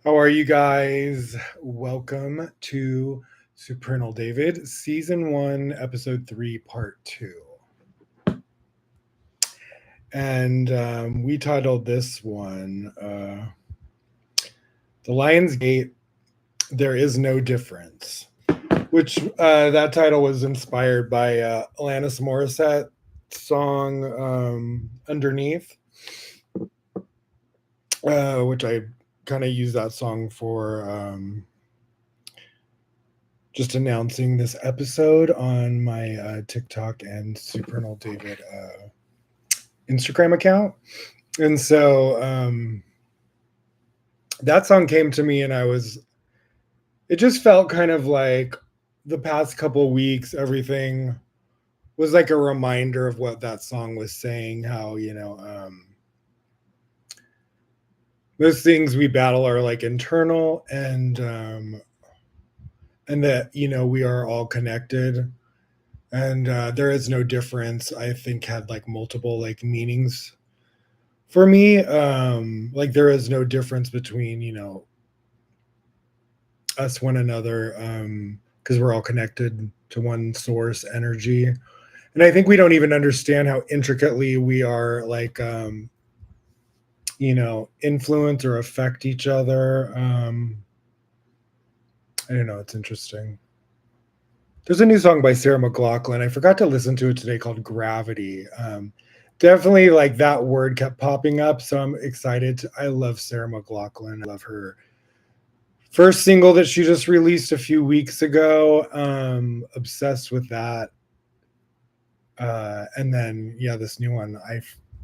How are you guys? Welcome to Supernal David, Season 1, Episode 3, Part 2. And we titled this one The Lion's Gate, There Is No Difference, which that title was inspired by Alanis Morissette song Underneath, which I kind of use that song for just announcing this episode on my TikTok and Supernal David Instagram account. And so that song came to me, and it just felt kind of like the past couple weeks, everything was like a reminder of what that song was saying, how, those things we battle are like internal, and that, we are all connected. And there is no difference, I think, had like multiple like meanings for me. Like there is no difference between, us, one another, because we're all connected to one source energy. And I think we don't even understand how intricately we are like influence or affect each other. I don't know, it's interesting. There's a new song by Sarah McLachlan. I forgot to listen to it today, called Gravity. Definitely like that word kept popping up, so I'm excited. I love Sarah McLachlan. I love her first single that she just released a few weeks ago. Obsessed with that. And then this new one. I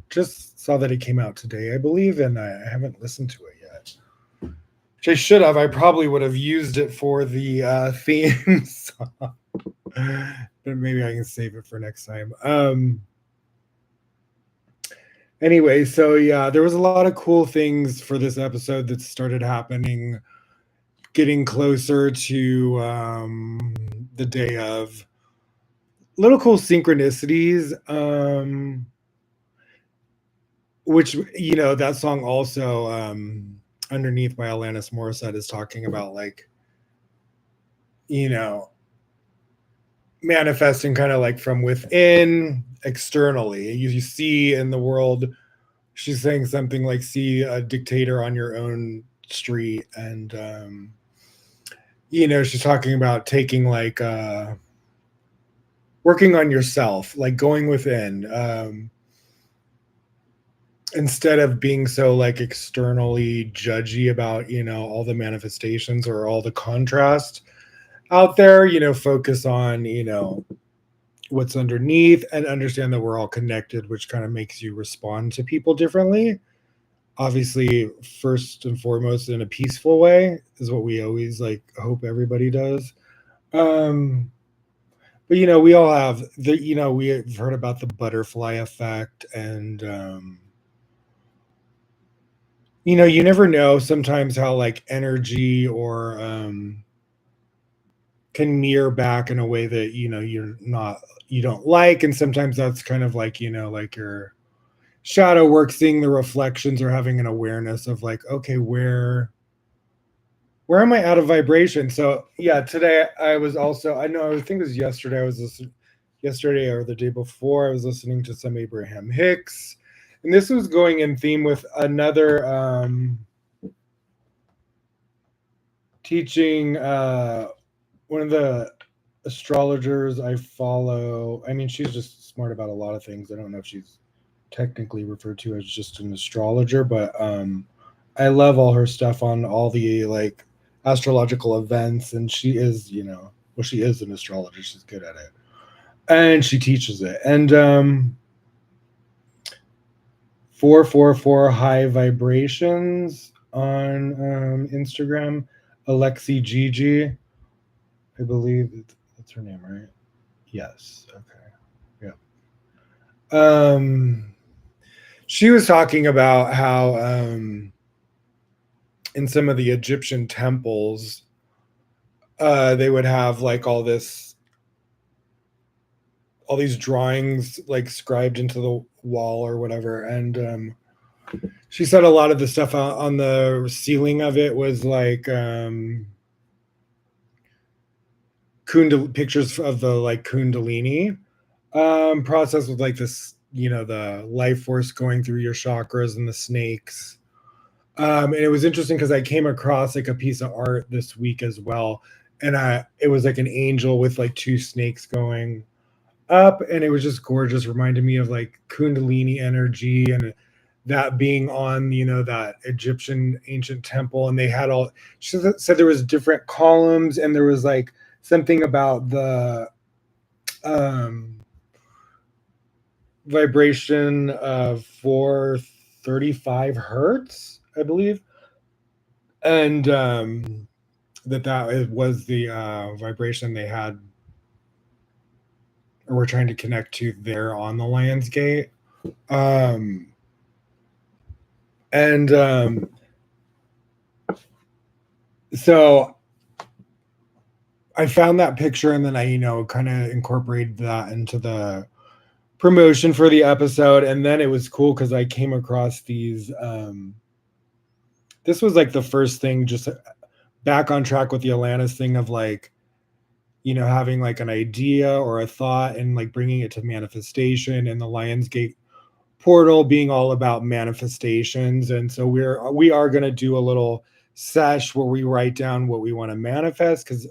just saw that it came out today, I believe, and I haven't listened to it yet. Which I should have. I probably would have used it for the theme song. But maybe I can save it for next time. Anyway, so yeah, there was a lot of cool things for this episode that started happening, getting closer to the day of. Little cool synchronicities, which that song also, Underneath by Alanis Morissette, is talking about like, manifesting kind of like from within externally. You see in the world. She's saying something like, see a dictator on your own street. And she's talking about taking like working on yourself, like going within, instead of being so like externally judgy about all the manifestations or all the contrast out there. Focus on what's underneath, and understand that we're all connected, which kind of makes you respond to people differently. Obviously, first and foremost, in a peaceful way is what we always like hope everybody does. But we all have we've heard about the butterfly effect, and you never know sometimes how like energy or can mirror back in a way that you don't like. And sometimes that's kind of like like your shadow work, seeing the reflections, or having an awareness of like, okay, where am I out of vibration? So yeah, today I was also, I think it was yesterday, I was listening, yesterday or the day before, I was listening to some Abraham Hicks, and this was going in theme with another teaching, one of the astrologers I follow. I mean, she's just smart about a lot of things. I don't know if she's technically referred to as just an astrologer, but I love all her stuff on all the like astrological events. And she is, well, she is an astrologer. She's good at it, and she teaches it. And 444 high vibrations on Instagram. Alexi Gigi, I believe that's her name, right? Yes. Okay. Yeah. She was talking about how in some of the Egyptian temples, they would have like all these drawings like scribed into the wall or whatever. And she said a lot of the stuff on the ceiling of it was like pictures of the like kundalini process with like this, you know, the life force going through your chakras and the snakes. And it was interesting because I came across like a piece of art this week as well, and it was like an angel with like two snakes going up, and it was just gorgeous. Reminded me of like kundalini energy and that being on, you know, that Egyptian ancient temple, and they had all. She said there was different columns, and there was like something about the um vibration of 435 hertz, I believe, and that was the vibration they had or were trying to connect to there on the Lion's Gate. Um, and so I found that picture, and then I, you know, kind of incorporated that into the promotion for the episode. And then it was cool because I came across these. This was like the first thing, just back on track with the Atlantis thing of like, you know, having like an idea or a thought and like bringing it to manifestation, and the Lionsgate portal being all about manifestations. And so we are going to do a little sesh where we write down what we want to manifest, because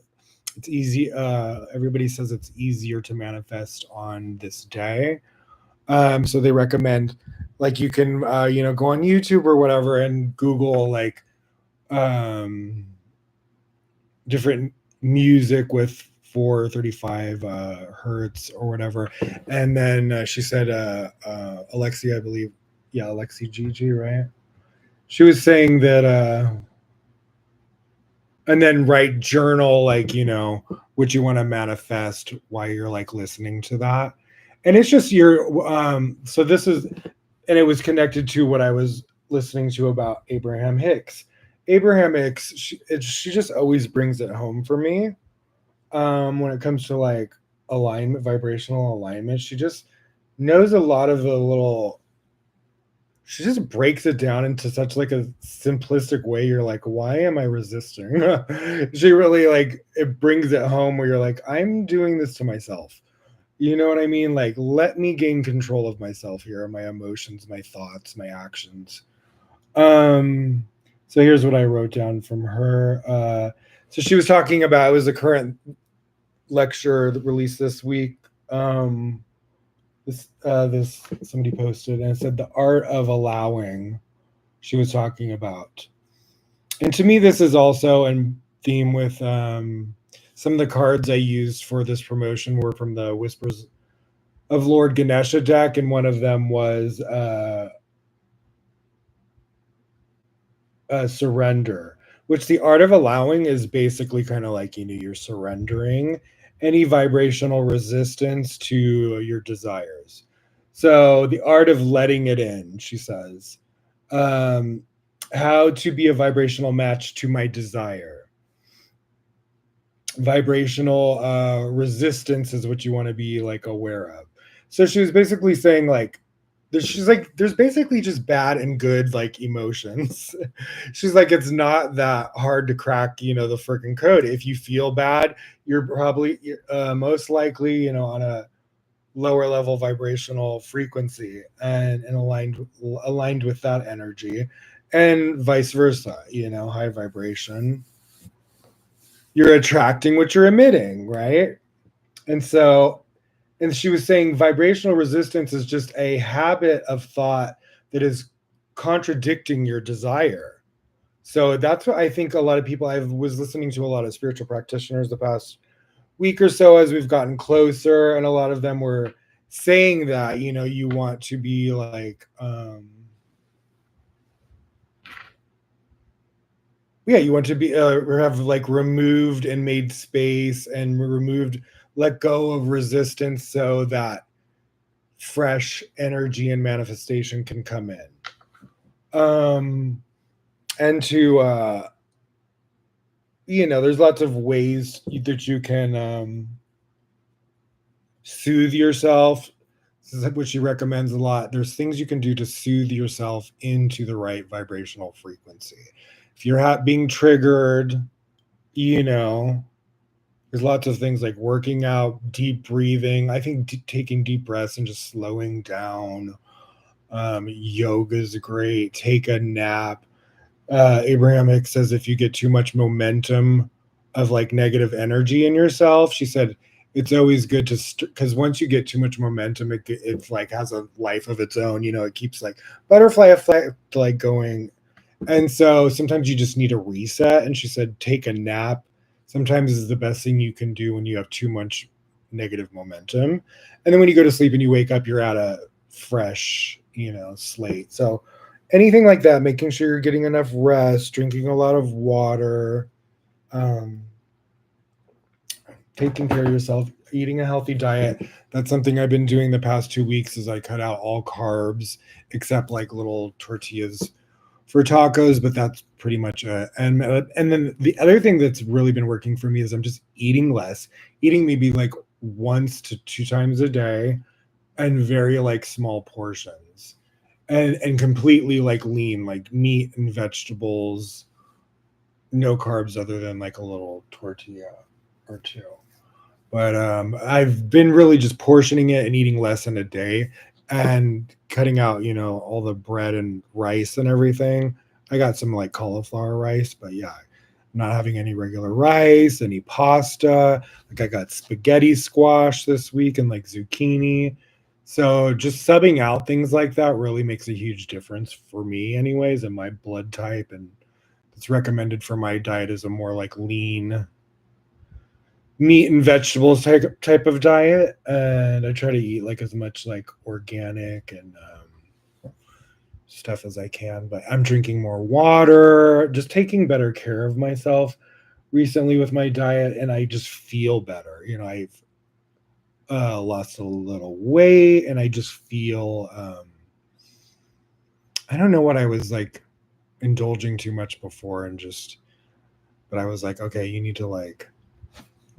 it's easy. Everybody says it's easier to manifest on this day. So they recommend like you can you know, go on YouTube or whatever and Google like different music with 435 hertz or whatever. And then she said Alexi, I believe, yeah, Alexi Gigi, right? She was saying that and then write journal, like, you know, what you want to manifest while you're like listening to that. And it's just your so this is, and it was connected to what I was listening to about Abraham Hicks. Abraham Hicks, she just always brings it home for me when it comes to like alignment, vibrational alignment. She just knows a lot of the little, she just breaks it down into such like a simplistic way. You're like, why am I resisting? She really like, it brings it home where you're like, I'm doing this to myself. You know what I mean? Like, let me gain control of myself here, my emotions, my thoughts, my actions. Um, so here's what I wrote down from her. So she was talking about, it was a current lecture that released this week. This somebody posted, and it said the art of allowing. She was talking about, and to me, this is also in theme with some of the cards I used for this promotion were from the Whispers of Lord Ganesha deck, and one of them was surrender, which the art of allowing is basically kind of like, you know, you're surrendering any vibrational resistance to your desires. So the art of letting it in, she says, um, how to be a vibrational match to my desire. Vibrational resistance is what you want to be like aware of. So she was basically saying like, she's like, there's basically just bad and good like emotions. She's like, it's not that hard to crack, you know, the freaking code. If you feel bad, you're probably most likely, you know, on a lower level vibrational frequency, and aligned with that energy, and vice versa, you know, high vibration, you're attracting what you're emitting, right? And so, and she was saying vibrational resistance is just a habit of thought that is contradicting your desire. So that's what I think a lot of people, I was listening to a lot of spiritual practitioners the past week or so as we've gotten closer, and a lot of them were saying that, you know, you want to be like yeah, you want to be have like removed and made space and removed, let go of resistance so that fresh energy and manifestation can come in. And to you know, there's lots of ways that you can soothe yourself. This is what she recommends a lot. There's things you can do to soothe yourself into the right vibrational frequency. If you're being triggered, you know, there's lots of things like working out, deep breathing. I think taking deep breaths and just slowing down. Yoga is great. Take a nap. Abraham Hicks says if you get too much momentum of like negative energy in yourself, she said it's always good to because once you get too much momentum, it's like has a life of its own. You know, it keeps like butterfly effect like going, and so sometimes you just need a reset. And she said take a nap. Sometimes is the best thing you can do when you have too much negative momentum, and then when you go to sleep and you wake up, you're at a fresh, slate. So anything like that, making sure you're getting enough rest, drinking a lot of water, um, taking care of yourself, eating a healthy diet. That's something I've been doing the past 2 weeks is I cut out all carbs except like little tortillas for tacos, but that's pretty much it. And then the other thing that's really been working for me is I'm just eating less, eating maybe like once to two times a day and very like small portions and completely like lean, like meat and vegetables, no carbs other than like a little tortilla or two. But I've been really just portioning it and eating less in a day and cutting out, all the bread and rice and everything. I got some like cauliflower rice, but yeah, I'm not having any regular rice, any pasta. Like I got spaghetti squash this week and like zucchini. So just subbing out things like that really makes a huge difference for me, anyways, and my blood type. And it's recommended for my diet as a more like lean meat and vegetables type of diet, and I try to eat like as much like organic and stuff as I can. But I'm drinking more water, just taking better care of myself recently with my diet, and I just feel better. I've lost a little weight, and I just feel I don't know what I was like indulging too much before, but I was like, okay, you need to like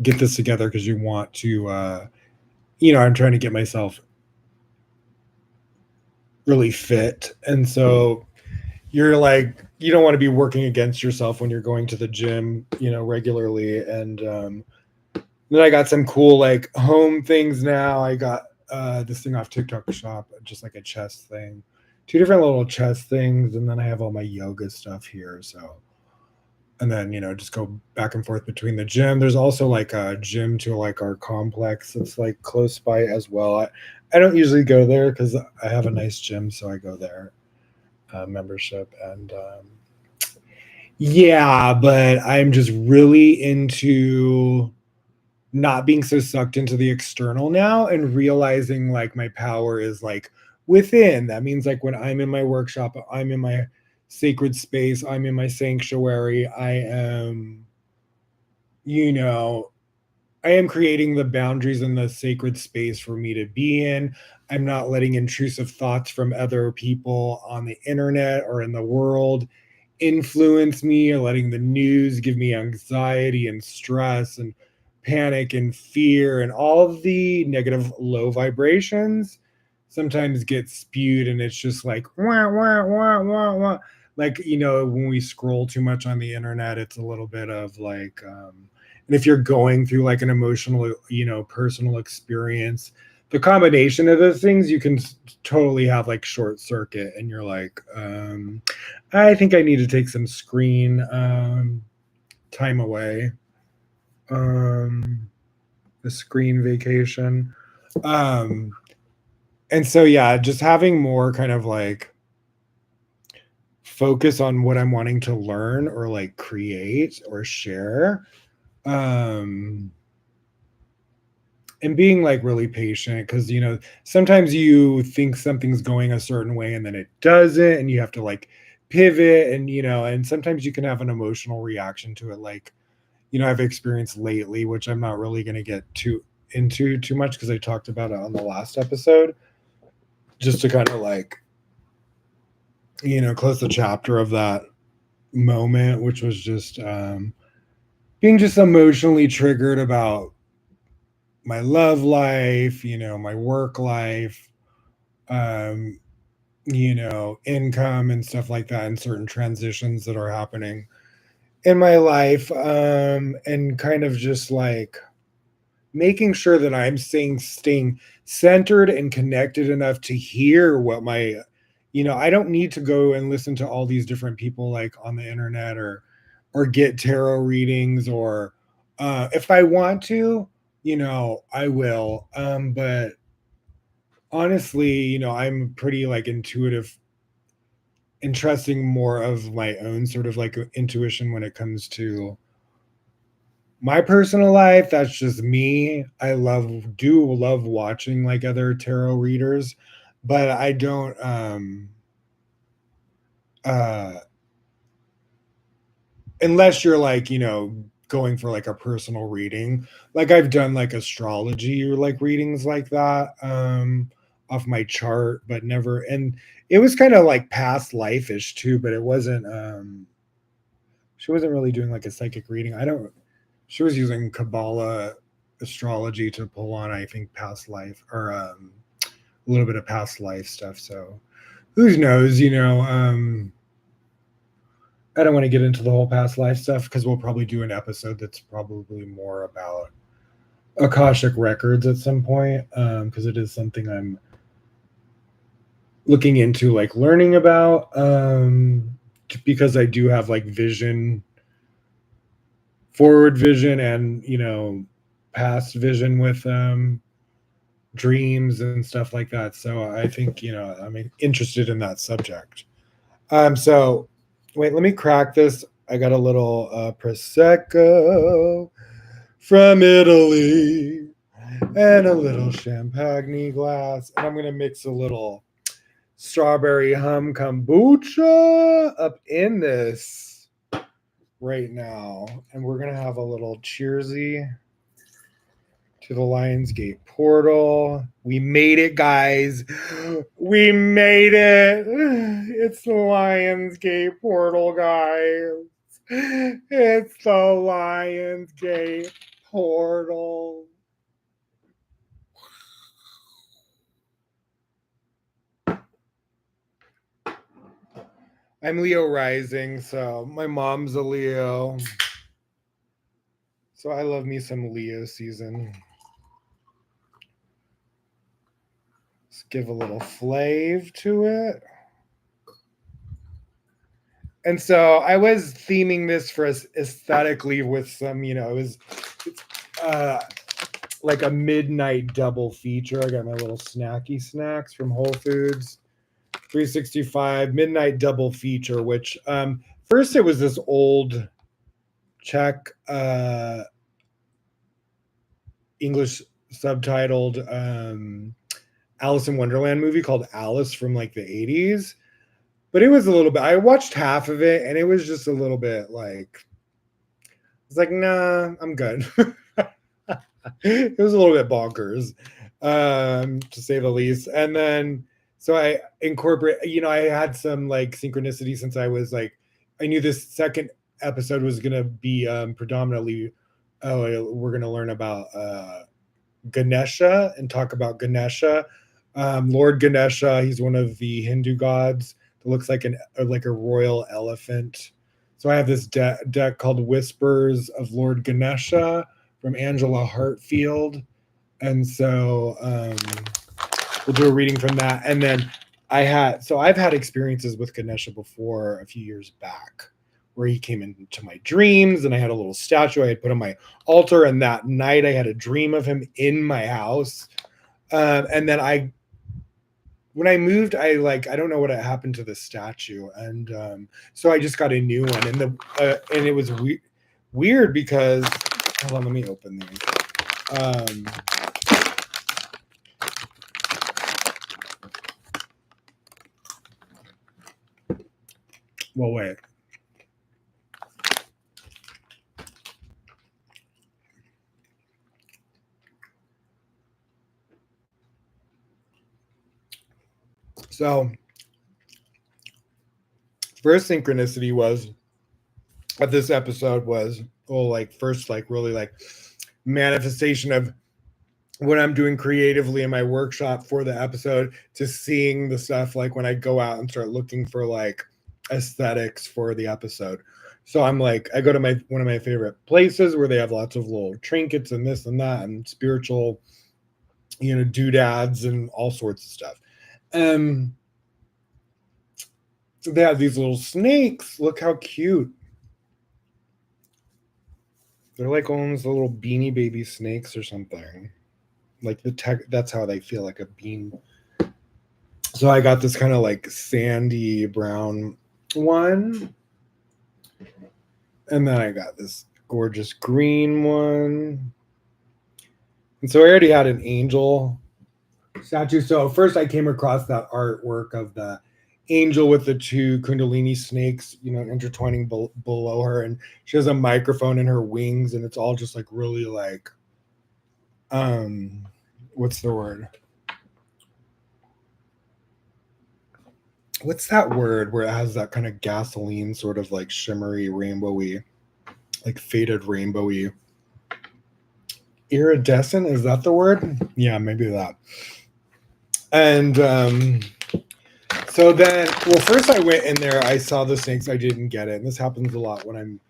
get this together because you want to I'm trying to get myself really fit. And so you're like, you don't want to be working against yourself when you're going to the gym, regularly. And then I got some cool like home things now. I got this thing off TikTok shop, just like a chest thing, two different little chest things. And then I have all my yoga stuff here. So, and then, just go back and forth between the gym. There's also like a gym to like our complex that's like close by as well. I don't usually go there because I have a nice gym, so I go there, membership. And yeah, but I'm just really into not being so sucked into the external now and realizing like my power is like within. That means like when I'm in my workshop, I'm in my sacred space, I'm in my sanctuary, you know, I am creating the boundaries and the sacred space for me to be in. I'm not letting intrusive thoughts from other people on the internet or in the world influence me, or letting the news give me anxiety and stress and panic and fear, and all of the negative low vibrations sometimes get spewed, and it's just like wah, wah, wah, wah, wah. Like, when we scroll too much on the internet, it's a little bit of like and if you're going through like an emotional, personal experience, the combination of those things, you can totally have like short circuit, and you're like, I think I need to take some screen time away, a screen vacation. Um, and so, yeah, just having more kind of like focus on what I'm wanting to learn or like create or share. Um, and being like really patient, because sometimes you think something's going a certain way and then it doesn't, and you have to like pivot, and and sometimes you can have an emotional reaction to it, like I've experienced lately, which I'm not really going to get into too much because I talked about it on the last episode, just to kind of like close the chapter of that moment, which was just being just emotionally triggered about my love life, my work life, um, income and stuff like that, and certain transitions that are happening in my life, and kind of just like making sure that I'm staying centered and connected enough to hear what my I don't need to go and listen to all these different people like on the internet or get tarot readings or if I want to, I will. But honestly, I'm pretty like intuitive and trusting more of my own sort of like intuition when it comes to my personal life. That's just me. I do love watching like other tarot readers, but I don't uh unless you're like, going for like a personal reading. Like I've done like astrology or like readings like that off my chart, but never, and it was kind of like past life-ish too, but it wasn't she wasn't really doing like a psychic reading. I don't She was using Kabbalah astrology to pull on, I think, past life or a little bit of past life stuff. So who knows, I don't want to get into the whole past life stuff because we'll probably do an episode that's probably more about Akashic records at some point, because it is something I'm looking into, like learning about, because I do have like forward vision, and past vision with dreams and stuff like that. So I think I'm interested in that subject. So wait, let me crack this. I got a little prosecco from Italy and a little champagne glass, and I'm gonna mix a little strawberry hum kombucha up in this right now, and we're gonna have a little cheersy to the Lionsgate portal. We made it, guys. We made it. It's the Lionsgate portal, guys. It's the Lionsgate portal. I'm Leo rising, so my mom's a Leo. So I love me some Leo season. Let's give a little flavor to it. And so I was theming this for us aesthetically with some, it's like a midnight double feature. I got my little snacky snacks from Whole Foods, 365 midnight double feature, which first it was this old Czech English subtitled Alice in Wonderland movie called Alice from like the 80s. But it was a little bit, I watched half of it and it was just a little bit like, it's like, nah, I'm good. It was a little bit bonkers, to say the least. And then, so I incorporate, I had some like synchronicity since I was like, I knew this second episode was going to be predominantly, we're going to learn about Ganesha and talk about Ganesha. Lord Ganesha, he's one of the Hindu gods that looks like like a royal elephant. So I have this deck called Whispers of Lord Ganesha from Angela Hartfield, and so we'll do a reading from that. And then I've had experiences with Ganesha before a few years back, where he came into my dreams, and I had a little statue I had put on my altar, and that night I had a dream of him in my house. And then when I moved, I don't know what happened to the statue, and so I just got a new one, and it was weird because, hold on, let me open these. Well, wait. So first synchronicity was of this episode was, like first like really like manifestation of what I'm doing creatively in my workshop for the episode to seeing the stuff like when I go out and start looking for like aesthetics for the episode. So I'm like, I go to my one of my favorite places where they have lots of little trinkets and this and that and spiritual, doodads and all sorts of stuff. Um, they have these little snakes. Look how cute. They're like almost little beanie baby snakes or something. Like that's how they feel, like a bean. So I got this kind of like sandy brown one. And then I got this gorgeous green one. And so I already had an angel statue. So first I came across that artwork of the angel with the two kundalini snakes, intertwining below her. And she has a microphone in her wings. And it's all just like really like, what's the word? What's that word where it has that kind of gasoline sort of like shimmery, rainbowy, like faded rainbowy? Iridescent, is that the word? Yeah, maybe that. And so then, well, first I went in there, I saw the snakes, I didn't get it. And this happens a lot when I'm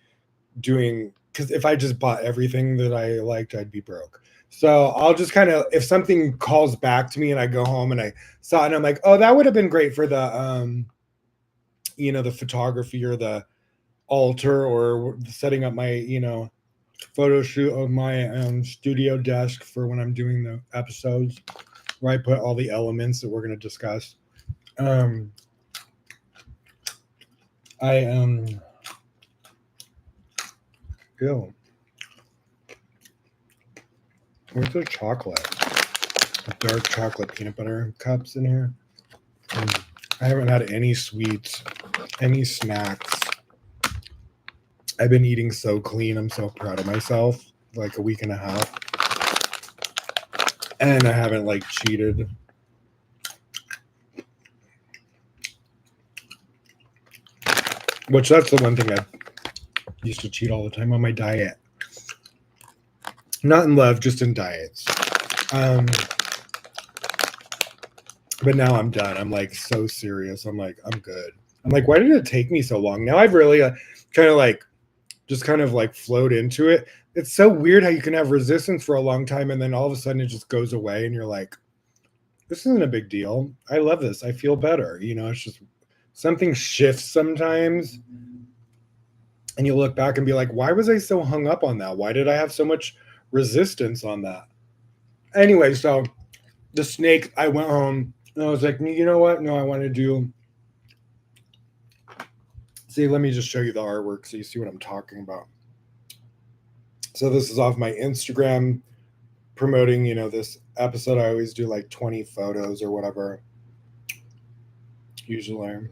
doing, because if I just bought everything that I liked, I'd be broke. So I'll just kind of, if something calls back to me and I go home and I saw it and I'm like, oh, that would have been great for the, the photography or the altar or setting up my, photo shoot of my studio desk for when I'm doing the episodes where I put all the elements that we're going to discuss. Ew. Where's the chocolate? The dark chocolate peanut butter cups in here. I haven't had any sweets, any snacks. I've been eating so clean. I'm so proud of myself. Like a week and a half. And I haven't like cheated. Which that's the one thing I used to cheat all the time on my diet. Not in love, just in diets. But now I'm done. I'm like so serious. I'm like, I'm good. I'm like, why did it take me so long? Now I've really kind of like flowed into it. It's so weird how you can have resistance for a long time and then all of a sudden it just goes away and you're like, this isn't a big deal. I love this. I feel better. It's just something shifts sometimes. And you look back and be like, why was I so hung up on that? Why did I have so much resistance on that? Anyway, so the snake, I went home and I was like, you know what? No, I want to do. See, let me just show you the artwork so you see what I'm talking about. So this is off my Instagram promoting, this episode. I always do like 20 photos or whatever. Usually.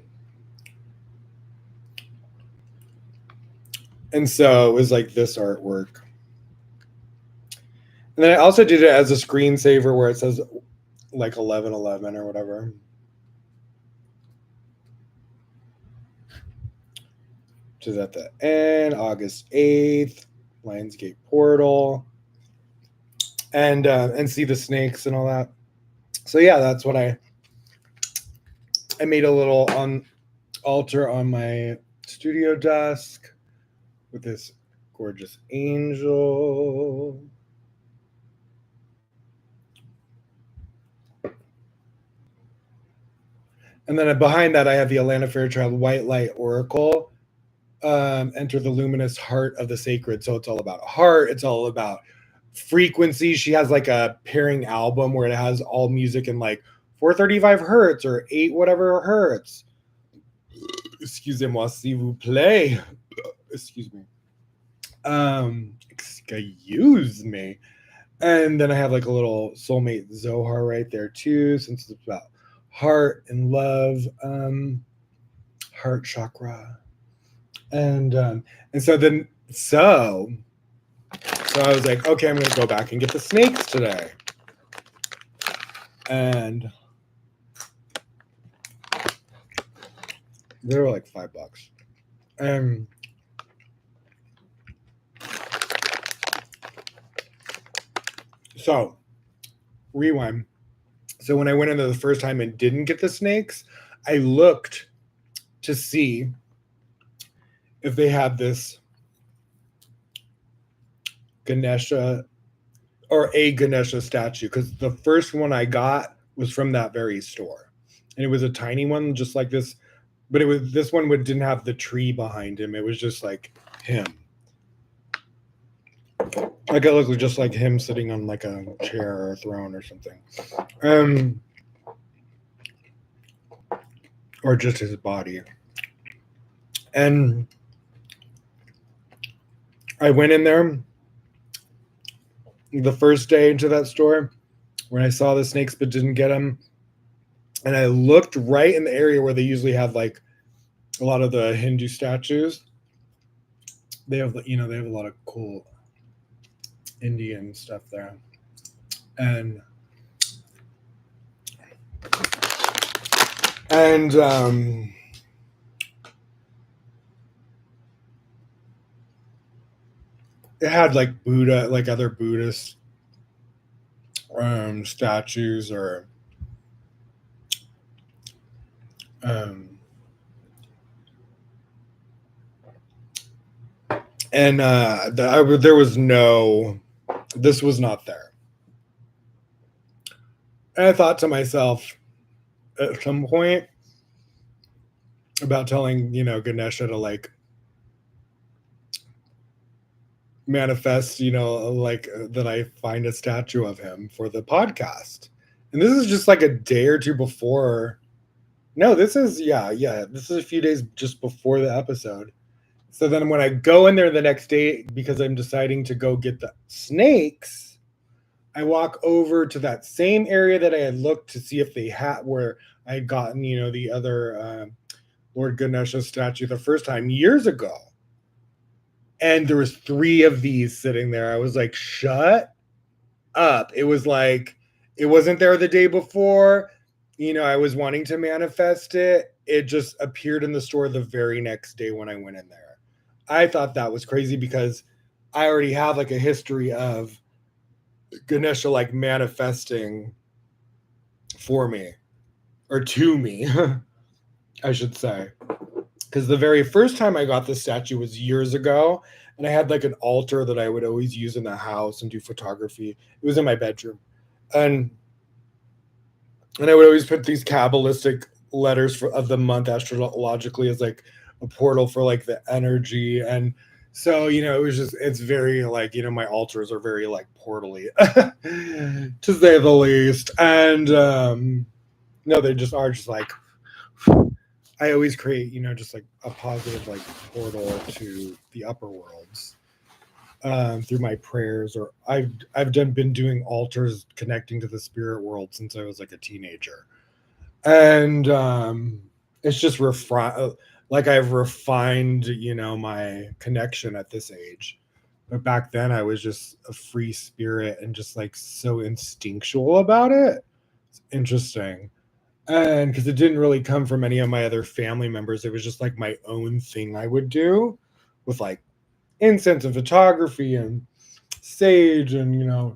And so it was like this artwork. And then I also did it as a screensaver where it says like 11/11 or whatever. Which is at the end, August 8th, Lionsgate Portal. And see the snakes and all that. So yeah, that's what I made a little altar on my studio desk with this gorgeous angel. And then behind that, I have the Atlanta Fairchild White Light Oracle. Enter the luminous heart of the sacred. So it's all about heart. It's all about frequency. She has like a pairing album where it has all music in like 435 hertz or 8 whatever hertz. Excusez-moi, s'il vous plaît. Excuse me. Excuse me. And then I have like a little soulmate Zohar right there too, since it's about heart and love, heart chakra. And so I was like, okay, I'm gonna go back and get the snakes today. And they were like $5. So rewind. So when I went in there the first time and didn't get the snakes, I looked to see if they had this Ganesha or a Ganesha statue, because the first one I got was from that very store. And it was a tiny one, just like this, but it was this one didn't have the tree behind him. It was just like him. Like it looked just like him sitting on like a chair or a throne or something. Or just his body. And I went in there the first day into that store when I saw the snakes but didn't get them. And I looked right in the area where they usually have like a lot of the Hindu statues. They have, they have a lot of cool Indian stuff there. And it had like Buddha, like other Buddhist statues, or there was no, this was not there. And I thought to myself at some point about telling, Ganesha to like manifest, like that I find a statue of him for the podcast. And this is just like a day or two before. No, this is, this is a few days just before the episode. So then when I go in there the next day, because I'm deciding to go get the snakes, I walk over to that same area that I had looked to see if they had, where I had gotten, the other Lord Ganesha statue the first time years ago. And there was 3 of these sitting there. I was like, shut up. It was like, it wasn't there the day before. I was wanting to manifest it. It just appeared in the store the very next day when I went in there. I thought that was crazy because I already have like a history of Ganesha like manifesting for me, or to me, I should say. Because the very first time I got this statue was years ago, and I had like an altar that I would always use in the house and do photography. It was in my bedroom. And I would always put these Kabbalistic letters of the month astrologically as like a portal for like the energy. And so, it was just, it's very like, my altars are very like portally, to say the least. And no, they just are just like, I always create, just like a positive like portal to the upper worlds through my prayers, or I've been doing altars connecting to the spirit world since I was like a teenager, and it's just like I've refined, my connection at this age. But back then I was just a free spirit and just like so instinctual about it. It's interesting. And because it didn't really come from any of my other family members, it was just like my own thing I would do with like incense and photography and sage and,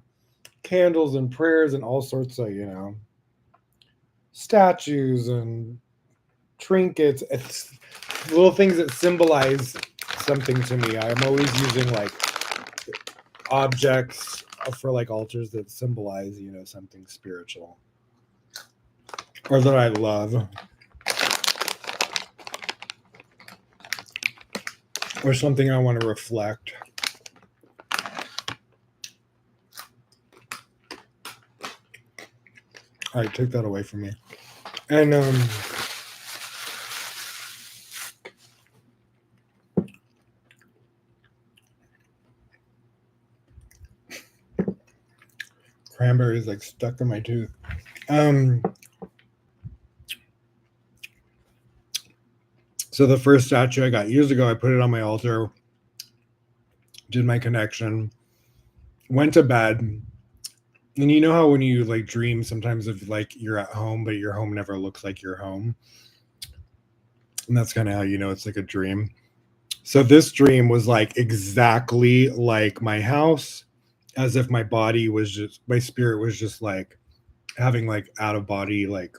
candles and prayers and all sorts of, statues and trinkets. It's little things that symbolize something to me. I'm always using like objects for like altars that symbolize, something spiritual. Or that I love. Or something I want to reflect. All right, take that away from me. And cranberries like stuck in my tooth. So the first statue I got years ago, I put it on my altar, did my connection, went to bed. And you know how when you like dream sometimes of like you're at home, but your home never looks like your home. And that's kind of how it's like a dream. So this dream was like exactly like my house, as if my spirit was just like having like out of body, like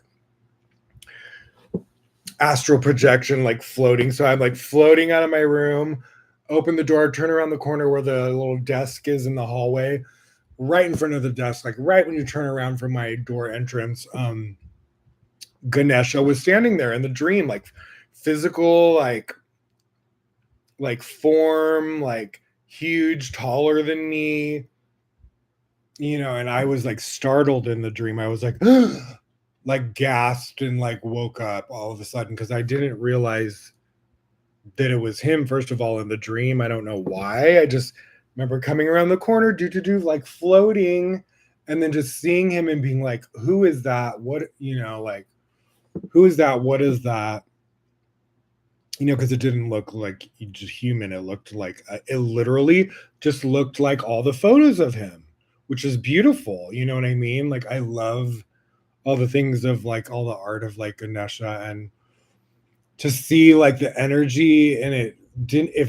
astral projection, like floating. So I'm like floating out of my room, open the door, turn around the corner where the little desk is in the hallway, right in front of the desk, like right when you turn around from my door entrance. Ganesha was standing there in the dream, like physical, like form, like huge, taller than me, and I was like startled in the dream. I was like, like gasped and like woke up all of a sudden because I didn't realize that it was him, first of all, in the dream. I don't know why. I just remember coming around the corner, like floating, and then just seeing him and being like, who is that? What, like, who is that? What is that? Because it didn't look like just human. It looked like, it literally just looked like all the photos of him, which is beautiful. You know what I mean? Like, I love all the things of like all the art of like Ganesha, and to see like the energy, and it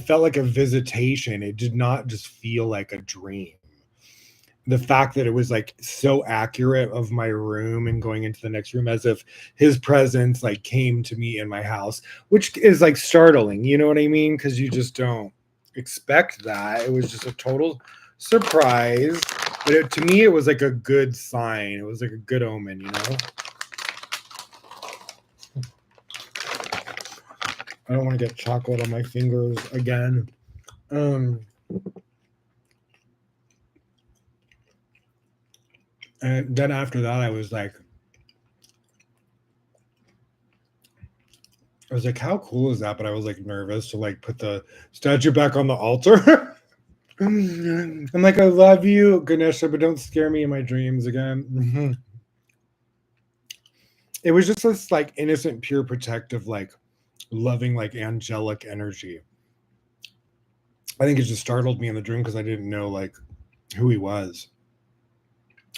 felt like a visitation. It did not just feel like a dream. The fact that it was like so accurate of my room and going into the next room, as if his presence like came to me in my house, which is like startling, you know what I mean? Because you just don't expect that. It was just a total surprise, but to me it was like a good sign. It was like a good omen. I don't want to get chocolate on my fingers again. And then after that, I was like, how cool is that? But I was like nervous to like put the statue back on the altar. I'm like, I love you, Ganesha, but don't scare me in my dreams again. It was just this like innocent, pure, protective, like loving, like angelic energy. I think it just startled me in the dream because I didn't know like who he was.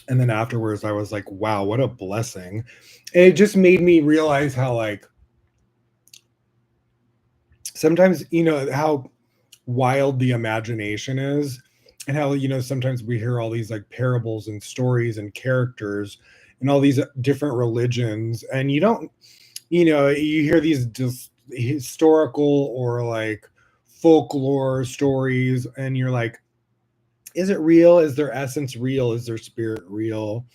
And then afterwards, I was like, wow, what a blessing. And it just made me realize how like sometimes, how wild the imagination is, and how, sometimes we hear all these like parables and stories and characters and all these different religions, and you don't, you hear these just historical or like folklore stories, and you're like, is it real? Is their essence real? Is their spirit real?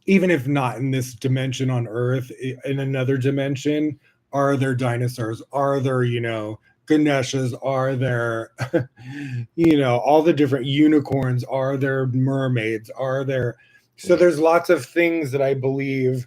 Even if not in this dimension on Earth, in another dimension, are there dinosaurs? Are there, Ganeshas? Are there, all the different unicorns? Are there mermaids? Are there? So there's lots of things that I believe,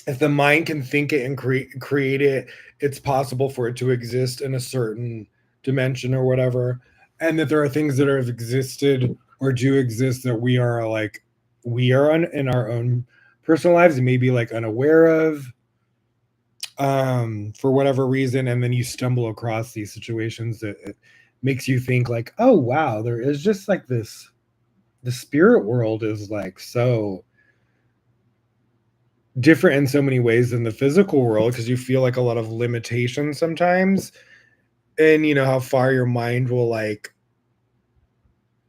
if the mind can think it and create it, it's possible for it to exist in a certain dimension or whatever. And that there are things that have existed or do exist that we are in our own personal lives and maybe like unaware of, for whatever reason. And then you stumble across these situations that it makes you think like, oh wow, there is just like this, the spirit world is like so different in so many ways than the physical world, because you feel like a lot of limitations sometimes, and how far your mind will like,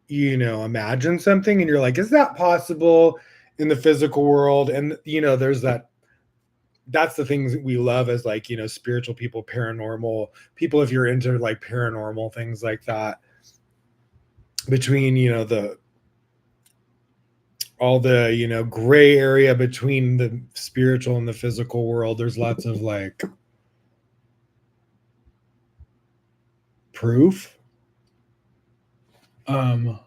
imagine something, and you're like, is that possible in the physical world? And there's that's the things that we love as like, spiritual people, paranormal people, if you're into like paranormal things like that, between the all the gray area between the spiritual and the physical world, there's lots of like proof. And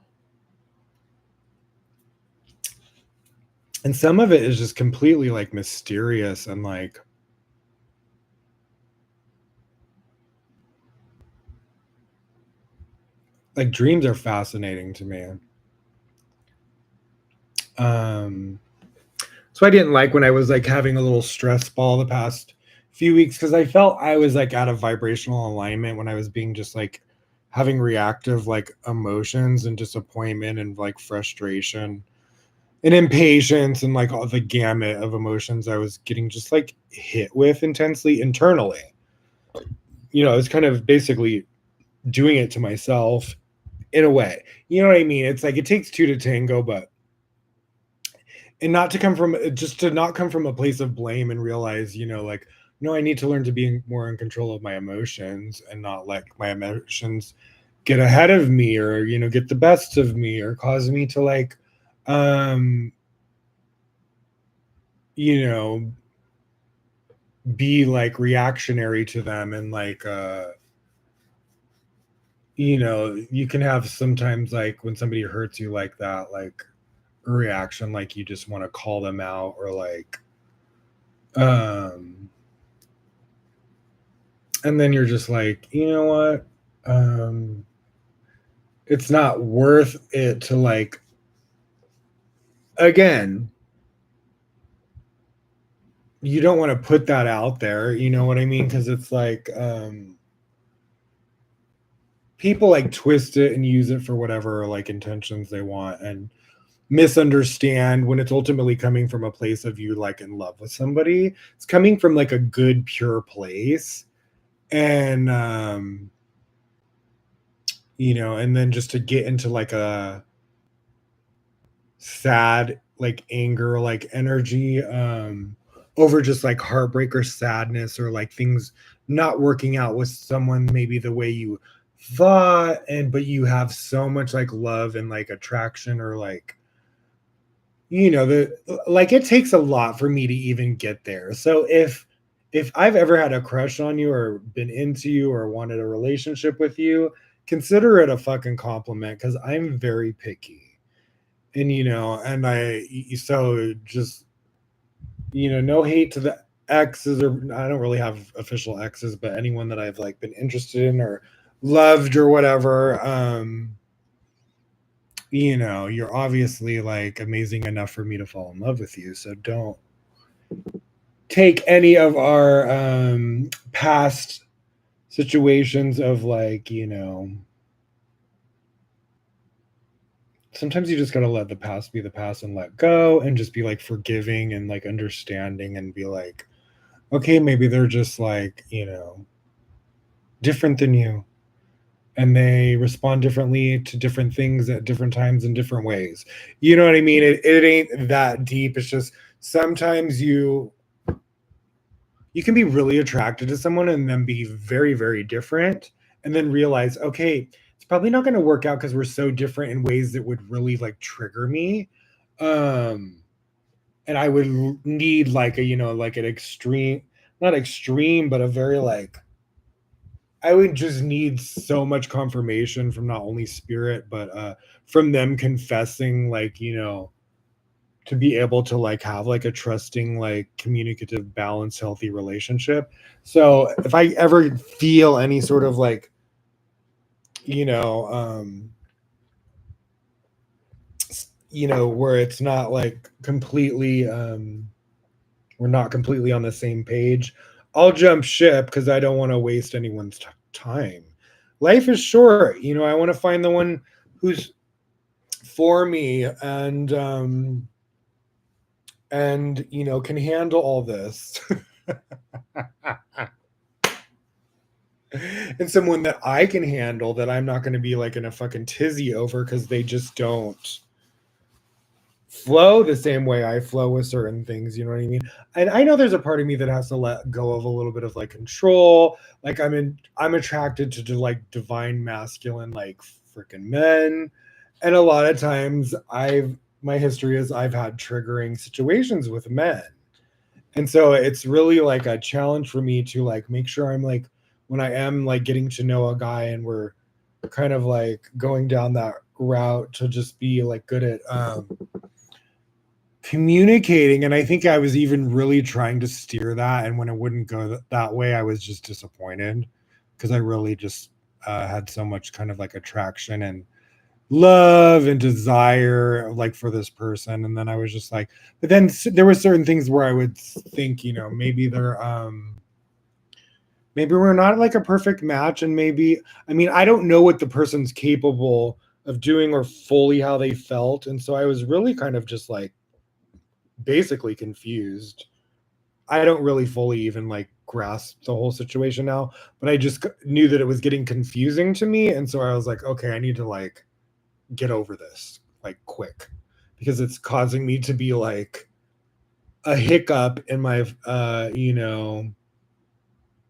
some of it is just completely like mysterious, and like dreams are fascinating to me. So I didn't like when I was like having a little stress ball the past few weeks, because I felt I was like out of vibrational alignment when I was being just like having reactive like emotions and disappointment and like frustration and impatience and like all the gamut of emotions I was getting just like hit with intensely internally. I was kind of basically doing it to myself in a way. You know what I mean? It's like it takes two to tango, but and not to come from just to not come from a place of blame and realize, like, no, I need to learn to be more in control of my emotions and not let my emotions get ahead of me, or get the best of me, or cause me to like um you know be like reactionary to them, and like you can have sometimes, like, when somebody hurts you like that, like a reaction, like you just want to call them out, or like um and then you're just like, you know what, it's not worth it to, like, again, you don't want to put that out there, you know what I mean, because it's like people like twist it and use it for whatever like intentions they want, and misunderstand when it's ultimately coming from a place of you like in love with somebody. It's coming from like a good pure place. And and then just to get into like a sad like anger like energy over just like heartbreak or sadness, or like things not working out with someone maybe the way you thought, and but you have so much like love and like attraction, or like the like it takes a lot for me to even get there. So if I've ever had a crush on you, or been into you, or wanted a relationship with you, consider it a fucking compliment, because I'm very picky. And and so just no hate to the exes, or I don't really have official exes, but anyone that I've like been interested in or loved or whatever. You're obviously like amazing enough for me to fall in love with you. So don't take any of our past situations of like, sometimes you just got to let the past be the past and let go, and just be like forgiving and like understanding, and be like, okay, maybe they're just like, different than you, and they respond differently to different things at different times in different ways. You know what I mean? It ain't that deep. It's just sometimes you can be really attracted to someone and then be very, very different, and then realize, okay, it's probably not going to work out because we're so different in ways that would really like trigger me. Um, and I would need like a, like an extreme, not extreme, but a very like, I would just need so much confirmation from not only spirit, but from them confessing, like, to be able to like have like a trusting, like communicative, balanced, healthy relationship. So if I ever feel any sort of like, you know, um, where it's not like completely, we're not completely on the same page, I'll jump ship, because I don't want to waste anyone's time. Life is short, I want to find the one who's for me, and can handle all this. And someone that I can handle, that I'm not going to be like in a fucking tizzy over, because they just don't flow the same way I flow with certain things, you know what I mean? And I know there's a part of me that has to let go of a little bit of like control. Like I'm attracted to like divine masculine like freaking men. And a lot of times my history is I've had triggering situations with men. And so it's really like a challenge for me to like make sure I'm like, when I am like getting to know a guy and we're kind of like going down that route, to just be like good at communicating. And I think I was even really trying to steer that, and when it wouldn't go that way, I was just disappointed, because I really just had so much kind of like attraction and love and desire like for this person. And then I was just like, but then there were certain things where I would think, maybe maybe we're not like a perfect match, and maybe, I mean, I don't know what the person's capable of doing, or fully how they felt. And so I was really kind of just like basically confused. I don't really fully even like grasp the whole situation now, but I just knew that it was getting confusing to me. And so I was like, okay, I need to like get over this like quick, because it's causing me to be like a hiccup in my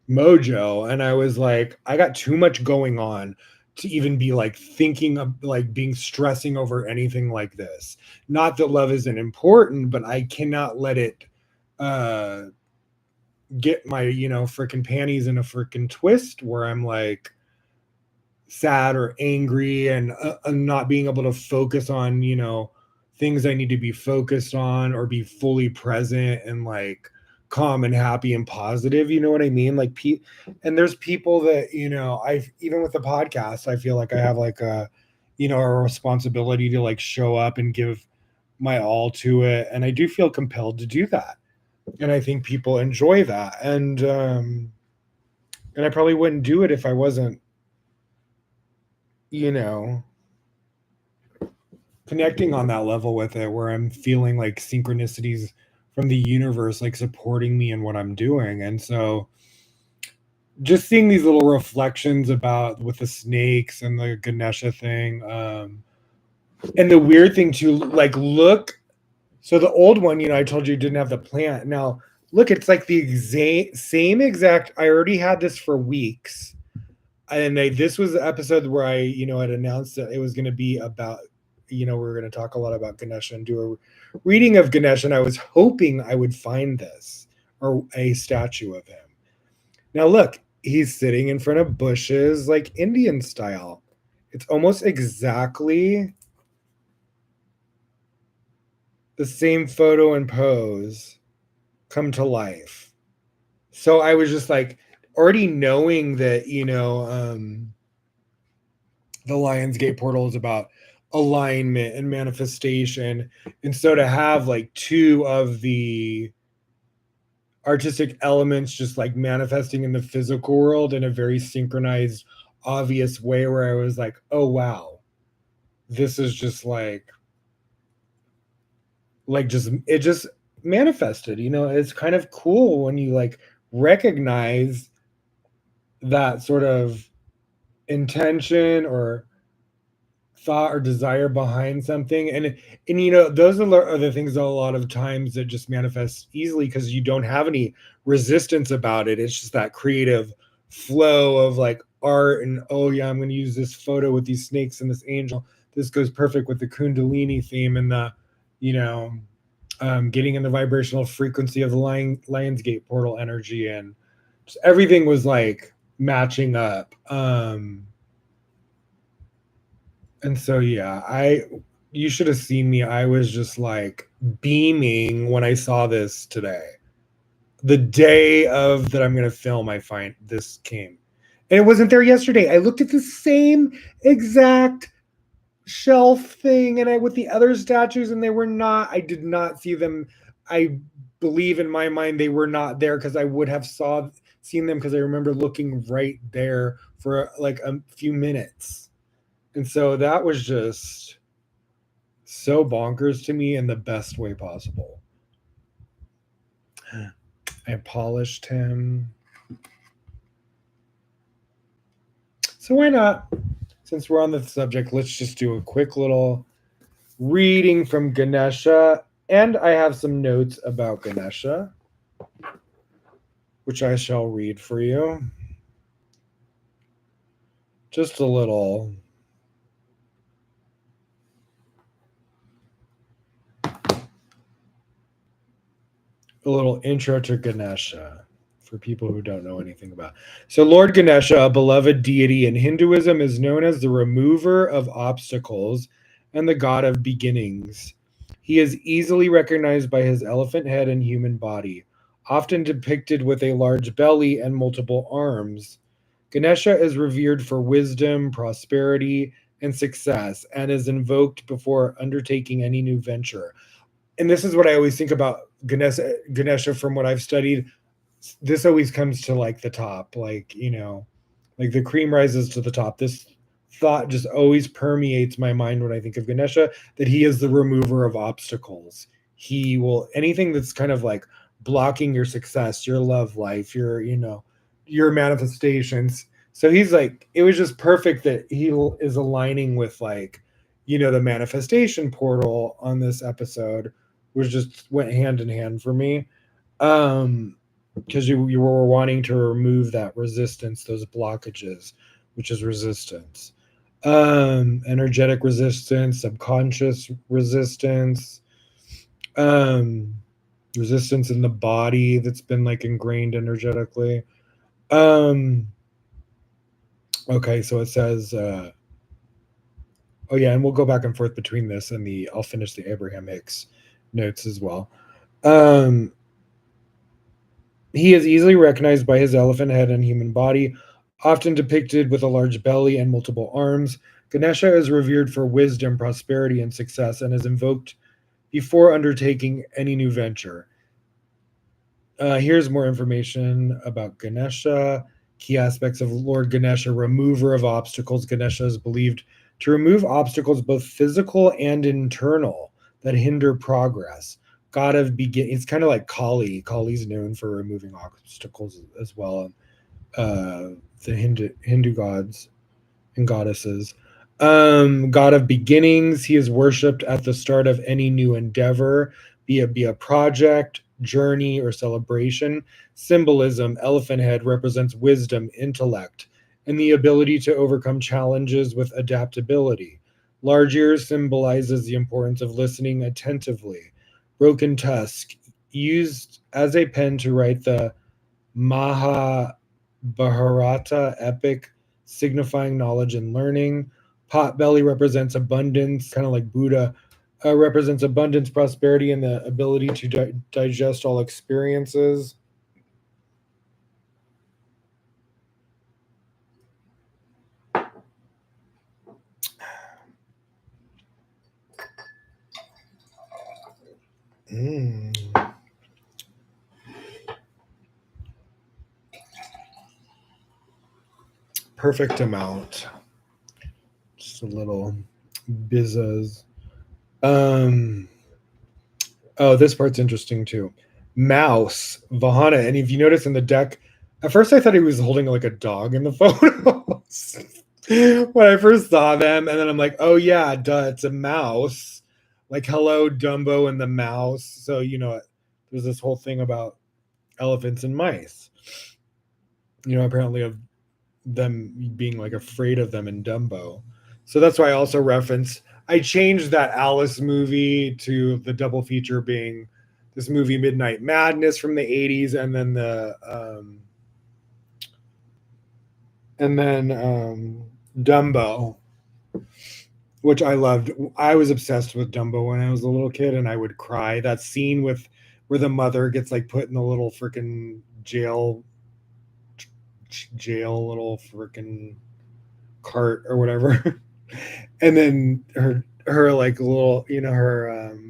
mojo. And I was like, I got too much going on to even be like thinking of like being stressing over anything like this. Not that love isn't important, but I cannot let it uh get my freaking panties in a freaking twist where I'm like sad or angry, and not being able to focus on things I need to be focused on, or be fully present and like calm and happy and positive. You know what I mean? Like and there's people that I even with the podcast, I feel like I have like a responsibility to like show up and give my all to it, and I do feel compelled to do that, and I think people enjoy that, and I probably wouldn't do it if I wasn't you know connecting on that level with it, where I'm feeling like synchronicities from the universe like supporting me in what I'm doing. And so just seeing these little reflections about with the snakes and the Ganesha thing, and the weird thing too, like look, so the old one, I told you didn't have the plant. Now look, it's like the same exact. I already had this for weeks, and this was the episode where I had announced that it was going to be about we were going to talk a lot about Ganesha and do a reading of Ganesha, and I was hoping I would find this or a statue of him. Now look, he's sitting in front of bushes like Indian style. It's almost exactly the same photo and pose come to life. So I was just like already knowing that the Lionsgate portal is about alignment and manifestation. And so to have like two of the artistic elements just like manifesting in the physical world in a very synchronized, obvious way, where I was like, oh wow, this is just just it just manifested. It's kind of cool when you like recognize that sort of intention or thought or desire behind something, and those are the things that a lot of times that just manifest easily because you don't have any resistance about it. It's just that creative flow of like art, and oh yeah, I'm going to use this photo with these snakes and this angel. This goes perfect with the Kundalini theme and the you know getting in the vibrational frequency of the Lionsgate portal energy, and just everything was like matching up. And so yeah, you should have seen me. I was just like beaming when I saw this today. The day of that I'm gonna film, I find this came. And it wasn't there yesterday. I looked at the same exact shelf thing and I with the other statues, and they were not, I did not see them. I believe in my mind they were not there, because I would have seen them, because I remember looking right there for like a few minutes. And so that was just so bonkers to me in the best way possible. I polished him. So why not? Since we're on the subject, let's just do a quick little reading from Ganesha. And I have some notes about Ganesha, which I shall read for you. Just a little intro to Ganesha for people who don't know anything about. So Lord Ganesha, a beloved deity in Hinduism, is known as the remover of obstacles and the god of beginnings. He is easily recognized by his elephant head and human body, often depicted with a large belly and multiple arms. Ganesha is revered for wisdom, prosperity, and success, and is invoked before undertaking any new venture. And this is what I always think about Ganesha from what I've studied. This always comes to like the top, like like the cream rises to the top. This thought just always permeates my mind when I think of Ganesha, that he is the remover of obstacles. He will, anything that's kind of like blocking your success, your love life, your manifestations. So he's like, it was just perfect that he is aligning with like the manifestation portal on this episode was just went hand in hand for me. Because you were wanting to remove that resistance, those blockages, which is resistance. Energetic resistance, subconscious resistance, um, resistance in the body that's been like ingrained energetically. Um, okay, so it says, oh yeah, and we'll go back and forth between this and I'll finish the Abraham Hicks notes as well. Um, he is easily recognized by his elephant head and human body, often depicted with a large belly and multiple arms. Ganesha is revered for wisdom, prosperity, and success, and is invoked before undertaking any new venture. Here's more information about Ganesha. Key aspects of Lord Ganesha: remover of obstacles. Ganesha is believed to remove obstacles, both physical and internal, that hinder progress. God of begin. It's kind of like Kali. Kali's known for removing obstacles as well. The Hindu gods and goddesses. God of beginnings. He is worshipped at the start of any new endeavor, be a project, journey, or celebration. Symbolism: elephant head represents wisdom, intellect, and the ability to overcome challenges with adaptability. Large ears symbolizes the importance of listening attentively. Broken tusk, used as a pen to write the Mahabharata epic, signifying knowledge and learning. Potbelly represents abundance, kind of like Buddha, represents abundance, prosperity, and the ability to digest all experiences. Mm, perfect amount. Just a little bizzas. Um, oh, this part's interesting too. Mouse, Vahana. And if you notice in the deck, at first I thought he was holding like a dog in the photos when I first saw them. And then I'm like, oh, yeah, duh, it's a mouse. Like, hello, Dumbo and the mouse. So, there's this whole thing about elephants and mice, apparently of them being like afraid of them in Dumbo. So that's why I also I changed that Alice movie to the double feature being this movie Midnight Madness from the 80s and then Dumbo, which I loved. I was obsessed with Dumbo when I was a little kid, and I would cry. That scene with where the mother gets like put in the little freaking jail little freaking cart or whatever, and then her like little her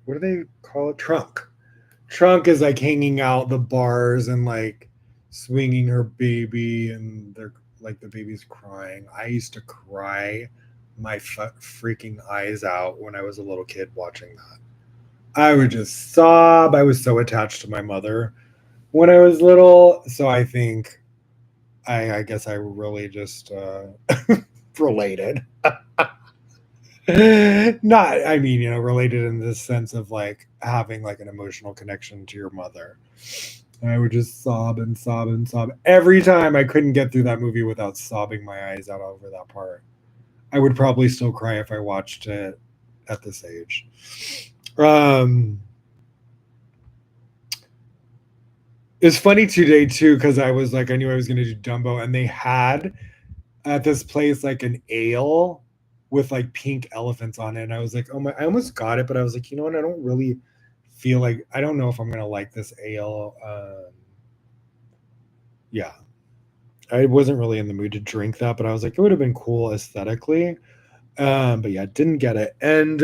what do they call it, trunk is like hanging out the bars and like swinging her baby, and they're like the baby's crying. I used to cry my freaking eyes out when I was a little kid watching that. I would just sob. I was so attached to my mother when I was little, so I think I guess I really just related. Not, I mean, related in the sense of like having like an emotional connection to your mother. And I would just sob and sob and sob every time. I couldn't get through that movie without sobbing my eyes out over that part. I would probably still cry if I watched it at this age. It's funny today too because I was like, I knew I was going to do Dumbo, and they had at this place like an ale with like pink elephants on it, and I was like, oh my, I almost got it, but I was like, you know what, I don't really feel like, I don't know if I'm gonna like this ale. Yeah, I wasn't really in the mood to drink that, but I was like, it would have been cool aesthetically. But yeah, didn't get it. And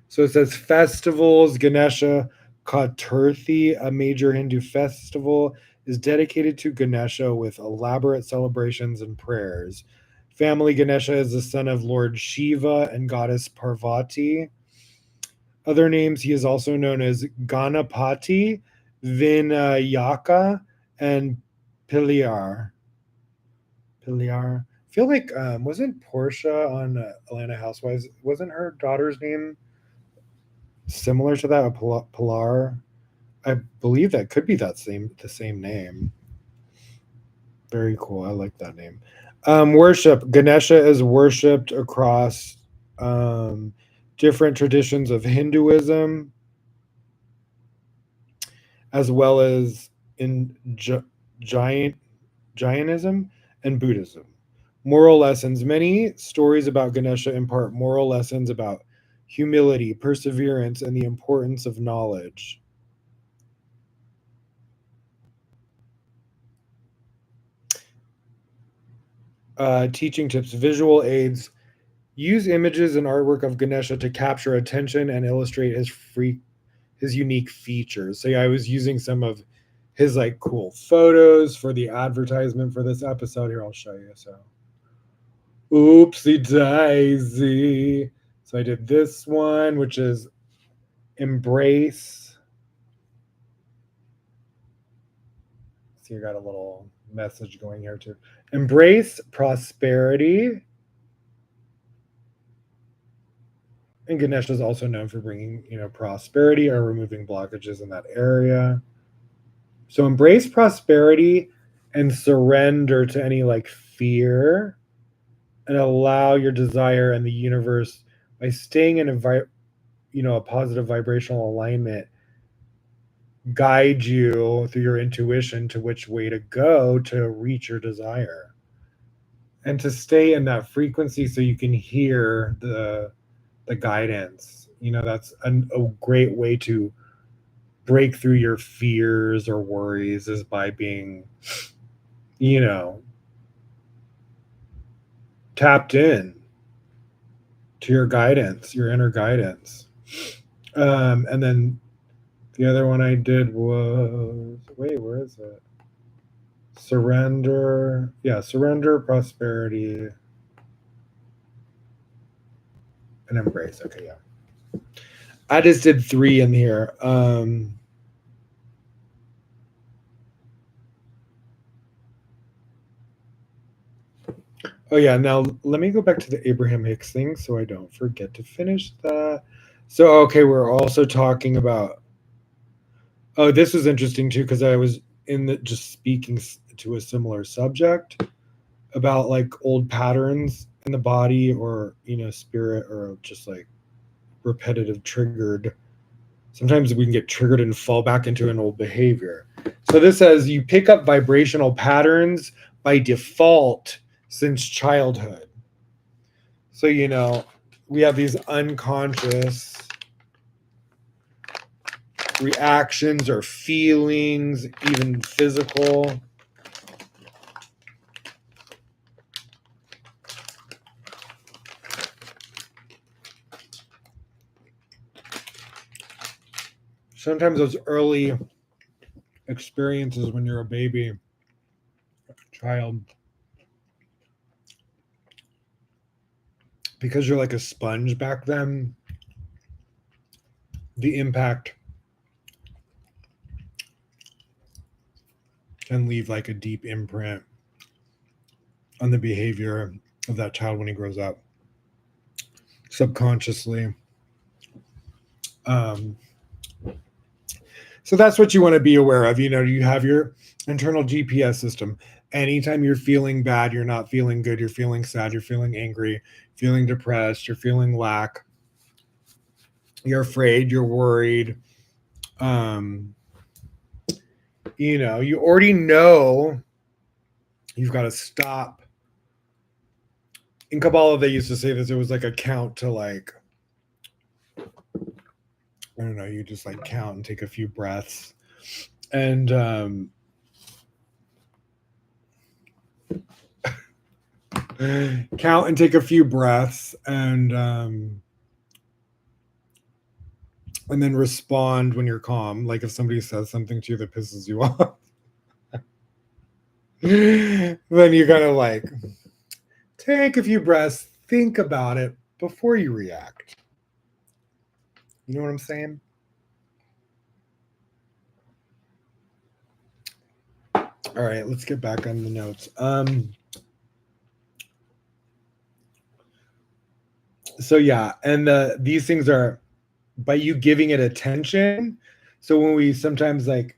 so it says festivals. Ganesha Chaturthi, a major Hindu festival, is dedicated to Ganesha with elaborate celebrations and prayers. Family: Ganesha is the son of Lord Shiva and goddess Parvati. Other names: he is also known as Ganapati, Vinayaka, and Pilar. Pilar. I feel like wasn't Portia on Atlanta Housewives? Wasn't her daughter's name similar to that? Pilar. I believe that could be the same name. Very cool. I like that name. Worship. Ganesha is worshipped across um, different traditions of Hinduism, as well as in giant Jainism and Buddhism. Moral lessons. Many stories about Ganesha impart moral lessons about humility, perseverance, and the importance of knowledge. Teaching tips. Visual aids. Use images and artwork of Ganesha to capture attention and illustrate his unique features. So yeah, I was using some of his like cool photos for the advertisement for this episode. Here, I'll show you. So oopsie daisy. So I did this one, which is embrace. See, I got a little message going here too. Embrace prosperity. And Ganesha is also known for bringing, prosperity or removing blockages in that area. So embrace prosperity and surrender to any like fear and allow your desire and the universe by staying in a positive vibrational alignment guide you through your intuition to which way to go to reach your desire and to stay in that frequency so you can hear the guidance. That's a great way to break through your fears or worries is by being you know tapped in to your guidance, your inner guidance. And then the other one I did was, wait, where is it? Surrender. Yeah, surrender, prosperity, and embrace. Okay, yeah. I just did 3 in here. Oh yeah, now let me go back to the Abraham Hicks thing so I don't forget to finish that. So okay, we're also talking about. Oh, this was interesting too because I was just speaking to a similar subject about like old patterns in the body or spirit or just like repetitive triggered. Sometimes we can get triggered and fall back into an old behavior. So this says you pick up vibrational patterns by default since childhood. So we have these unconscious reactions or feelings, even physical. Sometimes those early experiences when you're a baby, child, because you're like a sponge back then, the impact can leave like a deep imprint on the behavior of that child when he grows up subconsciously. So that's what you want to be aware of. You have your internal GPS system. Anytime you're feeling bad, you're not feeling good, you're feeling sad, you're feeling angry, feeling depressed, you're feeling lack, you're afraid, you're worried. You already know you've got to stop. In Kabbalah, they used to say this. It was like a count to like, I don't know, you just like count and take a few breaths. And count and take a few breaths and then respond when you're calm. Like if somebody says something to you that pisses you off, then you gotta like take a few breaths, think about it before you react. You know what I'm saying? All right, let's get back on the notes. So yeah, and these things are by you giving it attention. So when we sometimes like,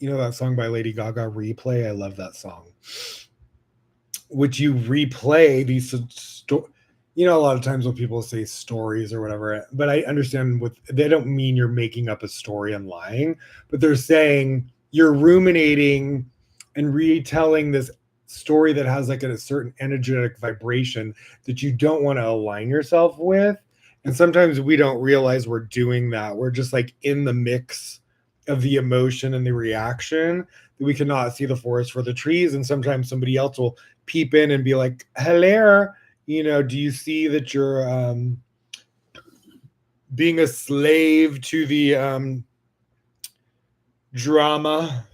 that song by Lady Gaga, Replay, I love that song. Which you replay these a lot of times when people say stories or whatever, but I understand what they don't mean you're making up a story and lying, but they're saying you're ruminating and retelling this story that has like a certain energetic vibration that you don't want to align yourself with. And sometimes we don't realize we're doing that. We're just like in the mix of the emotion and the reaction that we cannot see the forest for the trees. And sometimes somebody else will peep in and be like, hello, do you see that you're being a slave to the drama?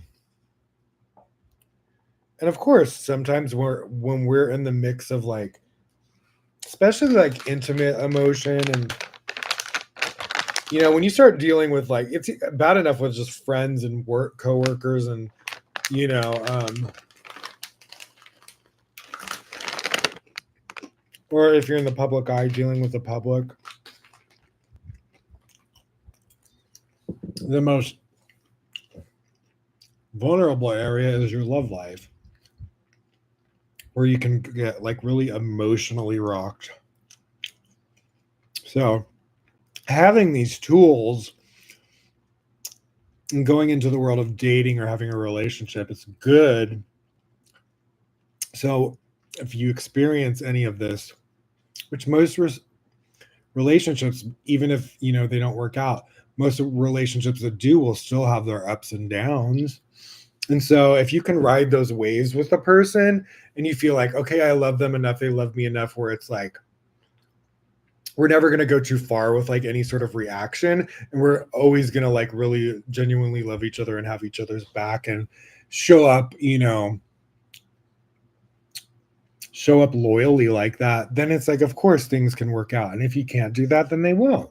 And of course, sometimes when we're in the mix of like, especially like intimate emotion, and when you start dealing with like, it's bad enough with just friends and work coworkers, and or if you're in the public eye dealing with the public, the most vulnerable area is your love life, where you can get like really emotionally rocked. So having these tools and going into the world of dating or having a relationship, it's good. So if you experience any of this, which most relationships, even if they don't work out, most relationships that do will still have their ups and downs. And so if you can ride those waves with a person and you feel like, okay, I love them enough, they love me enough, where it's like, we're never going to go too far with like any sort of reaction, and we're always going to like really genuinely love each other and have each other's back and show up loyally like that, then it's like, of course things can work out. And if you can't do that, then they won't.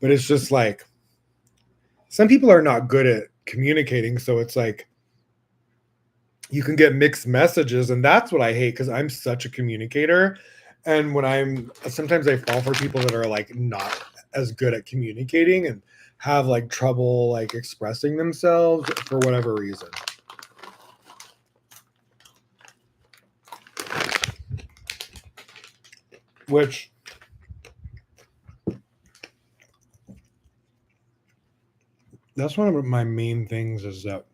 But it's just like, some people are not good at communicating, so it's like you can get mixed messages, and that's what I hate, because I'm such a communicator. And sometimes I fall for people that are like not as good at communicating and have like trouble like expressing themselves for whatever reason. Which that's one of my main things, is that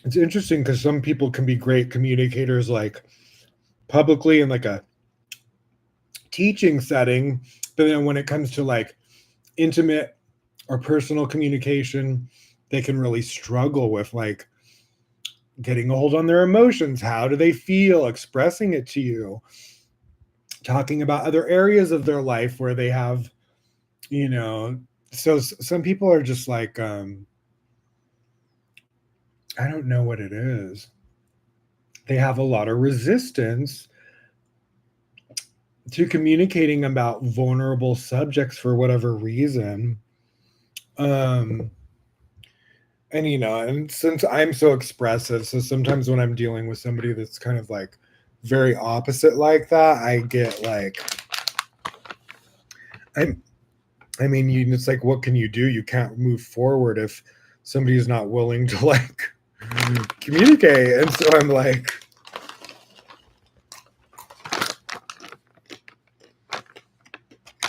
it's interesting because some people can be great communicators like publicly in like a teaching setting, but then when it comes to like intimate or personal communication, they can really struggle with like getting a hold on their emotions. How do they feel? Expressing it to you, talking about other areas of their life where they have, so some people are just like, I don't know what it is. They have a lot of resistance to communicating about vulnerable subjects for whatever reason. Um, and since I'm so expressive, so sometimes when I'm dealing with somebody that's kind of like very opposite like that, I get like, I'm, it's like, what can you do? You can't move forward if somebody's not willing to like communicate. And so I'm like,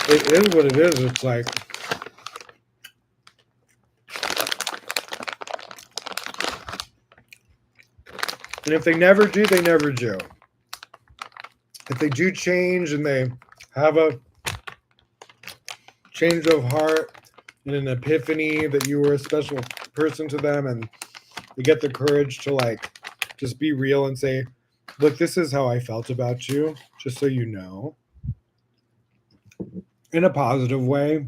it is what it is. It's like, and if they never do, they never do. If they do change and they have a change of heart and an epiphany that you were a special person to them, and they get the courage to like just be real and say, look, this is how I felt about you, just so you know, in a positive way.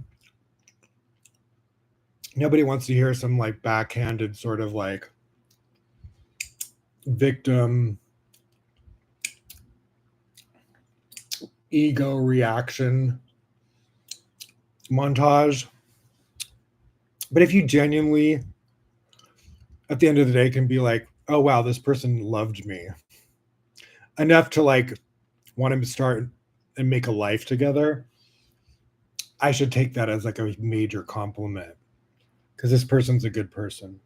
Nobody wants to hear some like backhanded sort of like victim ego reaction montage. But if you genuinely, at the end of the day, can be like, oh wow, this person loved me enough to like want to start and make a life together, I should take that as like a major compliment because this person's a good person.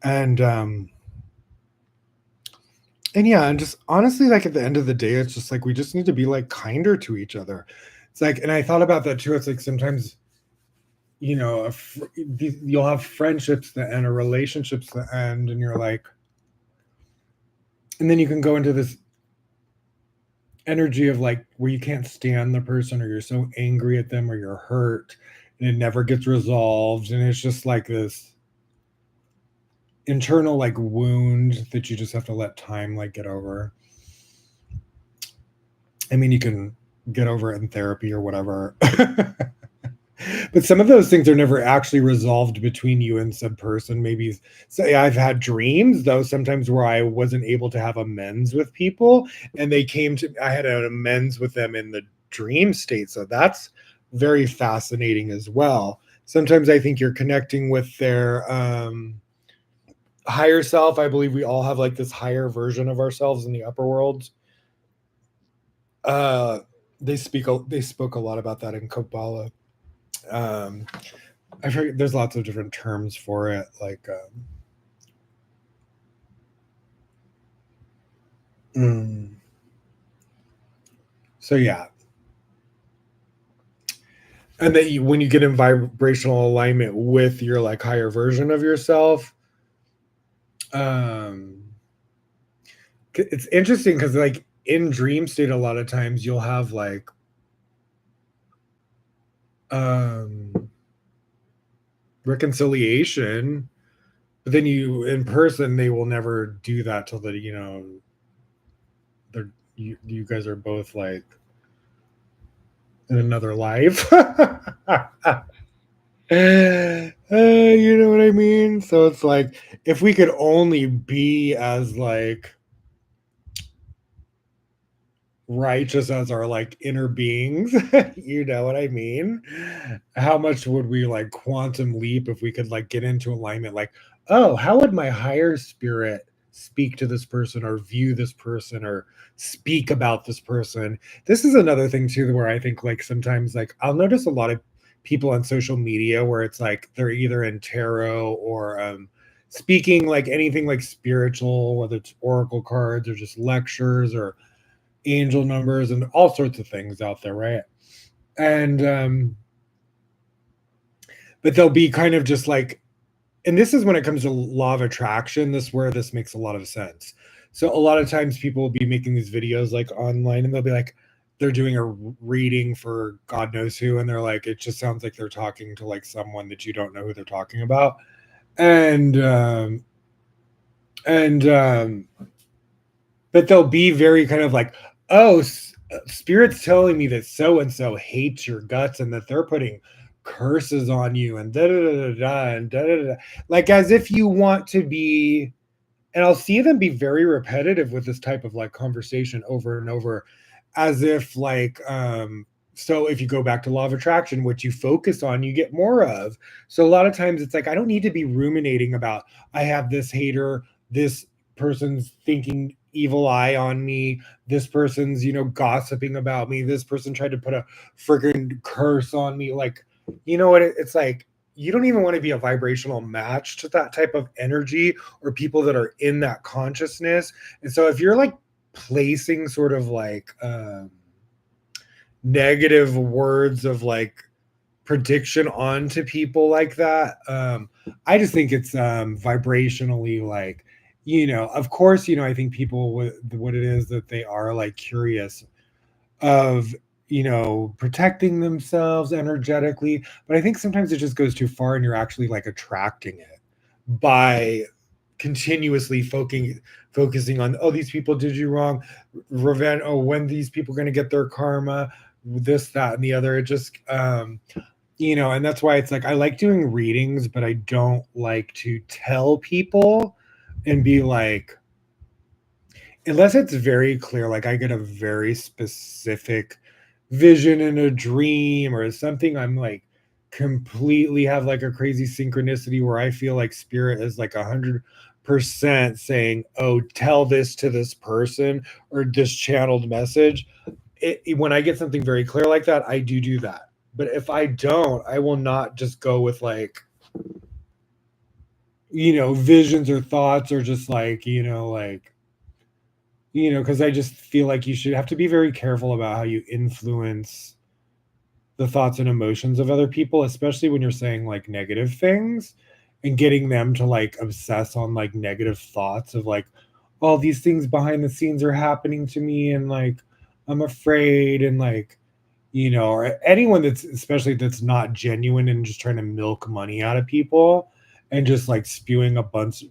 And and yeah, and just honestly, like at the end of the day, it's just like we just need to be like kinder to each other. It's like, and I thought about that too. It's like sometimes, you'll have friendships that end or relationships that end, and you're like, and then you can go into this energy of like where you can't stand the person or you're so angry at them or you're hurt and it never gets resolved. And it's just like this internal like wound that you just have to let time like get over. I mean, you can get over it in therapy or whatever. But some of those things are never actually resolved between you and said person. Maybe say I've had dreams though sometimes where I wasn't able to have amends with people, and they came to I had an amends with them in the dream state. So that's very fascinating as well. Sometimes I think you're connecting with their higher self. I believe we all have like this higher version of ourselves in the upper worlds. Uh, they spoke a lot about that in Kabbalah. Um, I've heard there's lots of different terms for it, like mm. So yeah, and then when you get in vibrational alignment with your like higher version of yourself, um, it's interesting because like in dream state, a lot of times you'll have like um reconciliation, but then you in person they will never do that till the they're you guys are both like in another life. You know what I mean? So it's like if we could only be as like righteous as our like inner beings, you know what I mean? How much would we like quantum leap if we could like get into alignment? Like, oh, how would my higher spirit speak to this person or view this person or speak about this person? This is another thing too, where I think like sometimes like I'll notice a lot of people on social media where it's like they're either in tarot or speaking like anything like spiritual, whether it's oracle cards or just lectures or angel numbers and all sorts of things out there, right? And but they'll be kind of just like, and this is when it comes to law of attraction, this where this makes a lot of sense. So a lot of times people will be making these videos like online and they'll be like they're doing a reading for God knows who, and they're like, it just sounds like they're talking to like someone that you don't know who they're talking about. And but they'll be very kind of like, oh, spirit's telling me that so and so hates your guts and that they're putting curses on you and da da da da and da da da, like as if you want to be. And I'll see them be very repetitive with this type of like conversation over and over, as if like so if you go back to law of attraction, what you focus on you get more of. So a lot of times it's like I don't need to be ruminating about I have this hater, this person's thinking evil eye on me, this person's gossiping about me, this person tried to put a friggin' curse on me. Like, you know what, it's like you don't even want to be a vibrational match to that type of energy or people that are in that consciousness. And so if you're like placing sort of like negative words of like prediction onto people like that, I just think it's vibrationally like, of course, I think people what it is that they are like curious of protecting themselves energetically, but I think sometimes it just goes too far and you're actually like attracting it by continuously focusing on, oh, these people did you wrong, revenge, oh, when these people are going to get their karma, this, that, and the other. It just and that's why it's like I like doing readings, but I don't like to tell people and be like, unless it's very clear, like I get a very specific vision in a dream or something, I'm like completely have like a crazy synchronicity where I feel like spirit is like 100% saying, "Oh, tell this to this person," or this channeled message. When I get something very clear like that, I do that. But if I don't, I will not just go with like, visions or thoughts, or just like, because I just feel like you should have to be very careful about how you influence the thoughts and emotions of other people, especially when you're saying like negative things and getting them to like obsess on like negative thoughts of like all these things behind the scenes are happening to me, and like I'm afraid, and like, or anyone that's, especially that's not genuine and just trying to milk money out of people and just like spewing a bunch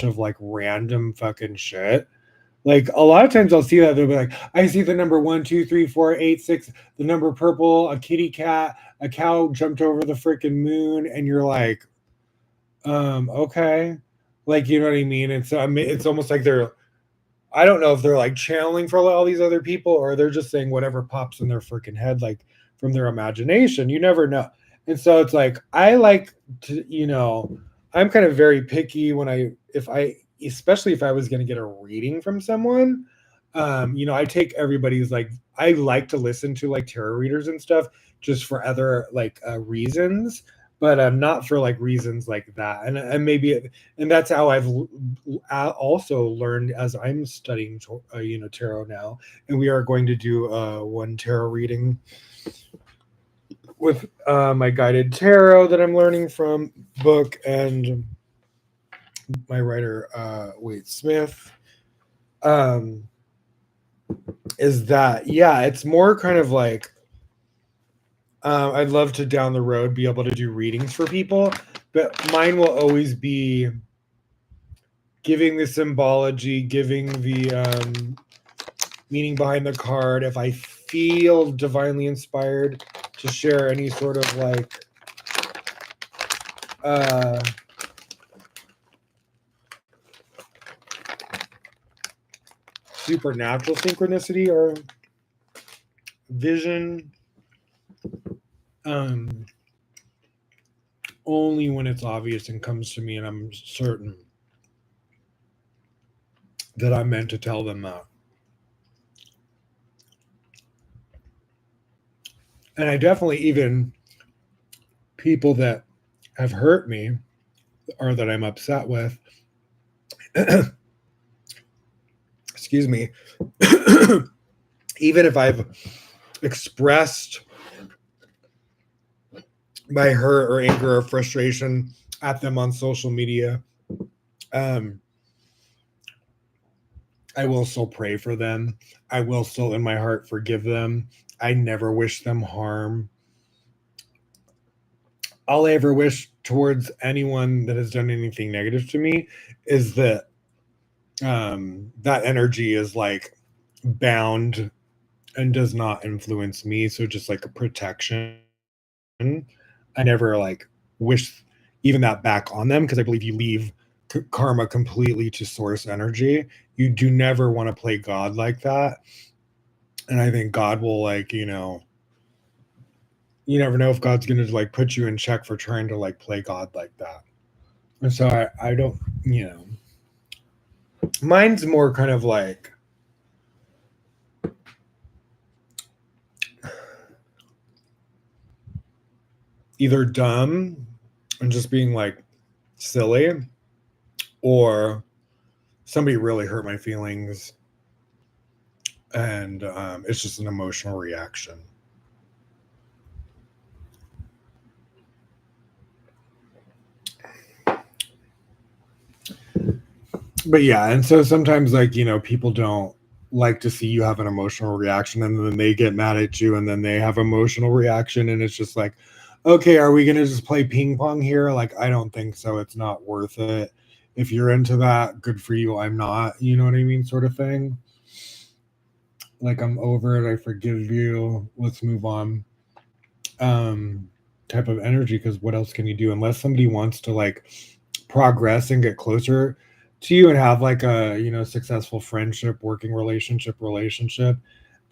of like random fucking shit. Like a lot of times I'll see that they'll be like, I see the number 1, 2, 3, 4, 8, 6, the number purple, a kitty cat, a cow jumped over the freaking moon, and you're like, okay, like, you know what I mean? And so I mean, it's almost like they're, I don't know if they're like channeling for all these other people, or they're just saying whatever pops in their freaking head, like from their imagination. You never know. And so it's like, I like to, I'm kind of very picky when especially if I was going to get a reading from someone. I take everybody's like, I like to listen to like tarot readers and stuff just for other like reasons, but not for like reasons like that. And maybe, and that's how I've also learned as I'm studying, tarot now, and we are going to do one tarot reading with my guided tarot that I'm learning from book, and my writer, Wade Smith. Is that, yeah, it's more kind of like, I'd love to down the road be able to do readings for people, but mine will always be giving the symbology, giving the meaning behind the card. If I feel divinely inspired to share any sort of like supernatural synchronicity or vision, only when it's obvious and comes to me and I'm certain that I'm meant to tell them that. And I definitely, even people that have hurt me or that I'm upset with, excuse me, even if I've expressed my hurt or anger or frustration at them on social media, I will still pray for them. I will still in my heart forgive them. I never wish them harm. All I ever wish towards anyone that has done anything negative to me is that that energy is like bound and does not influence me. So just like a protection. I never like wish even that back on them, because I believe you leave karma completely to source energy. You do never want to play God like that. And I think God will like, you never know if God's going to like put you in check for trying to like play God like that. And so I don't, mine's more kind of like, either dumb and just being like silly, or somebody really hurt my feelings and it's just an emotional reaction. But yeah, and so sometimes like, people don't like to see you have an emotional reaction, and then they get mad at you, and then they have emotional reaction, and it's just like, okay, are we gonna just play ping pong here? Like, I don't think so. It's not worth it. If you're into that, good for you. I'm not, you know what I mean, sort of thing. Like, I'm over it, I forgive you, let's move on, type of energy. Because what else can you do, unless somebody wants to like progress and get closer to you and have like a, successful friendship, working relationship,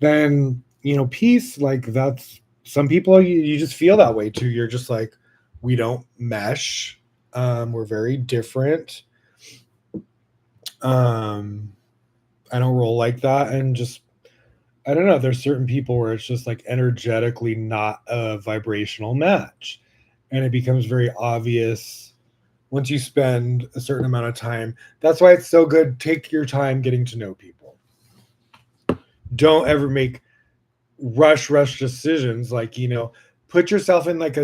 then, peace. Like, that's, some people, you just feel that way too. You're just like, We don't mesh. We're very different. I don't roll like that. And just, I don't know. There's certain people where it's just like energetically not a vibrational match. And it becomes very obvious once you spend a certain amount of time. That's why it's so good. Take your time getting to know people. Don't ever make rush decisions. Like, put yourself in like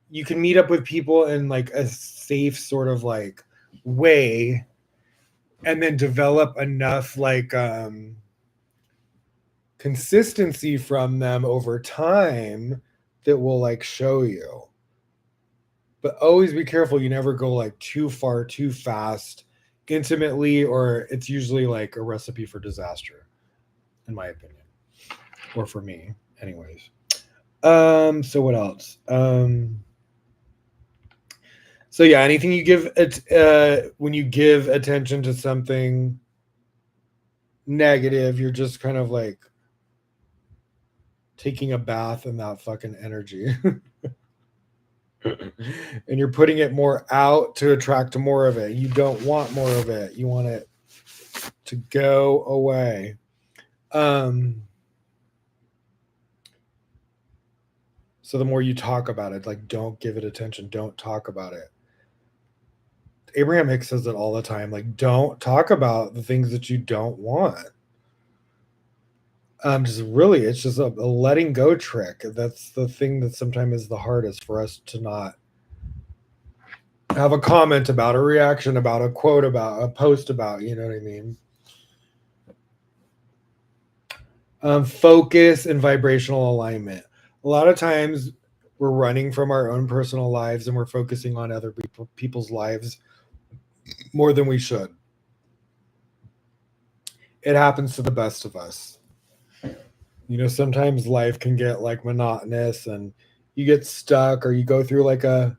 you can meet up with people in like a safe sort of like way, and then develop enough like consistency from them over time that will like show you. But always be careful you never go like too far too fast intimately, or it's usually like a recipe for disaster, in my opinion, or for me anyways. So what else? So yeah, anything you give it, when you give attention to something negative, you're just kind of like taking a bath in that fucking energy. And you're putting it more out to attract more of it. You don't want more of it. You want it to go away. So the more you talk about it, like, don't give it attention. Don't talk about it. Abraham Hicks says it all the time. Like, don't talk about the things that you don't want. Just really, it's just a letting go trick. That's the thing that sometimes is the hardest for us to not have a comment about, a reaction about, a quote about, a post about. You know what I mean? Focus and vibrational alignment. A lot of times we're running from our own personal lives and we're focusing on other people's lives more than we should. It happens to the best of us. Sometimes life can get like monotonous and you get stuck, or you go through like a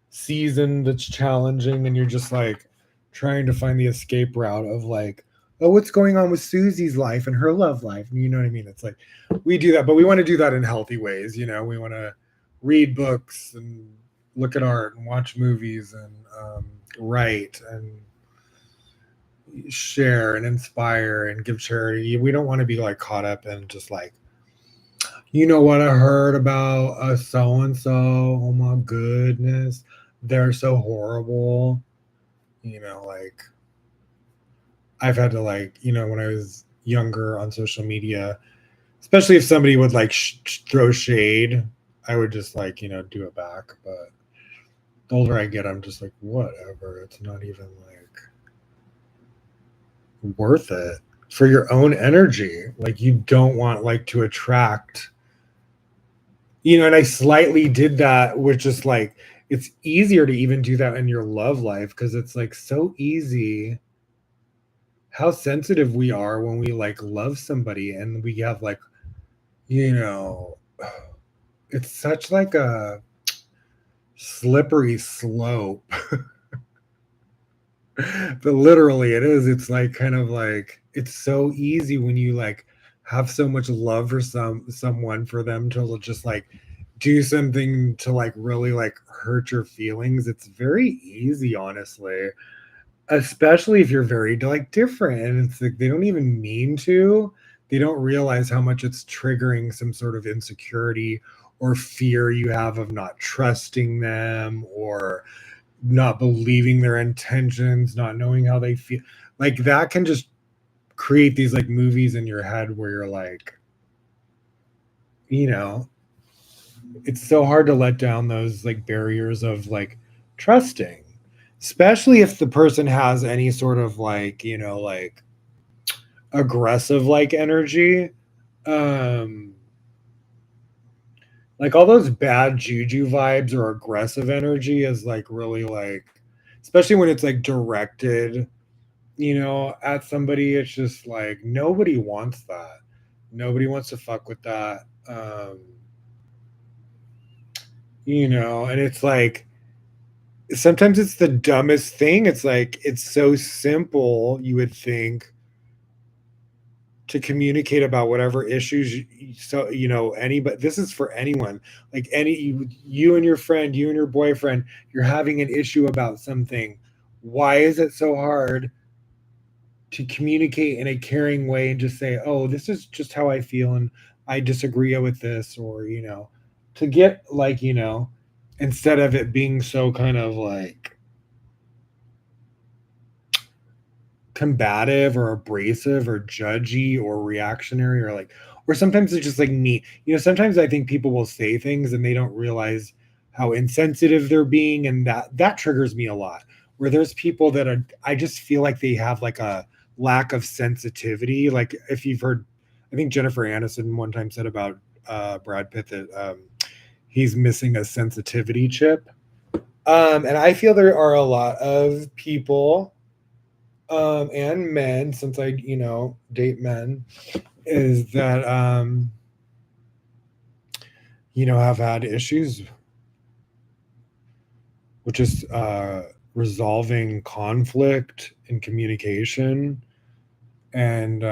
season that's challenging and you're just like trying to find the escape route of like, oh, what's going on with Susie's life and her love life? You know what I mean? It's like we do that, but we want to do that in healthy ways. We want to read books and look at art and watch movies and write and share and inspire and give charity. We don't want to be like caught up in just like, what I heard about a so and so. Oh my goodness, they're so horrible. Like, I've had to like, when I was younger on social media, especially if somebody would like throw shade, I would just like, do it back. But the older I get, I'm just like, whatever. It's not even like worth it for your own energy. Like, you don't want like to attract, and I slightly did that with just like, it's easier to even do that in your love life because it's like so easy how sensitive we are when we like love somebody and we have like, it's such like a slippery slope. But literally it is. It's like kind of like, it's so easy when you like have so much love for someone, for them to just like do something to like really like hurt your feelings. It's very easy, honestly, especially if you're very like different, and it's like they don't even mean to. They don't realize how much it's triggering some sort of insecurity or fear you have of not trusting them, or not believing their intentions, not knowing how they feel. Like, that can just create these like movies in your head where you're like, it's so hard to let down those like barriers of like trusting, especially if the person has any sort of like, like aggressive like energy. um like all those bad juju vibes or aggressive energy is like really like, especially when it's like directed, at somebody. It's just like nobody wants that. Nobody wants to fuck with that. And it's like sometimes it's the dumbest thing. It's like it's so simple, you would think, to communicate about whatever issues so anybody, this is for anyone, like you and your friend, you and your boyfriend, you're having an issue about something. Why is it so hard to communicate in a caring way and just say, oh, this is just how I feel and I disagree with this, or to get like instead of it being so kind of like combative or abrasive or judgy or reactionary, or like, or sometimes it's just like me. Sometimes I think people will say things and they don't realize how insensitive they're being, and that triggers me a lot. Where there's people that are, I just feel like they have like a lack of sensitivity. Like if you've heard, I think Jennifer Aniston one time said about Brad Pitt that he's missing a sensitivity chip. And I feel there are a lot of people and men, since I date men, is that have had issues with just resolving conflict and communication, and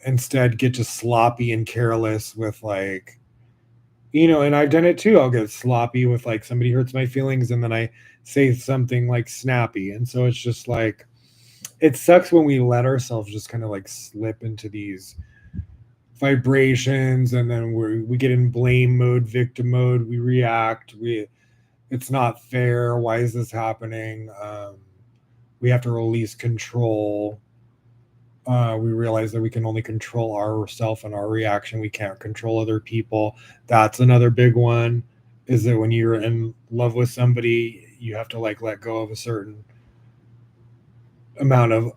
instead get just sloppy and careless with like and I've done it too. I'll get sloppy with like somebody hurts my feelings and then I say something like snappy, and so it's just like it sucks when we let ourselves just kind of like slip into these vibrations, and then we get in blame mode, victim mode, we react, it's not fair, why is this happening, we have to release control. We realize that we can only control ourselves and our reaction, we can't control other people. That's another big one, is that when you're in love with somebody, you have to like let go of a certain amount of,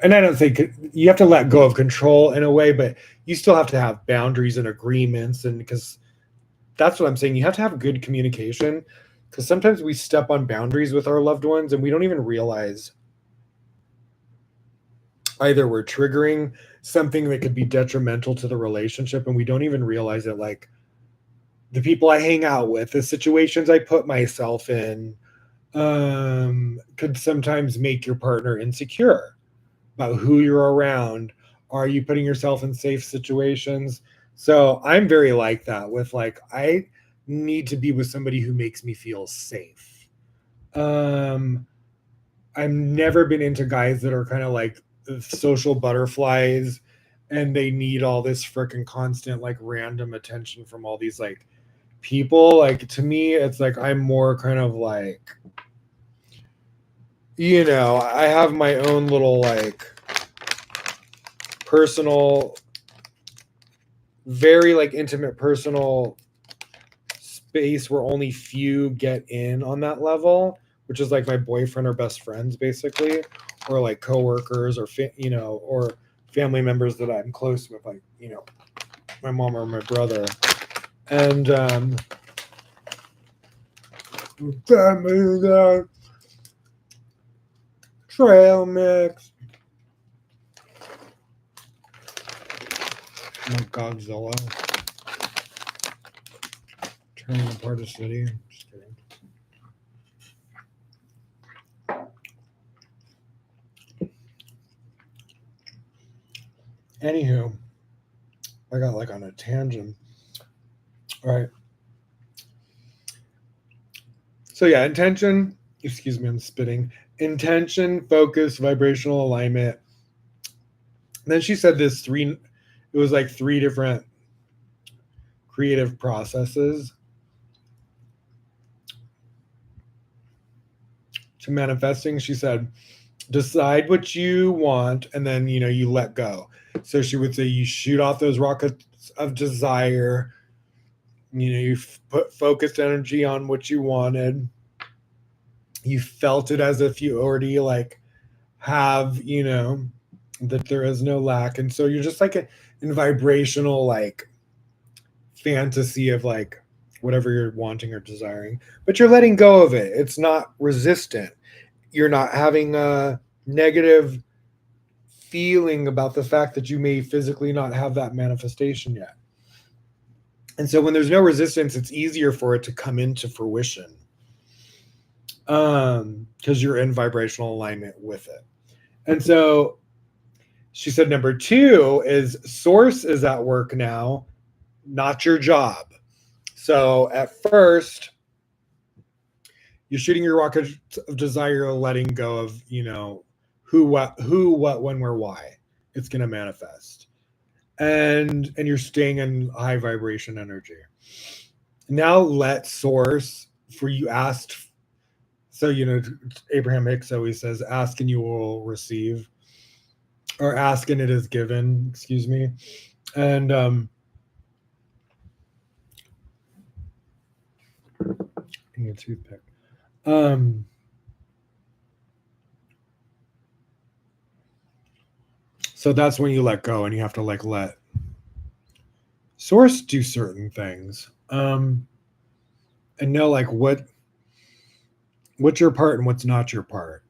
and I don't think you have to let go of control in a way, but you still have to have boundaries and agreements. And because that's what I'm saying, you have to have good communication, because sometimes we step on boundaries with our loved ones and we don't even realize either we're triggering something that could be detrimental to the relationship, and we don't even realize it. Like the people I hang out with, the situations I put myself in, could sometimes make your partner insecure about who you're around. Are you putting yourself in safe situations? So I'm very like that with like, I need to be with somebody who makes me feel safe. I've never been into guys that are kind of like social butterflies and they need all this freaking constant like random attention from all these like people. Like to me, it's like I'm more kind of like, I have my own little like personal, very like intimate personal space where only few get in on that level, which is like my boyfriend or best friends basically, or like coworkers, or or family members that I'm close with, like my mom or my brother. And trail mix, Godzilla turning apart a city. Just kidding. Anywho, I got like on a tangent. All right. So yeah, intention, excuse me, I'm spitting. Intention, focus, vibrational alignment. And then she said it was like 3 different creative processes to manifesting. She said, decide what you want, and then you let go. So she would say you shoot off those rockets of desire. You put focused energy on what you wanted. You felt it as if you already like have, that there is no lack. And so you're just like in vibrational like fantasy of like whatever you're wanting or desiring, but you're letting go of it. It's not resistant. You're not having a negative feeling about the fact that you may physically not have that manifestation yet. And so when there's no resistance, it's easier for it to come into fruition, because you're in vibrational alignment with it. And so she said number 2 is source is at work now. not your job. So at first, you're shooting your rocket of desire, letting go of, who, what, when, where, why. It's going to manifest. And you're staying in high vibration energy. Now let source, for you asked. So, Abraham Hicks always says, ask and you will receive, or ask and it is given, excuse me. And I need a toothpick. So that's when you let go, and you have to let source do certain things. And know what's your part and what's not your part.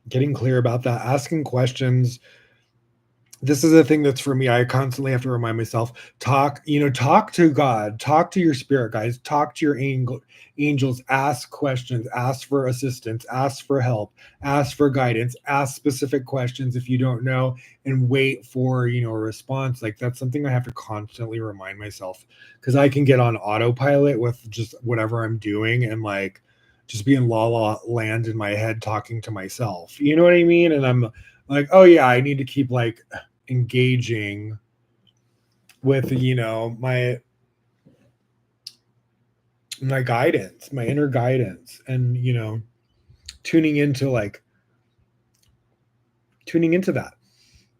Getting clear about that, asking questions. This is a thing that's for me. I constantly have to remind myself, talk to God, talk to your spirit guides, talk to your angels, ask questions, ask for assistance, ask for help, ask for guidance, ask specific questions if you don't know, and wait for, a response. Like, that's something I have to constantly remind myself, because I can get on autopilot with just whatever I'm doing, and just be in la la land in my head talking to myself. You know what I mean? And I'm like, oh yeah, I need to keep engaging with my guidance, my inner guidance, and tuning into that.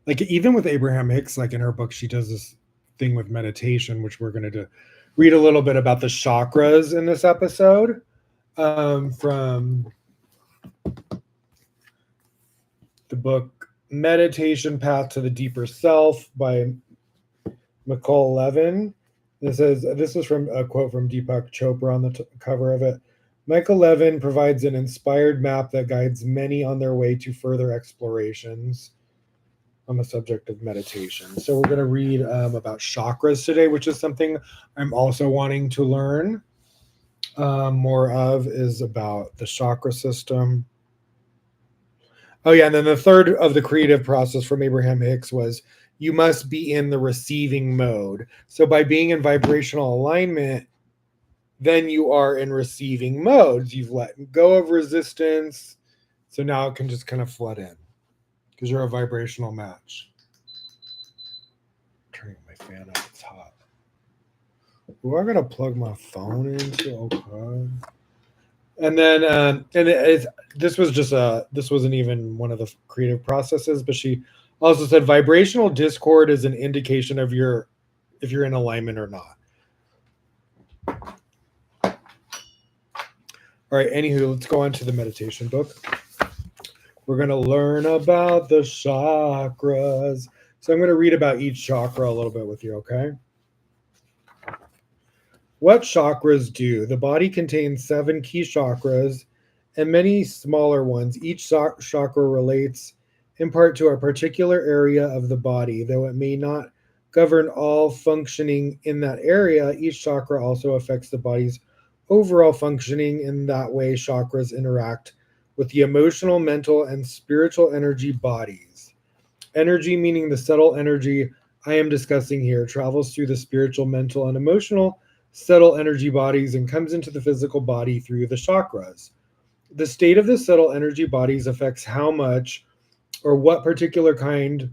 Even with Abraham Hicks, in her book, she does this thing with meditation, which we're going to read a little bit about the chakras in this episode, from the book Meditation Path to the Deeper Self by McCall Levin. This is from a quote from Deepak Chopra on the cover of it. Michael Levin provides an inspired map that guides many on their way to further explorations on the subject of meditation. So we're going to read about chakras today, which is something I'm also wanting to learn more of, is about the chakra system. Oh yeah, and then the third of the creative process from Abraham Hicks was, you must be in the receiving mode. So by being in vibrational alignment, then you are in receiving modes. You've let go of resistance. So now it can just kind of flood in, because you're a vibrational match. Turning my fan up, it's hot. Ooh, I gotta plug my phone into, okay. And then this wasn't even one of the creative processes, but she also said vibrational discord is an indication of if you're in alignment or not. All right, anywho, let's go on to the meditation book. We're going to learn about the chakras. So I'm going to read about each chakra a little bit with you, okay? What chakras do? The body contains 7 key chakras and many smaller ones. Each chakra relates in part to a particular area of the body. Though it may not govern all functioning in that area, each chakra also affects the body's overall functioning. In that way, chakras interact with the emotional, mental, and spiritual energy bodies. Energy, meaning the subtle energy I am discussing here, travels through the spiritual, mental, and emotional subtle energy bodies and comes into the physical body through the chakras. The state of the subtle energy bodies affects how much or what particular kind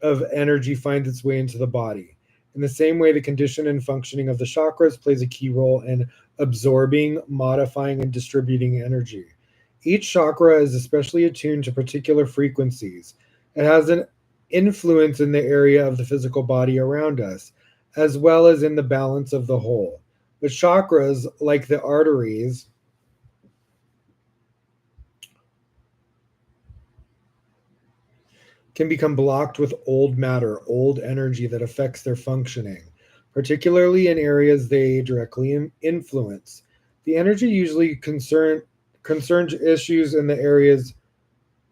of energy finds its way into the body. In the same way, the condition and functioning of the chakras plays a key role in absorbing, modifying, and distributing energy. Each chakra is especially attuned to particular frequencies. It has an influence in the area of the physical body around us, as well as in the balance of the whole. But chakras, like the arteries, can become blocked with old matter, old energy that affects their functioning, particularly in areas they directly influence. The energy usually concerns issues in the areas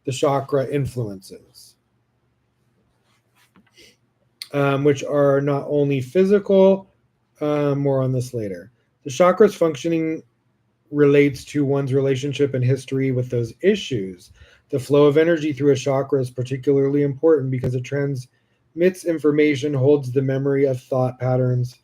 the chakra influences, which are not only physical, more on this later. The chakra's functioning relates to one's relationship and history with those issues. The flow of energy through a chakra is particularly important because it transmits information, holds the memory of thought patterns,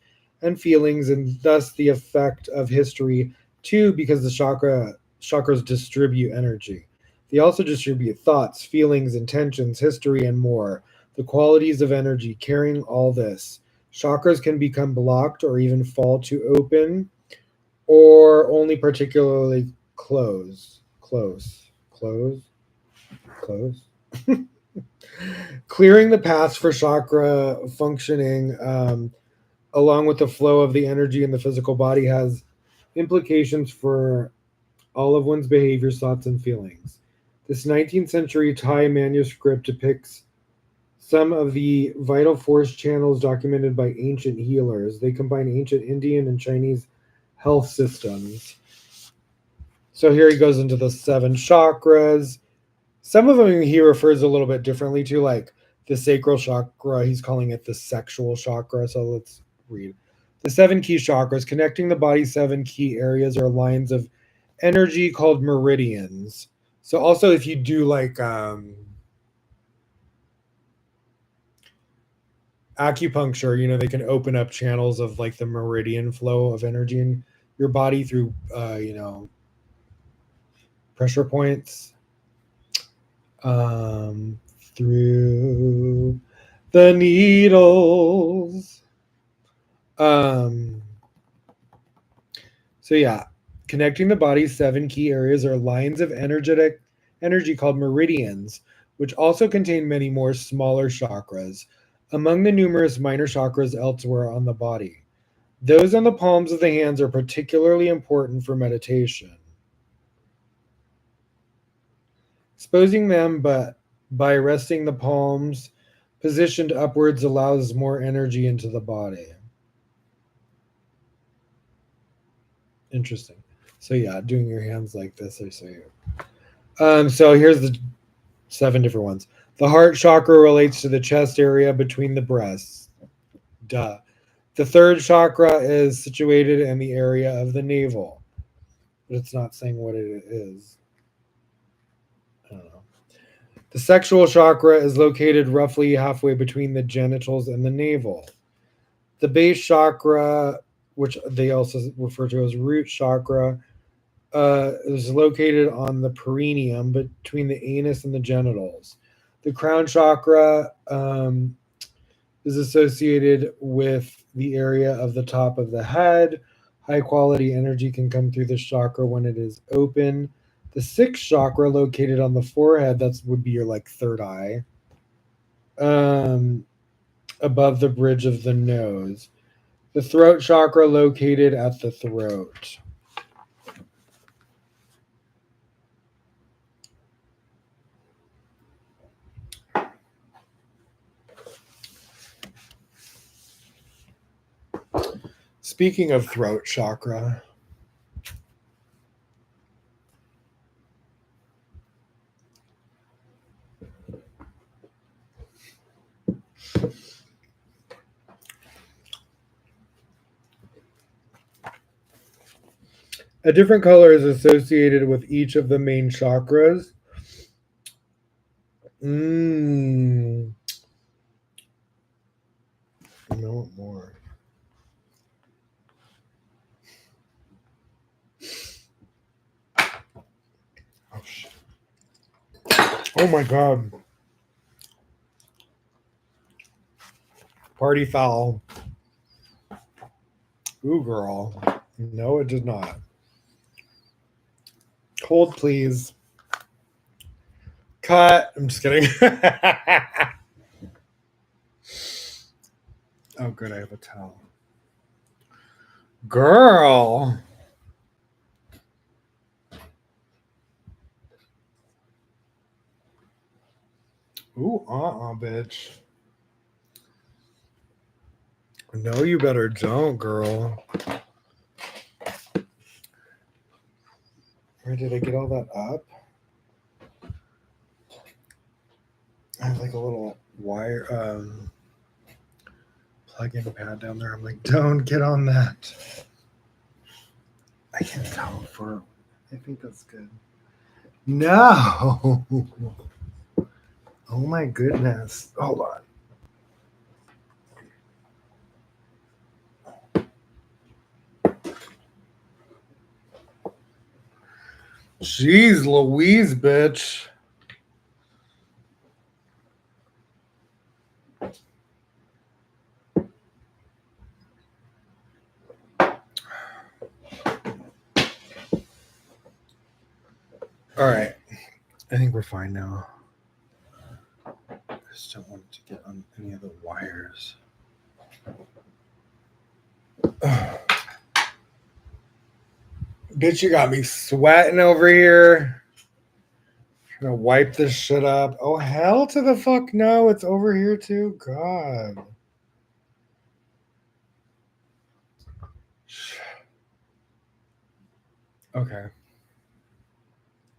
and feelings, and thus the effect of history. Two, because the chakras distribute energy. They also distribute thoughts, feelings, intentions, history, and more. The qualities of energy carrying all this. Chakras can become blocked or even fall to open or only particularly close. Clearing the paths for chakra functioning along with the flow of the energy in the physical body has implications for all of one's behaviors, thoughts, and feelings. This 19th century Thai manuscript depicts some of the vital force channels documented by ancient healers. They combine ancient Indian and Chinese health systems. So here he goes into the seven chakras. Some of them he refers a little bit differently to, like the sacral chakra. He's calling it the sexual chakra. So let's read. The seven key chakras connecting the body's seven key areas are lines of energy called meridians. So also if you do like acupuncture, they can open up channels of like the meridian flow of energy in your body through pressure points through the needles. So yeah, connecting the body's seven key areas are lines of energy called meridians, which also contain many more smaller chakras, among the numerous minor chakras elsewhere on the body. Those on the palms of the hands are particularly important for meditation. Exposing them, but by resting the palms positioned upwards allows more energy into the body. Interesting. So yeah, doing your hands like this, I say. So here's the seven different ones. The heart chakra relates to the chest area between the breasts. Duh. The third chakra is situated in the area of the navel, but it's not saying what it is. I don't know. The sexual chakra is located roughly halfway between the genitals and the navel. The base chakra, which they also refer to as root chakra, is located on the perineum between the anus and the genitals. The crown chakra is associated with the area of the top of the head. High quality energy can come through this chakra when it is open. The sixth chakra, located on the forehead, that would be your like third eye, above the bridge of the nose. The throat chakra, located at the throat. Speaking of throat chakra, a different color is associated with each of the main chakras. No more. Oh shit. Oh my god. Party foul. Ooh, girl. No, it did not. Hold, please. Cut. I'm just kidding. Oh, good. I have a towel. Girl. Ooh, bitch. No, you better don't, girl. Where did I get all that up? I have like a little wire plug-in pad down there. I'm like, don't get on that. I can't tell for. I think that's good. No. Oh my goodness. Hold on. Jeez Louise, bitch. All right. I think we're fine now. I just don't want it to get on any of the wires. Bitch, you got me sweating over here. I'm gonna wipe this shit up. Oh, hell to the fuck no. It's over here too. God. Okay.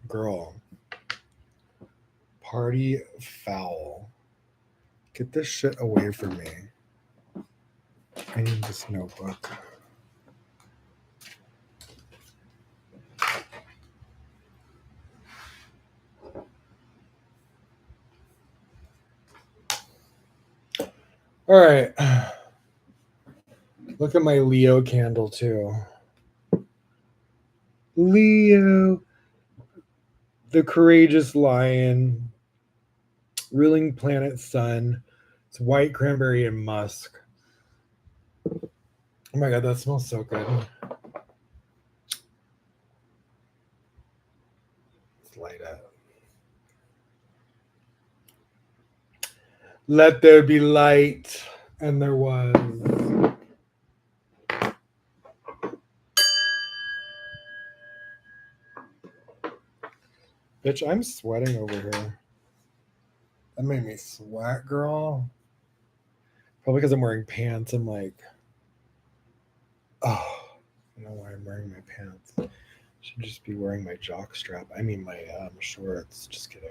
Girl. Party foul. Get this shit away from me. I need this notebook. All right. Look at my Leo candle too. Leo, the courageous lion, ruling planet sun. It's white cranberry and musk. Oh my god, that smells so good. Let's light up. Let there be light, and there was. Bitch, I'm sweating over here. That made me sweat, girl. Probably because I'm wearing pants. I'm like, oh, I don't know why I'm wearing my pants. Should just be wearing my jock strap. I mean my shorts. Just kidding.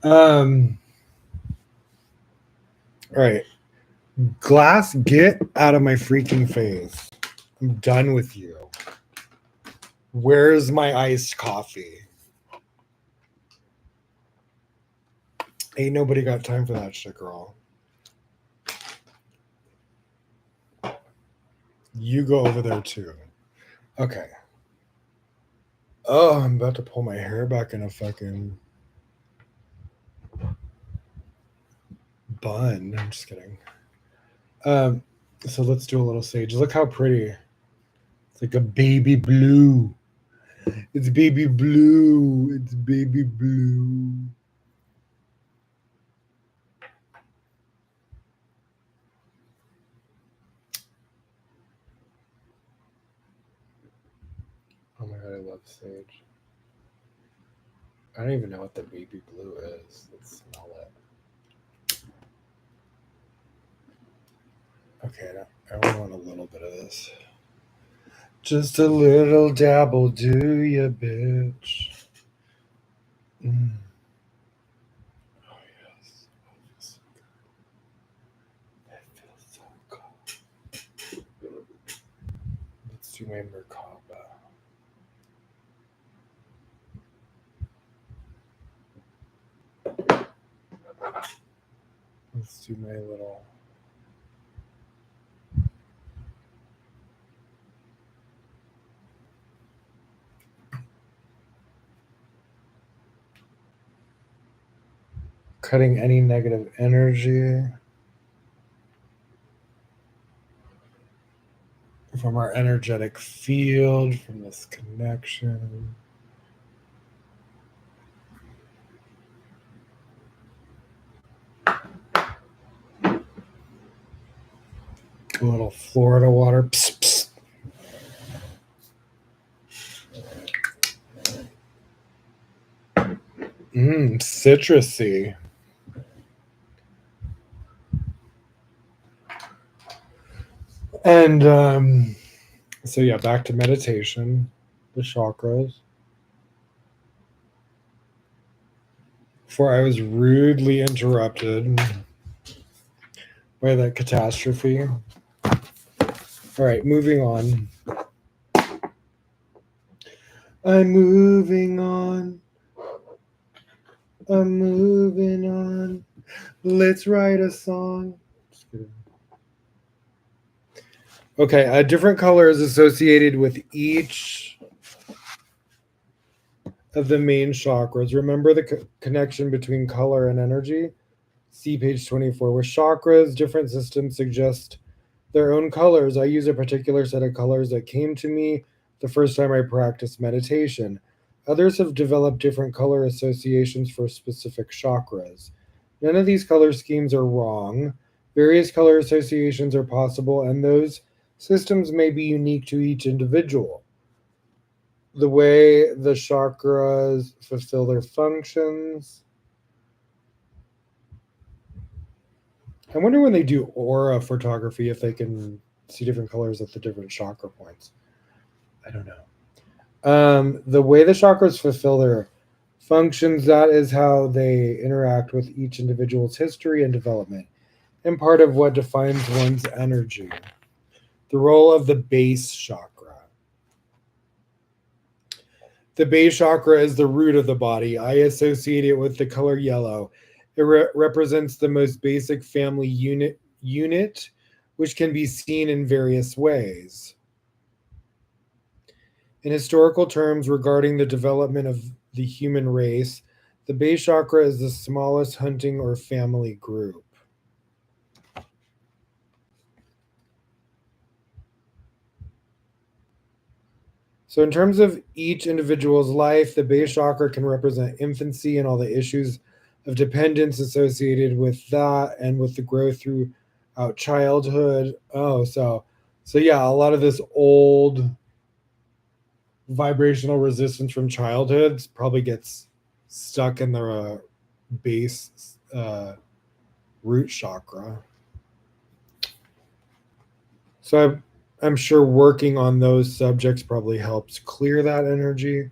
All right. Glass, get out of my freaking face. I'm done with you. Where's my iced coffee? Ain't nobody got time for that shit, girl. You go over there too. Okay. Oh, I'm about to pull my hair back in a fucking bun. I'm just kidding. So let's do a little sage. Look how pretty. It's like a baby blue. It's baby blue. It's baby blue. Oh my god, I love sage. I don't even know what the baby blue is. Let's smell it. Okay, I only want a little bit of this. Just a little dabble, do ya, bitch? Mm. Oh yes, it feels so good. Let's do my merkaba. Let's do my little. Cutting any negative energy from our energetic field, from this connection. A little Florida water. Psst, psst. Citrusy. And so yeah, back to meditation, the chakras. Before I was rudely interrupted by that catastrophe. All right, moving on. I'm moving on. I'm moving on. Let's write a song. Just kidding. Okay, a different color is associated with each of the main chakras. Remember the connection between color and energy? See page 24. With chakras, different systems suggest their own colors. I use a particular set of colors that came to me the first time I practiced meditation. Others have developed different color associations for specific chakras. None of these color schemes are wrong. Various color associations are possible, and those systems may be unique to each individual. The way the chakras fulfill their functions. I wonder when they do aura photography if they can see different colors at the different chakra points. I don't know. The way the chakras fulfill their functions, that is how they interact with each individual's history and development, and part of what defines one's energy. The role of the base chakra. The base chakra is the root of the body. I associate it with the color yellow. It represents the most basic family unit, which can be seen in various ways. In historical terms, regarding the development of the human race, the base chakra is the smallest hunting or family group. So, in terms of each individual's life, the base chakra can represent infancy and all the issues of dependence associated with that, and with the growth throughout childhood. Oh, so yeah, a lot of this old vibrational resistance from childhood probably gets stuck in the base root chakra. So I'm sure working on those subjects probably helps clear that energy,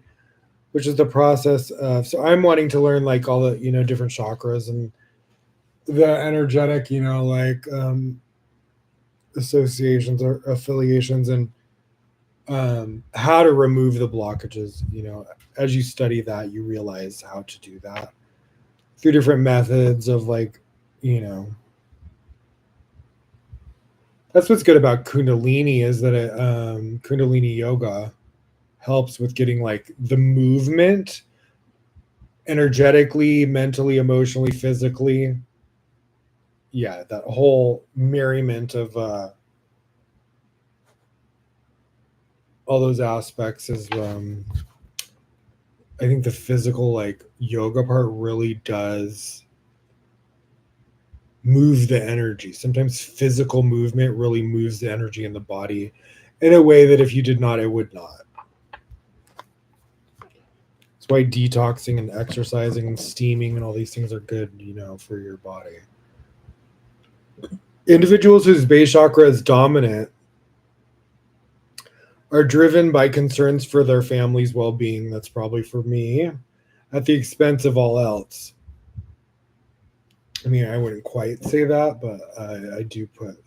which is the process of. So I'm wanting to learn like all the different chakras and the energetic associations or affiliations, and how to remove the blockages. As you study that, you realize how to do that through different methods of that's what's good about Kundalini, is that Kundalini yoga helps with getting like the movement energetically, mentally, emotionally, physically. Yeah, that whole merriment of all those aspects is I think the physical like yoga part really does move the energy. Sometimes physical movement really moves the energy in the body in a way that if you did not, it would not. That's why detoxing and exercising and steaming and all these things are good, for your body. Individuals whose base chakra is dominant are driven by concerns for their family's well-being. That's probably for me, at the expense of all else. I mean, I wouldn't quite say that, but I do put,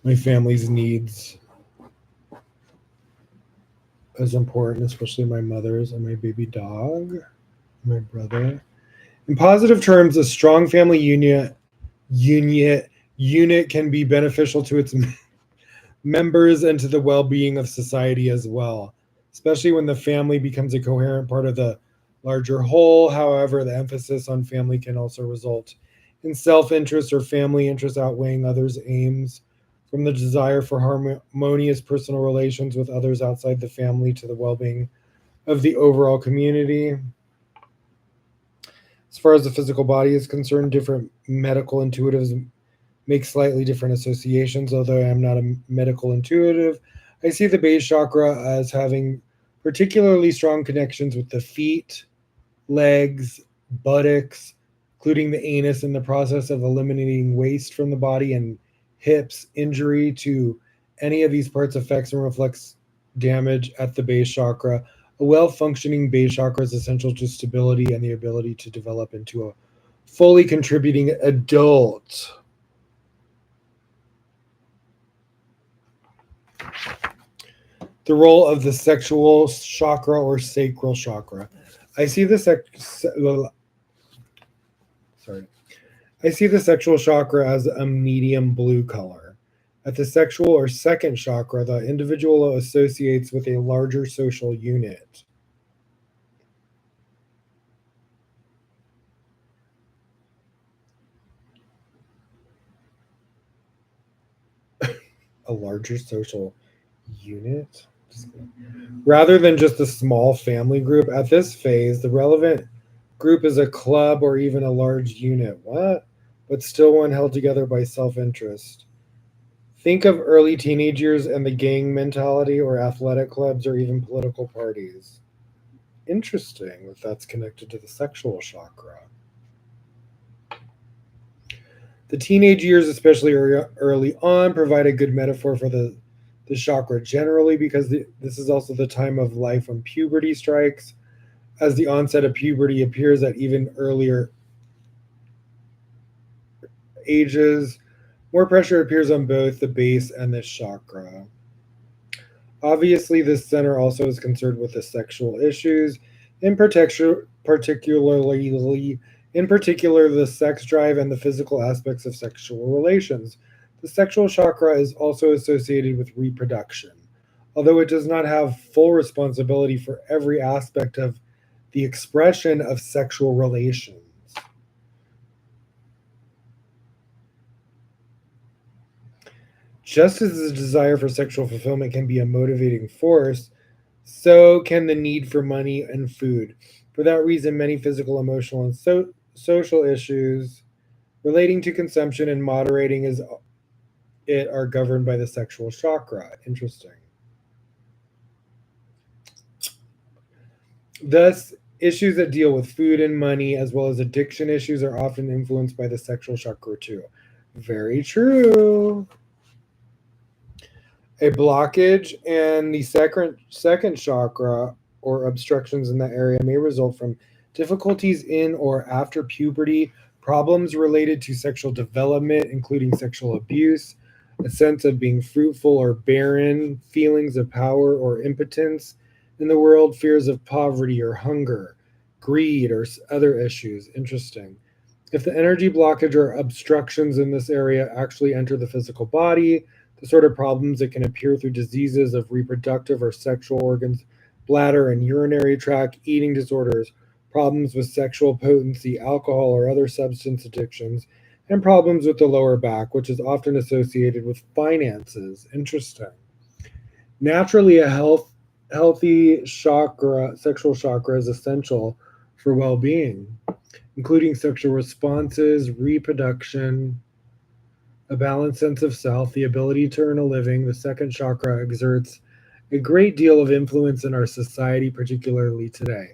my family's needs as important, especially my mother's and my baby dog, my brother. In positive terms, a strong family unit can be beneficial to its members and to the well-being of society as well, especially when the family becomes a coherent part of the larger whole. However, the emphasis on family can also result in self-interest or family interest outweighing others' aims, from the desire for harmonious personal relations with others outside the family to the well-being of the overall community. As far as the physical body is concerned, different medical intuitives make slightly different associations. Although I am not a medical intuitive, I see the base chakra as having particularly strong connections with the feet, legs, buttocks, including the anus, in the process of eliminating waste from the body, and hips. Injury to any of these parts affects and reflects damage at the base chakra. A well-functioning base chakra is essential to stability and the ability to develop into a fully contributing adult. The role of the sexual chakra or sacral chakra. I see the I see the sexual chakra as a medium blue color. At the sexual or second chakra, the individual associates with a larger social unit. a larger social unit. Rather than just a small family group, at this phase, the relevant group is a club or even a large unit. What? But still one held together by self interest. Think of early teenage years and the gang mentality, or athletic clubs, or even political parties. Interesting that that's connected to the sexual chakra. The teenage years, especially early on, provide a good metaphor for the chakra generally because this is also the time of life when puberty strikes. As the onset of puberty appears at even earlier ages, more pressure appears on both the base and the chakra. Obviously, this center also is concerned with the sexual issues, in particular the sex drive and the physical aspects of sexual relations. The sexual chakra is also associated with reproduction, although it does not have full responsibility for every aspect of the expression of sexual relations. Just as the desire for sexual fulfillment can be a motivating force, so can the need for money and food. For that reason, many physical, emotional, and social issues relating to consumption and moderating is it are governed by the sexual chakra. Interesting. Thus, issues that deal with food and money, as well as addiction issues, are often influenced by the sexual chakra too. Very true. A blockage and the second chakra or obstructions in that area may result from difficulties in or after puberty, problems related to sexual development, including sexual abuse, a sense of being fruitful or barren, feelings of power or impotence in the world, fears of poverty or hunger, greed, or other issues. Interesting. If the energy blockage or obstructions in this area actually enter the physical body, the sort of problems that can appear through diseases of reproductive or sexual organs, bladder and urinary tract, eating disorders, problems with sexual potency, alcohol or other substance addictions, and problems with the lower back, which is often associated with finances. Interesting. Naturally, healthy chakra, sexual chakra, is essential for well being, including sexual responses, reproduction, a balanced sense of self, the ability to earn a living. The second chakra exerts a great deal of influence in our society, particularly today.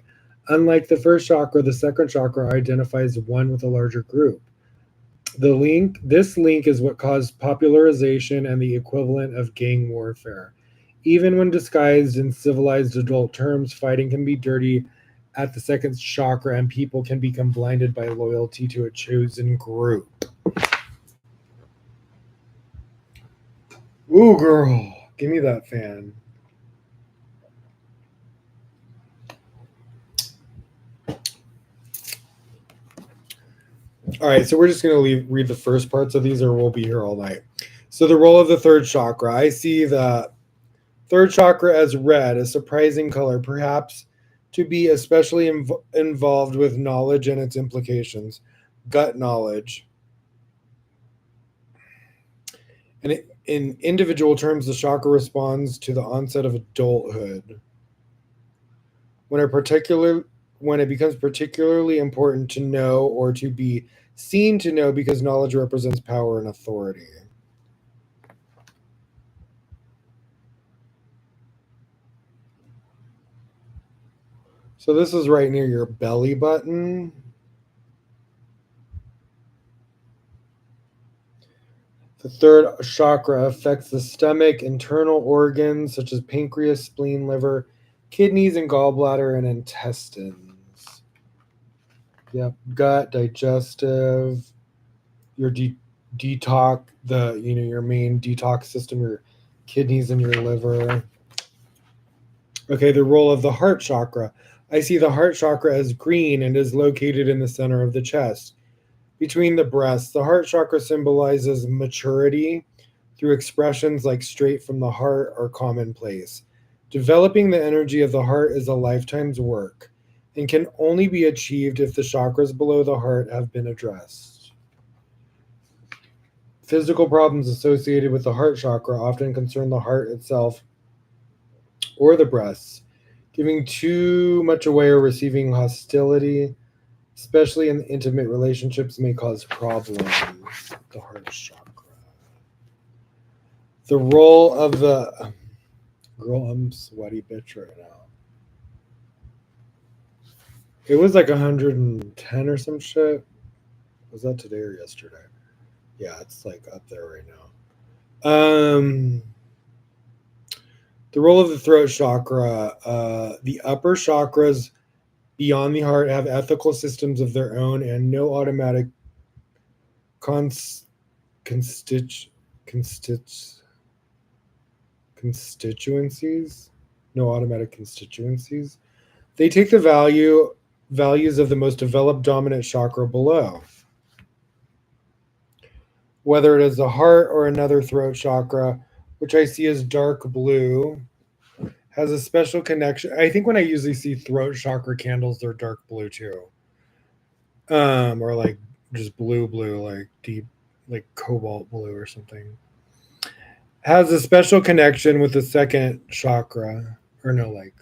Unlike the first chakra, the second chakra identifies one with a larger group. This link is what caused popularization and the equivalent of gang warfare. Even when disguised in civilized adult terms, fighting can be dirty at the second chakra, and people can become blinded by loyalty to a chosen group. Ooh, girl, give me that fan. All right, so we're just going to read the first parts of these, or we'll be here all night. So, the role of the third chakra. I see the third chakra as red, a surprising color, perhaps to be especially involved with knowledge and its implications, gut knowledge. And in individual terms, the chakra responds to the onset of adulthood. When a particular when it becomes particularly important to know or to be seen to know because knowledge represents power and authority. So this is right near your belly button. The third chakra affects the stomach, internal organs such as pancreas, spleen, liver, kidneys, and gallbladder, and intestines. Yep, gut, digestive, your detox, your main detox system, your kidneys and your liver. Okay, the role of the heart chakra. I see the heart chakra as green and is located in the center of the chest, between the breasts. The heart chakra symbolizes maturity through expressions like straight from the heart or commonplace. Developing the energy of the heart is a lifetime's work and can only be achieved if the chakras below the heart have been addressed. Physical problems associated with the heart chakra often concern the heart itself or the breasts. Giving too much away or receiving hostility, especially in intimate relationships, may cause problems. The heart chakra. The role of the girl, I'm sweaty bitch right now. It was like 110 or some shit. Was that today or yesterday? Yeah, it's like up there right now. The role of the throat chakra. The upper chakras beyond the heart have ethical systems of their own and no automatic constituencies. No automatic constituencies. They take the values of the most developed dominant chakra below. Whether it is the heart or another throat chakra, which I see as dark blue, has a special connection. I think when I usually see throat chakra candles, they're dark blue too. Or like just blue, like deep, like cobalt blue or something. Has a special connection with the second chakra, or no, like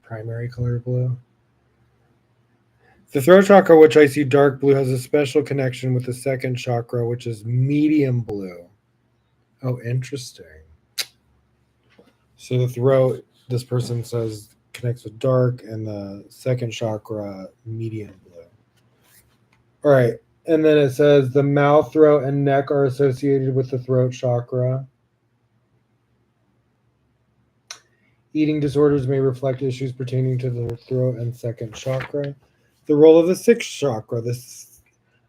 primary color blue. The throat chakra, which I see dark blue, has a special connection with the second chakra, which is medium blue. Oh, interesting. So the throat, this person says, connects with dark, and the second chakra, medium blue. All right. And then it says the mouth, throat, and neck are associated with the throat chakra. Eating disorders may reflect issues pertaining to the throat and second chakra. The role of the sixth chakra.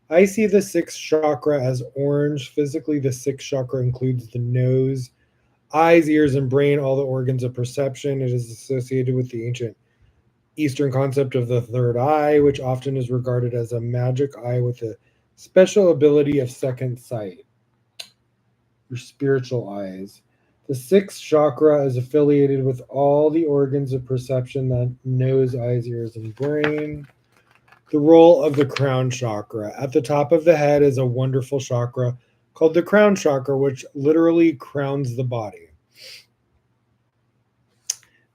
I see the sixth chakra as orange. Physically, the sixth chakra includes the nose, eyes, ears, and brain, all the organs of perception. It is associated with the ancient Eastern concept of the third eye, which often is regarded as a magic eye with a special ability of second sight, or spiritual eyes. The sixth chakra is affiliated with all the organs of perception, that nose, eyes, ears, and brain. The role of the crown chakra. At the top of the head is a wonderful chakra called the crown chakra, which literally crowns the body.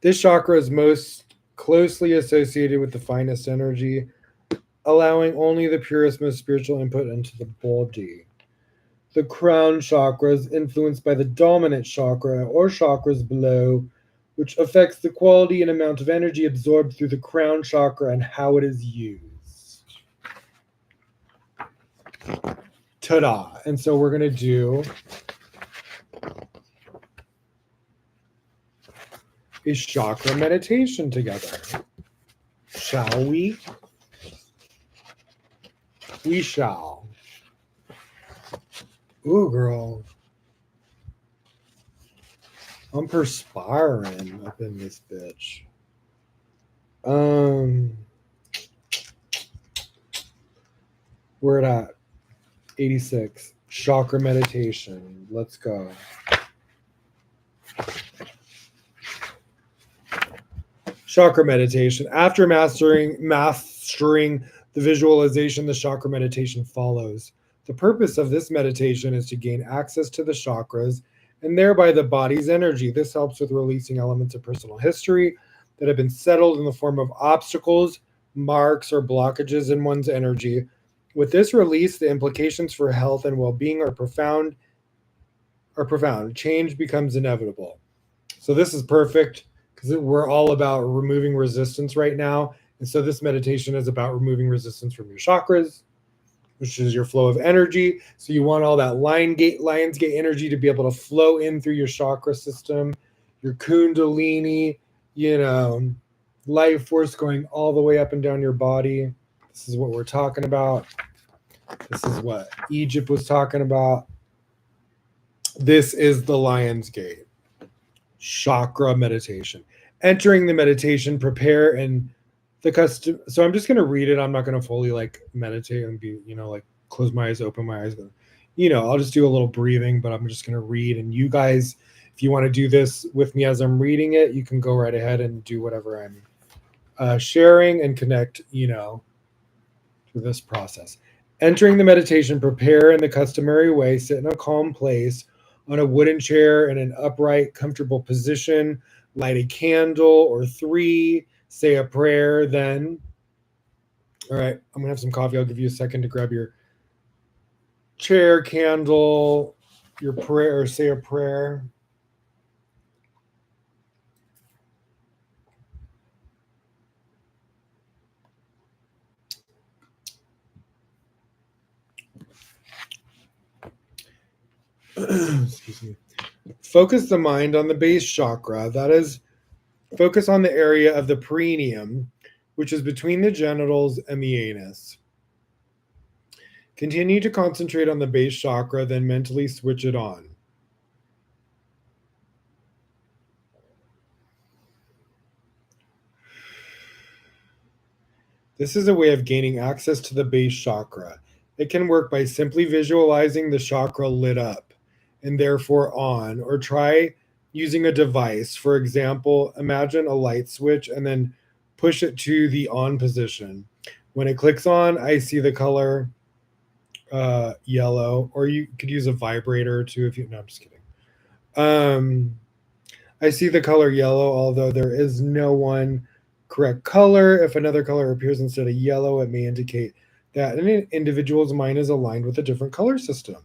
This chakra is most closely associated with the finest energy, allowing only the purest, most spiritual input into the body. The crown chakra is influenced by the dominant chakra or chakras below, which affects the quality and amount of energy absorbed through the crown chakra and how it is used. Ta-da! And so we're going to do a chakra meditation together. Shall we? We shall. Ooh, girl. I'm perspiring up in this bitch. We're at 86. Chakra meditation. Let's go. Chakra meditation. After mastering the visualization, the chakra meditation follows. The purpose of this meditation is to gain access to the chakras and thereby the body's energy. This helps with releasing elements of personal history that have been settled in the form of obstacles, marks, or blockages in one's energy. With this release, the implications for health and well-being are profound. Change becomes inevitable. So this is perfect because we're all about removing resistance right now. And so this meditation is about removing resistance from your chakras, which is your flow of energy. So you want all that Lion's Gate energy to be able to flow in through your chakra system, your kundalini, life force going all the way up and down your body. This is what we're talking about. This is what Egypt was talking about. This is the Lion's Gate. Chakra meditation. Entering the meditation, prepare and the custom. So I'm just going to read it. I'm not going to fully meditate and be, close my eyes, open my eyes. I'll just do a little breathing, but I'm just going to read. And you guys, if you want to do this with me as I'm reading it, you can go right ahead and do whatever I'm sharing and connect, to this process. Entering the meditation, prepare in the customary way, sit in a calm place on a wooden chair in an upright, comfortable position, light a candle or three, say a prayer, then. All right, I'm gonna have some coffee. I'll give you a second to grab your chair, candle, your prayer, or say a prayer. Excuse me. Focus the mind on the base chakra. That is, focus on the area of the perineum, which is between the genitals and the anus. Continue to concentrate on the base chakra, then mentally switch it on. This is a way of gaining access to the base chakra. It can work by simply visualizing the chakra lit up and therefore on, or try using a device. For example, imagine a light switch and then push it to the on position. When it clicks on, I see the color yellow, or you could use a vibrator too if you. No, I'm just kidding. Um, I see the color yellow, although there is no one correct color. If another color appears instead of yellow, it may indicate that an individual's mind is aligned with a different color system,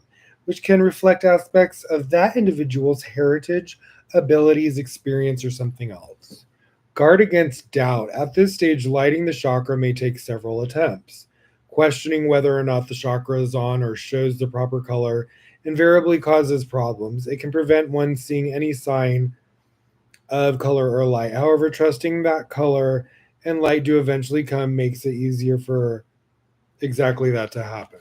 which can reflect aspects of that individual's heritage, abilities, experience, or something else. Guard against doubt. At this stage, lighting the chakra may take several attempts. Questioning whether or not the chakra is on or shows the proper color invariably causes problems. It can prevent one seeing any sign of color or light. However, trusting that color and light do eventually come makes it easier for exactly that to happen.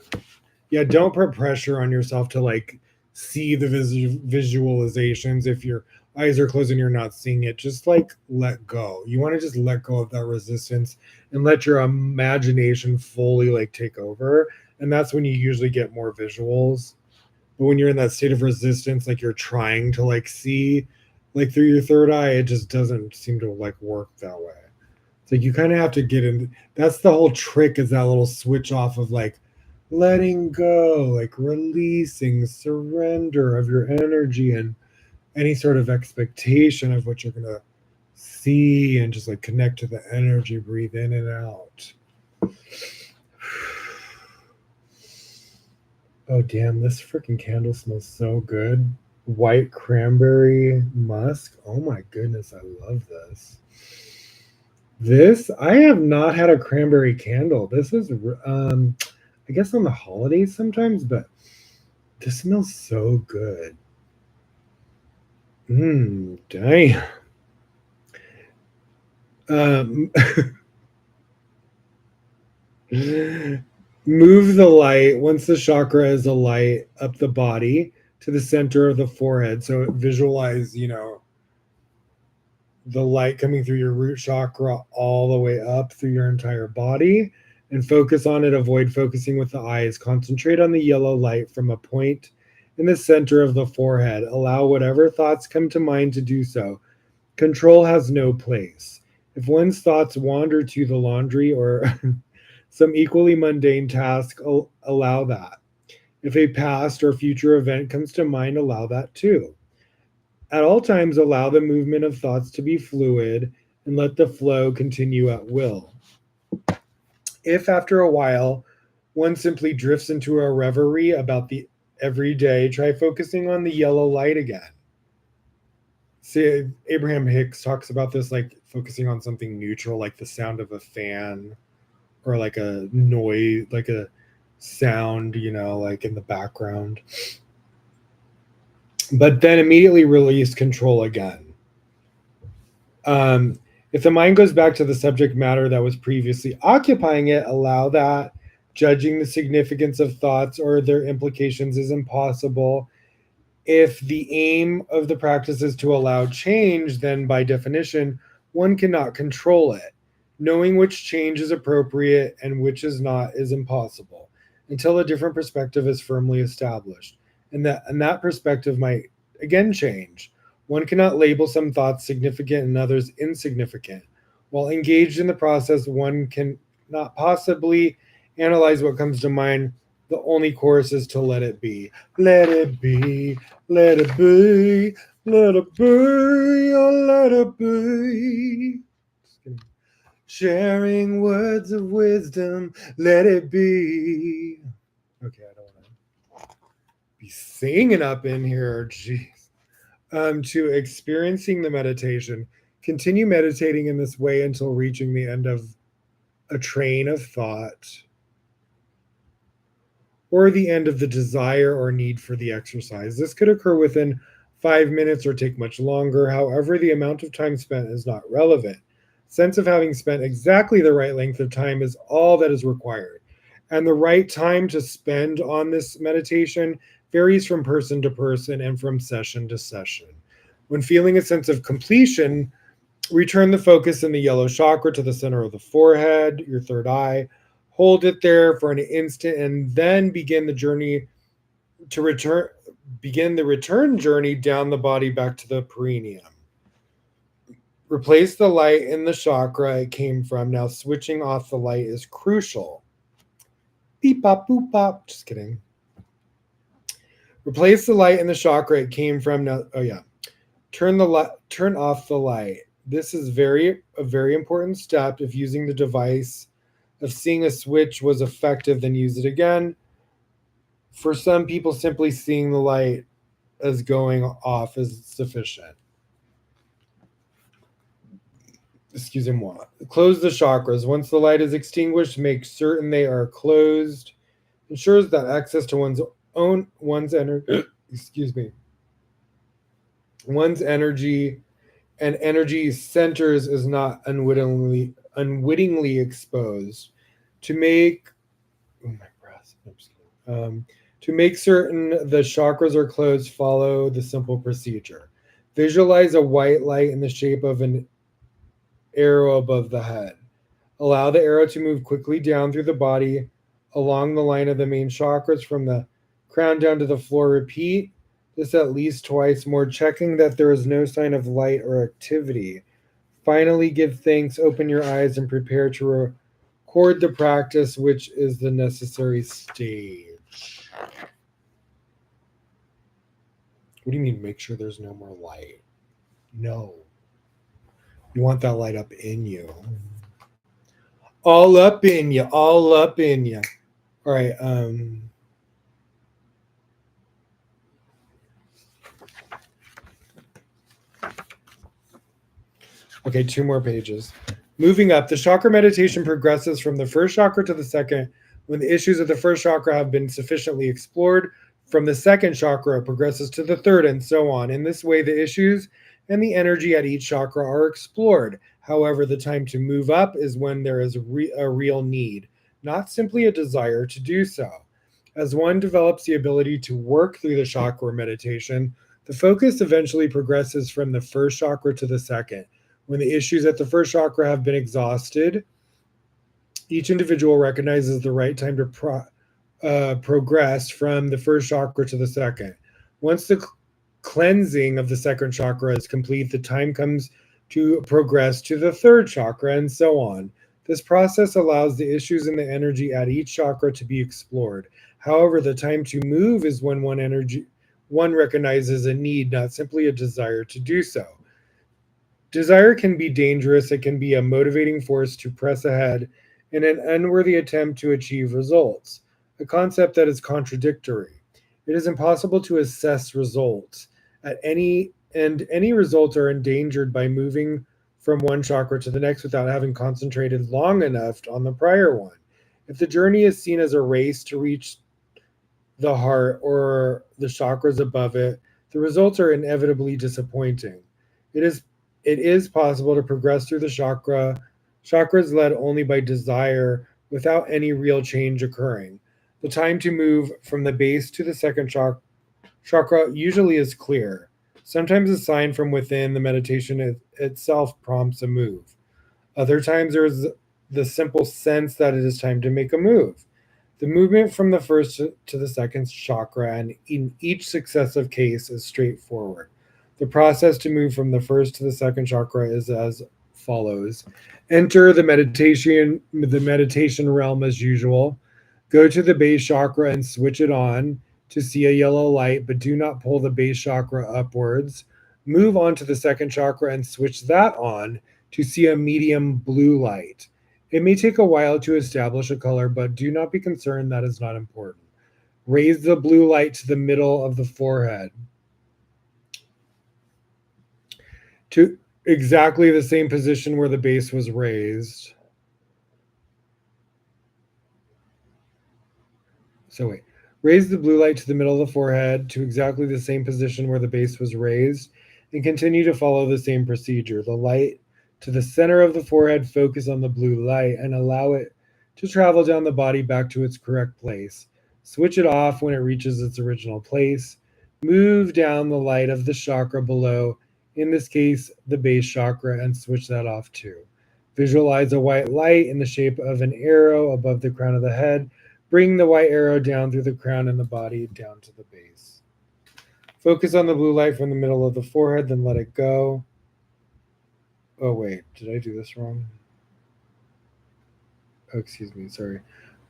Yeah, don't put pressure on yourself to like see the visualizations. If your eyes are closed and you're not seeing it, just like let go. You want to just let go of that resistance and let your imagination fully like take over. And that's when you usually get more visuals. But when you're in that state of resistance, like you're trying to like see like through your third eye, it just doesn't seem to like work that way. It's like you kind of have to get in. That's the whole trick, is that little switch off of like letting go, like releasing, surrender of your energy and any sort of expectation of what you're gonna see, and just like connect to the energy, breathe in and out. Oh damn, this freaking candle smells so good. White cranberry musk. Oh my goodness, I love this. This, I have not had a cranberry candle. This is I guess on the holidays sometimes, but this smells so good. Dang. Um Move the light once the chakra is a light up the body to the center of the forehead. So visualize, the light coming through your root chakra all the way up through your entire body, and focus on it. Avoid focusing with the eyes. Concentrate on the yellow light from a point in the center of the forehead. Allow whatever thoughts come to mind to do so. Control has no place. If one's thoughts wander to the laundry or some equally mundane task, allow that. If a past or future event comes to mind, allow that too. At all times, allow the movement of thoughts to be fluid and let the flow continue at will. If after a while one simply drifts into a reverie about the everyday, try focusing on the yellow light again. See, Abraham Hicks talks about this, like focusing on something neutral, like the sound of a fan or like a noise, like a sound, like in the background. But then immediately release control again. If the mind goes back to the subject matter that was previously occupying it, allow that. Judging the significance of thoughts or their implications is impossible. If the aim of the practice is to allow change, then by definition, one cannot control it. Knowing which change is appropriate and which is not is impossible until a different perspective is firmly established. And that perspective might again change. One cannot label some thoughts significant and others insignificant. While engaged in the process, one can not possibly analyze what comes to mind The only course is to let it be. Let it be, let it be, let it be, oh, let it be. Sharing words of wisdom, let it be. Okay, I don't want to be singing up in here. Jeez. To experiencing the meditation. Continue meditating in this way until reaching the end of a train of thought or the end of the desire or need for the exercise. This could occur within 5 minutes or take much longer. However, the amount of time spent is not relevant. Sense of having spent exactly the right length of time is all that is required. And the right time to spend on this meditation varies from person to person and from session to session. When feeling a sense of completion, return the focus in the yellow chakra to the center of the forehead, your third eye. Hold it there for an instant and then begin the journey to return begin the return journey down the body back to the perineum. Replace the light in the chakra it came from. Now switching off the light is crucial. Beep bop boop bop. Just kidding. Replace the light in the chakra it came from. Now, turn off the light. This is a very important step. If using the device of seeing a switch was effective, then use it again. For some people, simply seeing the light as going off is sufficient. Excusez-moi. Close the chakras. Once the light is extinguished, make certain they are closed. Ensures that access to one's energy. Excuse me. One's energy and energy centers is not unwittingly exposed. To make to make certain the chakras are closed, follow the simple procedure. Visualize a white light in the shape of an arrow above the head. Allow the arrow to move quickly down through the body along the line of the main chakras from the crown down to the floor. Repeat this at least twice more, checking that there is no sign of light or activity. Finally, give thanks, open your eyes, and prepare to record the practice, which is the necessary stage. What do you mean, make sure there's no more light? No. You want that light up in you. All up in you, all up in you. All right. Okay, 2 more pages. Moving up, the chakra meditation progresses from the first chakra to the second when the issues of the first chakra have been sufficiently explored. From the second chakra, it progresses to the third, and so on. In this way, the issues and the energy at each chakra are explored. However, the time to move up is when there is a real need, not simply a desire to do so. As one develops the ability to work through the chakra meditation, the focus eventually progresses from the first chakra to the second. When the issues at the first chakra have been exhausted, each individual recognizes the right time to progress from the first chakra to the second. Once the cleansing of the second chakra is complete, the time comes to progress to the third chakra, and so on. This process allows the issues and the energy at each chakra to be explored. However, the time to move is when one recognizes a need, not simply a desire to do so. Desire can be dangerous. It can be a motivating force to press ahead in an unworthy attempt to achieve results, a concept that is contradictory. It is impossible to assess results any results are endangered by moving from one chakra to the next without having concentrated long enough on the prior one. If the journey is seen as a race to reach the heart or the chakras above it, the results are inevitably disappointing. It is possible to progress through the chakras led only by desire without any real change occurring. The time to move from the base to the second chakra usually is clear. Sometimes a sign from within the meditation itself prompts a move. Other times there is the simple sense that it is time to make a move. The movement from the first to the second chakra and in each successive case is straightforward. The process to move from the first to the second chakra is as follows. Enter the meditation realm as usual. Go to the base chakra and switch it on to see a yellow light, but do not pull the base chakra upwards. Move on to the second chakra and switch that on to see a medium blue light. It may take a while to establish a color, but do not be concerned, that is not important. Raise the blue light to the middle of the forehead to exactly the same position where the base was raised. So wait, raise the blue light to the middle of the forehead to exactly the same position where the base was raised, and continue to follow the same procedure. The light to the center of the forehead, focus on the blue light and allow it to travel down the body back to its correct place. Switch it off when it reaches its original place. Move down the light of the chakra below, in this case, the base chakra, and switch that off too. Visualize a white light in the shape of an arrow above the crown of the head. Bring the white arrow down through the crown and the body down to the base. Focus on the blue light from the middle of the forehead, then let it go. Oh, wait, did I do this wrong? Oh, excuse me, sorry.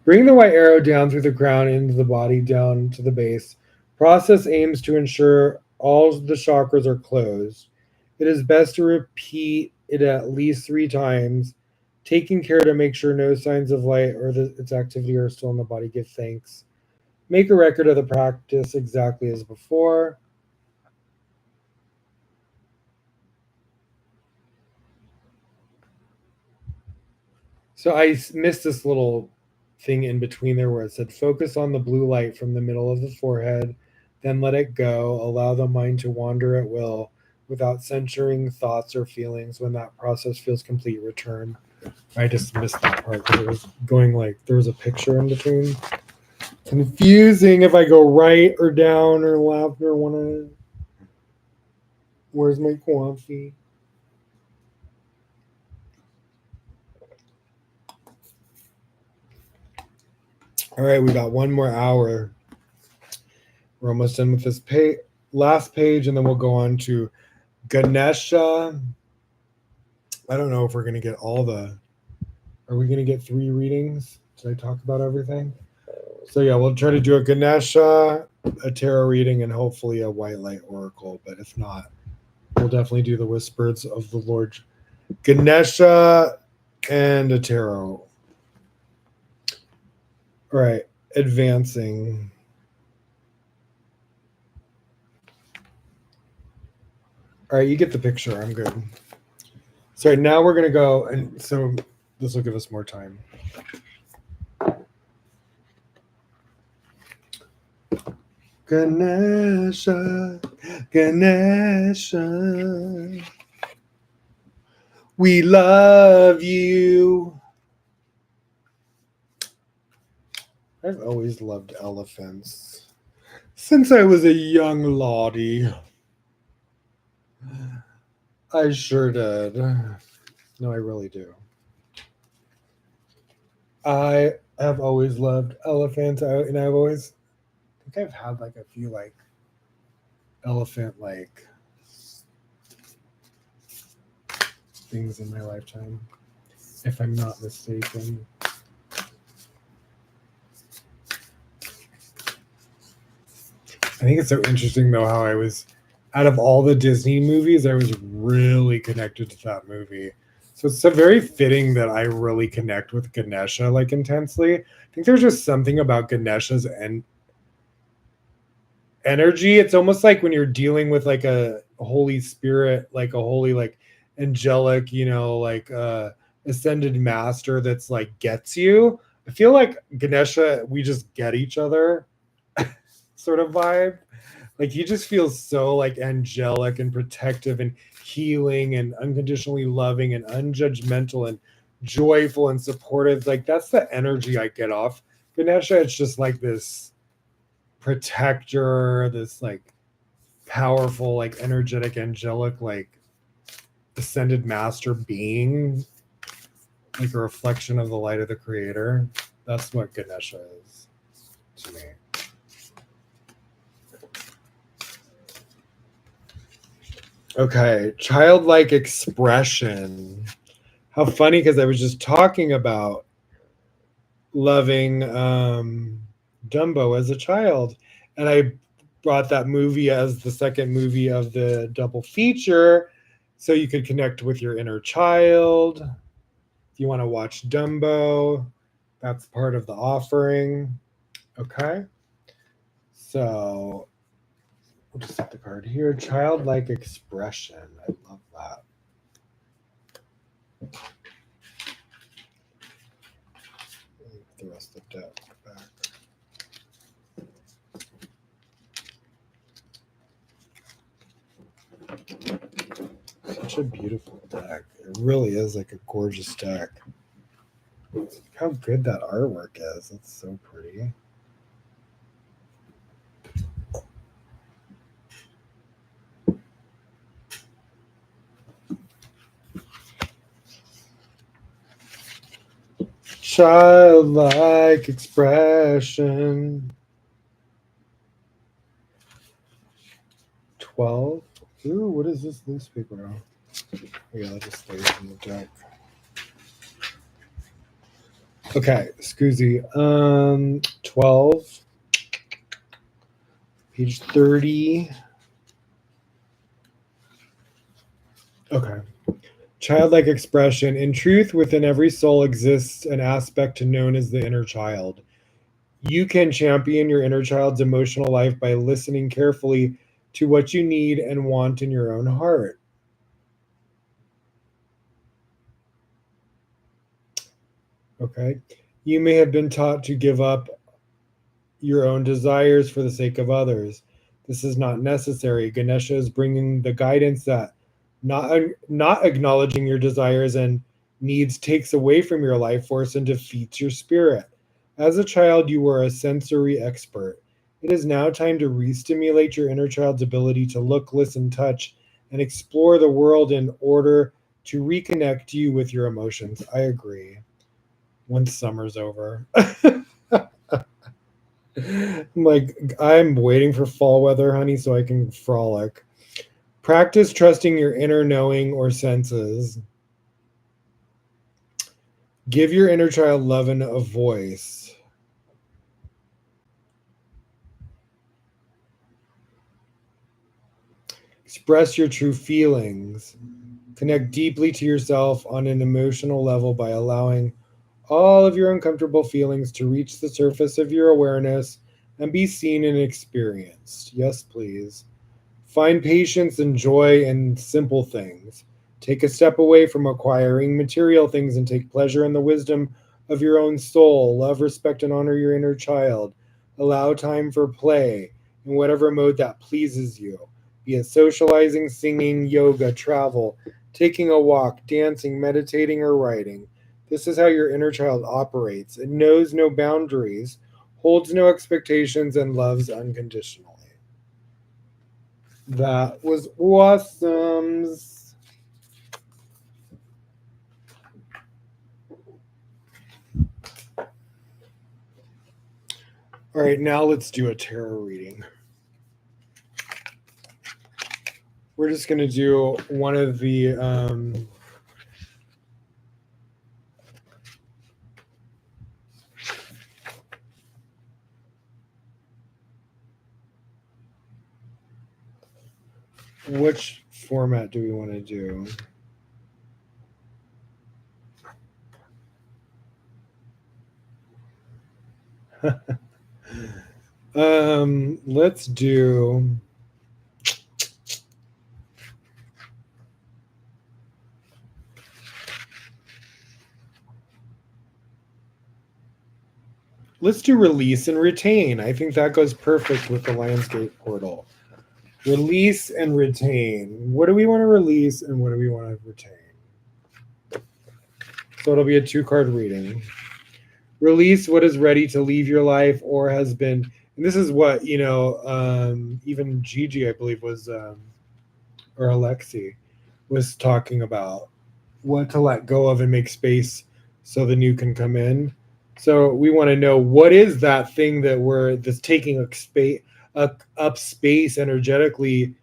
Bring the white arrow down through the crown into the body down to the base. Process aims to ensure all the chakras are closed. It is best to repeat it at least 3 times, taking care to make sure no signs of light or its activity are still in the body. Give thanks. Make a record of the practice exactly as before. So I missed this little thing in between there where it said focus on the blue light from the middle of the forehead, then let it go. Allow the mind to wander at will without censoring thoughts or feelings. When that process feels complete, return. I just missed that part because it was going like there was a picture in between. Confusing if I go right or down or left or wanna. Where's my coffee? All right, we got one more hour. We're almost done with this last page, and then we'll go on to Ganesha. I don't know if we're going to get all the. Are we going to get 3 readings? Did I talk about everything? So, yeah, we'll try to do a Ganesha, a tarot reading, and hopefully a white light oracle. But if not, we'll definitely do the Whispers of the Lord. Ganesha and a tarot. All right, advancing. All right, you get the picture. I'm good. So now we're going to go, and so this will give us more time. Ganesha, Ganesha, we love you. I've always loved elephants since I was a young laddie. I sure did. No, I really do. I have always loved elephants, and I've always, I think I've had like a few like elephant like things in my lifetime, if I'm not mistaken. I think it's so interesting though how I was, out of all the Disney movies, I was really connected to that movie. So it's so very fitting that I really connect with Ganesha like intensely. I think there's just something about Ganesha's energy. It's almost like when you're dealing with like a holy spirit, like a holy like angelic, like ascended master that's like gets you. I feel like Ganesha, we just get each other sort of vibe. Like he just feels so like angelic and protective and healing and unconditionally loving and unjudgmental and joyful and supportive. Like that's the energy I get off Ganesha. It's just like this protector, this like powerful, like energetic, angelic, like ascended master being, like a reflection of the light of the creator. That's what Ganesha is to me. Okay, childlike expression. How funny, because I was just talking about loving Dumbo as a child. And I brought that movie as the second movie of the double feature so you could connect with your inner child. If you want to watch Dumbo, that's part of the offering. Okay. So we'll just set the card here. Childlike expression. I love that. The rest of the deck back. Such a beautiful deck. It really is like a gorgeous deck. Look how good that artwork is. It's so pretty. Childlike expression. 12. Ooh, what is this newspaper? Yeah, that just stays in the deck. Okay, Scoozy. 12. Page 30. Okay. Childlike expression. In truth, within every soul exists an aspect known as the inner child. You can champion your inner child's emotional life by listening carefully to what you need and want in your own heart. Okay. You may have been taught to give up your own desires for the sake of others. This is not necessary. Ganesha is bringing the guidance that not acknowledging your desires and needs takes away from your life force and defeats your spirit. As a child, you were a sensory expert. It is now time to re-stimulate your inner child's ability to look, listen, touch, and explore the world in order to reconnect you with your emotions. I agree. Once summer's over. I'm waiting for fall weather, honey, so I can frolic. Practice trusting your inner knowing or senses. Give your inner child love and a voice. Express your true feelings. Connect deeply to yourself on an emotional level by allowing all of your uncomfortable feelings to reach the surface of your awareness and be seen and experienced. Yes, please. Find patience and joy in simple things. Take a step away from acquiring material things and take pleasure in the wisdom of your own soul. Love, respect, and honor your inner child. Allow time for play in whatever mode that pleases you, be it socializing, singing, yoga, travel, taking a walk, dancing, meditating, or writing. This is how your inner child operates. It knows no boundaries, holds no expectations, and loves unconditionally. That was awesome. All right, now let's do a tarot reading. We're just going to do one of the which format do we want to do? Let's do release and retain. I think that goes perfect with the landscape portal. Release and retain. What do we want to release and what do we want to retain? So it'll be a 2-card reading. Release what is ready to leave your life or has been, and this is what, even Gigi, I believe, was, or Alexi, was talking about what to let go of and make space so the new can come in. So we want to know what is that thing that's taking up space energetically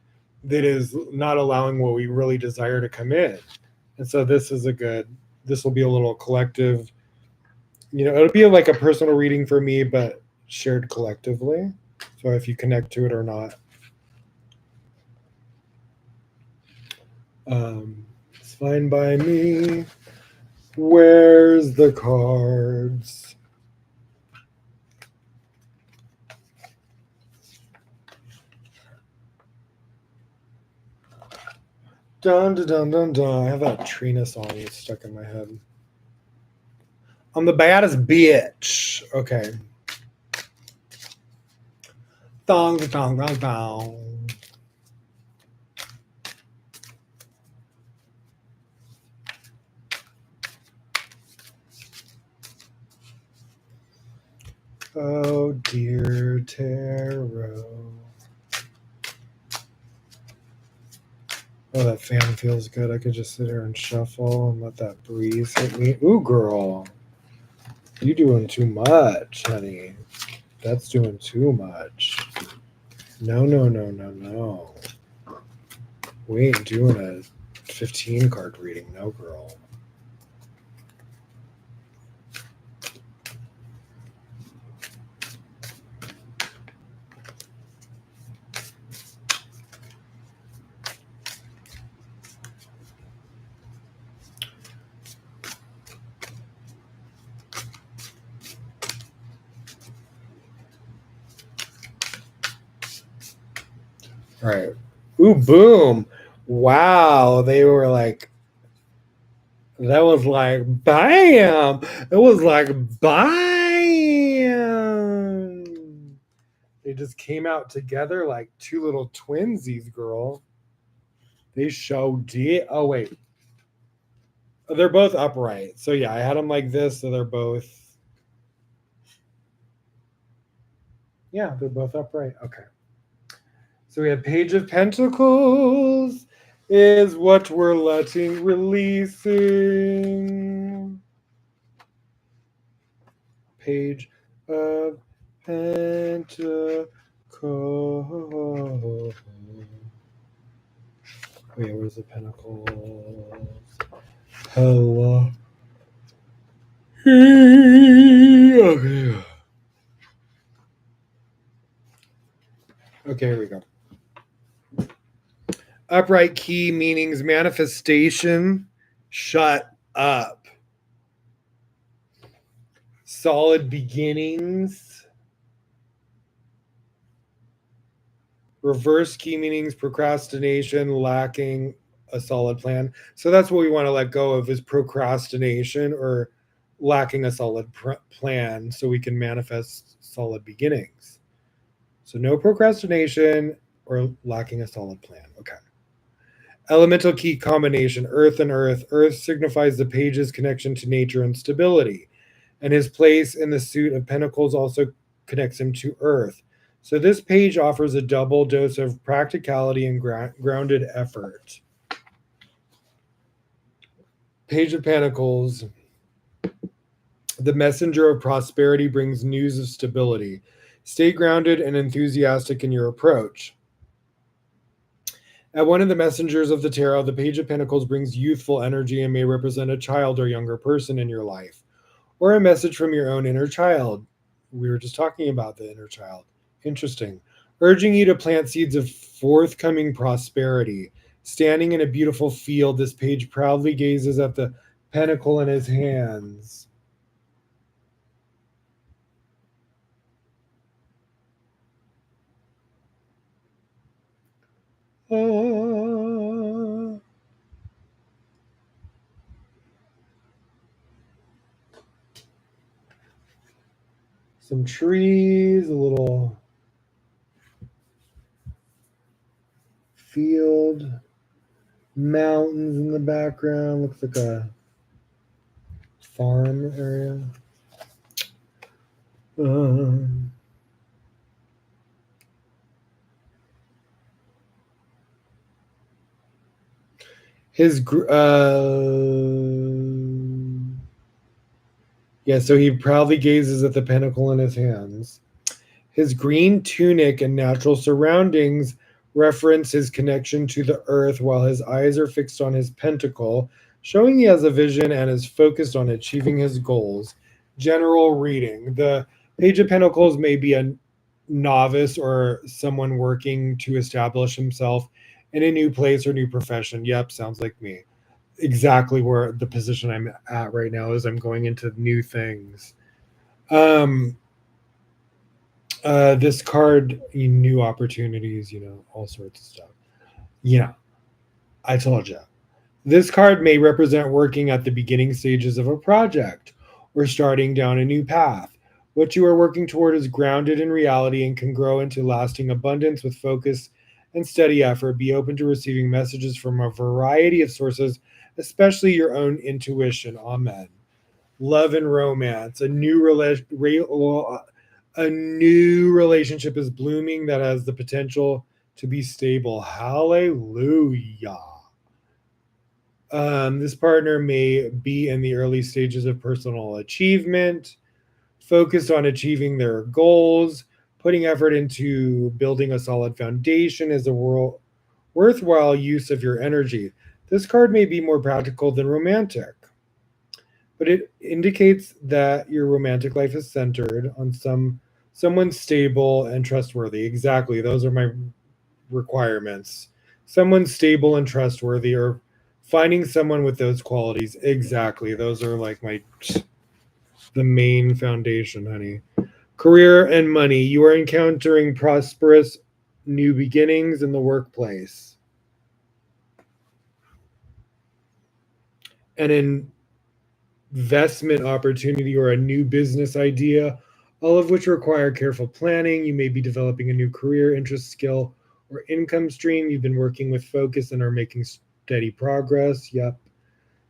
that is not allowing what we really desire to come in. And so this will be a little collective It'll be like a personal reading for me, but shared collectively. So if you connect to it or not. It's fine by me. Where's the cards? Dun dun dun dun dun. I have that Trina song stuck in my head. I'm the baddest bitch. Okay. Thong thong thong thong. Oh dear tarot. Oh, that fan feels good. I could just sit here and shuffle and let that breeze hit me. Ooh, girl. You doing too much, honey. That's doing too much. No, no, no, no, no. We ain't doing a 15 card reading, no, girl. All right. Ooh, boom. Wow. They were like, that was like, bam. It was like, bam. They just came out together like two little twinsies, girl. They showed it. Oh, wait. They're both upright. So, yeah, I had them like this. So they're both. Yeah, they're both upright. Okay. So we have Page of Pentacles is what we're releasing. Page of Pentacles. Wait, where's the Pentacles? Hello. Okay. Okay, here we go. Upright key meanings manifestation. Shut up. Solid beginnings. Reverse key meanings procrastination, lacking a solid plan. So that's what we want to let go of is procrastination or lacking a solid plan so we can manifest solid beginnings. So no procrastination or lacking a solid plan. Okay. Elemental key combination, earth and earth. Earth signifies the page's connection to nature and stability. And his place in the suit of pentacles also connects him to earth. So this page offers a double dose of practicality and grounded effort. Page of Pentacles. The messenger of prosperity brings news of stability. Stay grounded and enthusiastic in your approach. At one of the messengers of the tarot, the Page of Pentacles brings youthful energy and may represent a child or younger person in your life, or a message from your own inner child. We were just talking about the inner child. Interesting. Urging you to plant seeds of forthcoming prosperity. Standing in a beautiful field, this page proudly gazes at the pentacle in his hands. Some trees, a little field, mountains in the background. Looks like a farm area. So he proudly gazes at the pentacle in his hands. His green tunic and natural surroundings reference his connection to the earth, while his eyes are fixed on his pentacle, showing he has a vision and is focused on achieving his goals. General reading. The Page of Pentacles may be a novice or someone working to establish himself in a new place or new profession. Yep, sounds like me. Exactly where the position I'm at right now is I'm going into new things. Um this card, new opportunities, all sorts of stuff. Yeah, I told you. This card may represent working at the beginning stages of a project or starting down a new path. What you are working toward is grounded in reality and can grow into lasting abundance with focus and steady effort. Be open to receiving messages from a variety of sources, especially your own intuition. Amen. Love and romance. A new relationship is blooming that has the potential to be stable. Hallelujah. This partner may be in the early stages of personal achievement, focused on achieving their goals, putting effort into building a solid foundation is a worthwhile use of your energy. This card may be more practical than romantic, but it indicates that your romantic life is centered on someone stable and trustworthy. Exactly, those are my requirements. Someone stable and trustworthy, or finding someone with those qualities. Exactly, those are like the main foundation, honey. Career and money. You are encountering prosperous new beginnings in the workplace. An investment opportunity or a new business idea, all of which require careful planning. You may be developing a new career, interest, skill, or income stream. You've been working with focus and are making steady progress. Yep.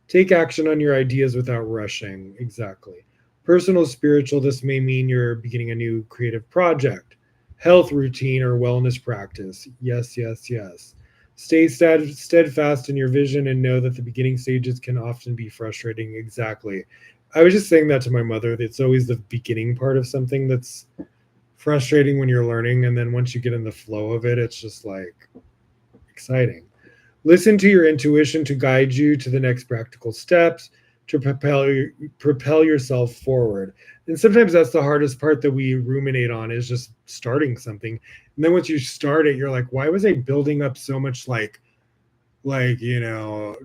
Take action on your ideas without rushing. Exactly. Personal, spiritual, this may mean you're beginning a new creative project, health routine, or wellness practice. Yes, yes, yes. Stay steadfast in your vision and know that the beginning stages can often be frustrating. Exactly. I was just saying that to my mother. It's always the beginning part of something that's frustrating when you're learning. And then once you get in the flow of it, it's just like exciting. Listen to your intuition to guide you to the next practical steps to propel yourself forward. And sometimes that's the hardest part that we ruminate on is just starting something. And then once you start it, you're like, why was I building up so much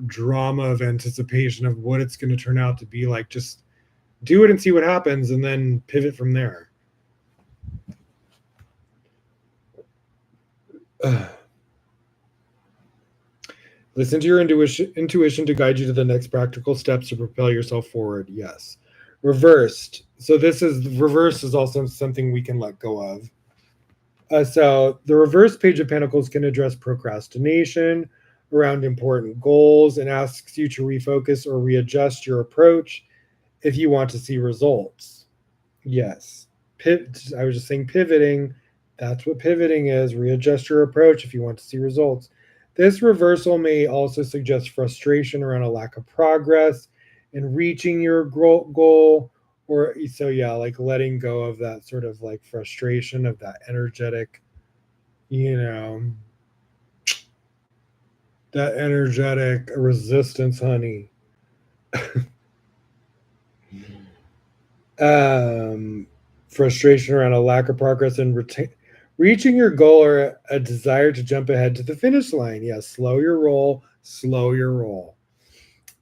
drama of anticipation of what it's going to turn out to be like? Just do it and see what happens and then pivot from there. Listen to your intuition to guide you to the next practical steps to propel yourself forward. Yes. Reversed. So reverse is also something we can let go of. So the reverse Page of Pentacles can address procrastination around important goals and asks you to refocus or readjust your approach if you want to see results. Yes. I was just saying pivoting. That's what pivoting is. Readjust your approach if you want to see results. This reversal may also suggest frustration around a lack of progress in reaching your goal, or so yeah, like letting go of that sort of like frustration of that energetic, you know, that energetic resistance, honey. um Frustration around a lack of progress in reaching your goal, or a desire to jump ahead to the finish line. Yes, slow your roll, slow your roll.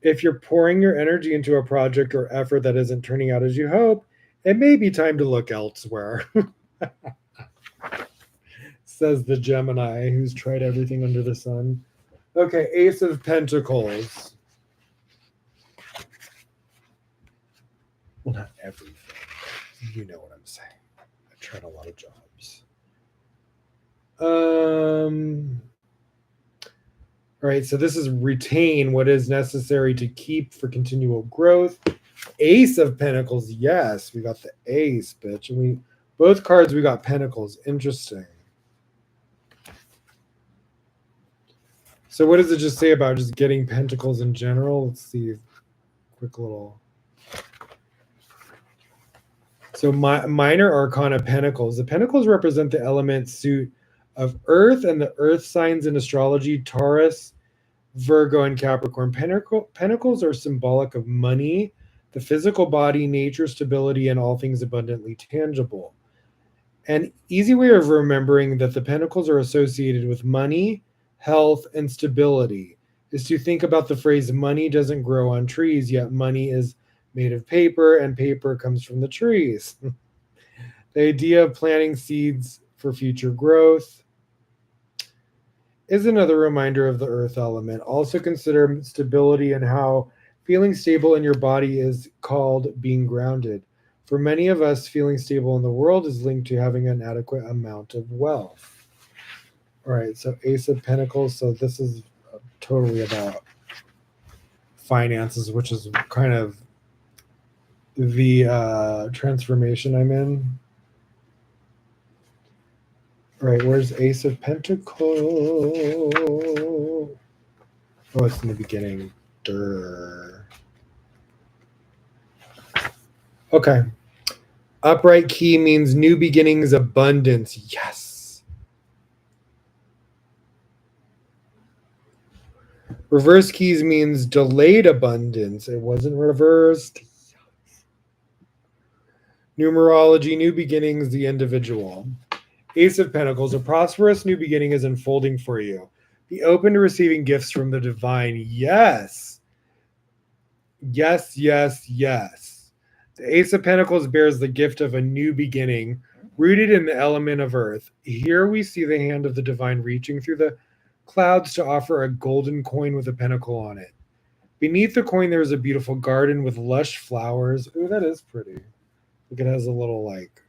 If you're pouring your energy into a project or effort that isn't turning out as you hope, it may be time to look elsewhere. Says the Gemini who's tried everything under the sun. Okay, Ace of Pentacles. Well, not everything. You know what I'm saying. I tried a lot of jobs. All right, so this is retain what is necessary to keep for continual growth. Ace of Pentacles, yes, we got the ace, bitch. And both cards we got pentacles. Interesting. So what does it just say about just getting pentacles in general? Let's see. Quick little. So minor arcana pentacles. The pentacles represent the element suit of earth and the earth signs in astrology, Taurus, Virgo, and Capricorn. Pentacles are symbolic of money, the physical body, nature, stability, and all things abundantly tangible. An easy way of remembering that the pentacles are associated with money, health, and stability is to think about the phrase money doesn't grow on trees, yet money is made of paper, and paper comes from the trees. The idea of planting seeds for future growth is another reminder of the earth element. Also consider stability and how feeling stable in your body is called being grounded. For many of us, feeling stable in the world is linked to having an adequate amount of wealth. All right, so Ace of Pentacles. So this is totally about finances, which is kind of the transformation I'm in. All right, where's Ace of Pentacles? Oh, it's in the beginning. Durr. Okay. Upright key means new beginnings, abundance. Yes. Reverse keys means delayed abundance. It wasn't reversed. Numerology, new beginnings, the individual. Ace of Pentacles, a prosperous new beginning is unfolding for you. Be open to receiving gifts from the divine. Yes. Yes, yes, yes. The Ace of Pentacles bears the gift of a new beginning, rooted in the element of earth. Here we see the hand of the divine reaching through the clouds to offer a golden coin with a pentacle on it. Beneath the coin, there is a beautiful garden with lush flowers. Ooh, that is pretty. Look, it has a little like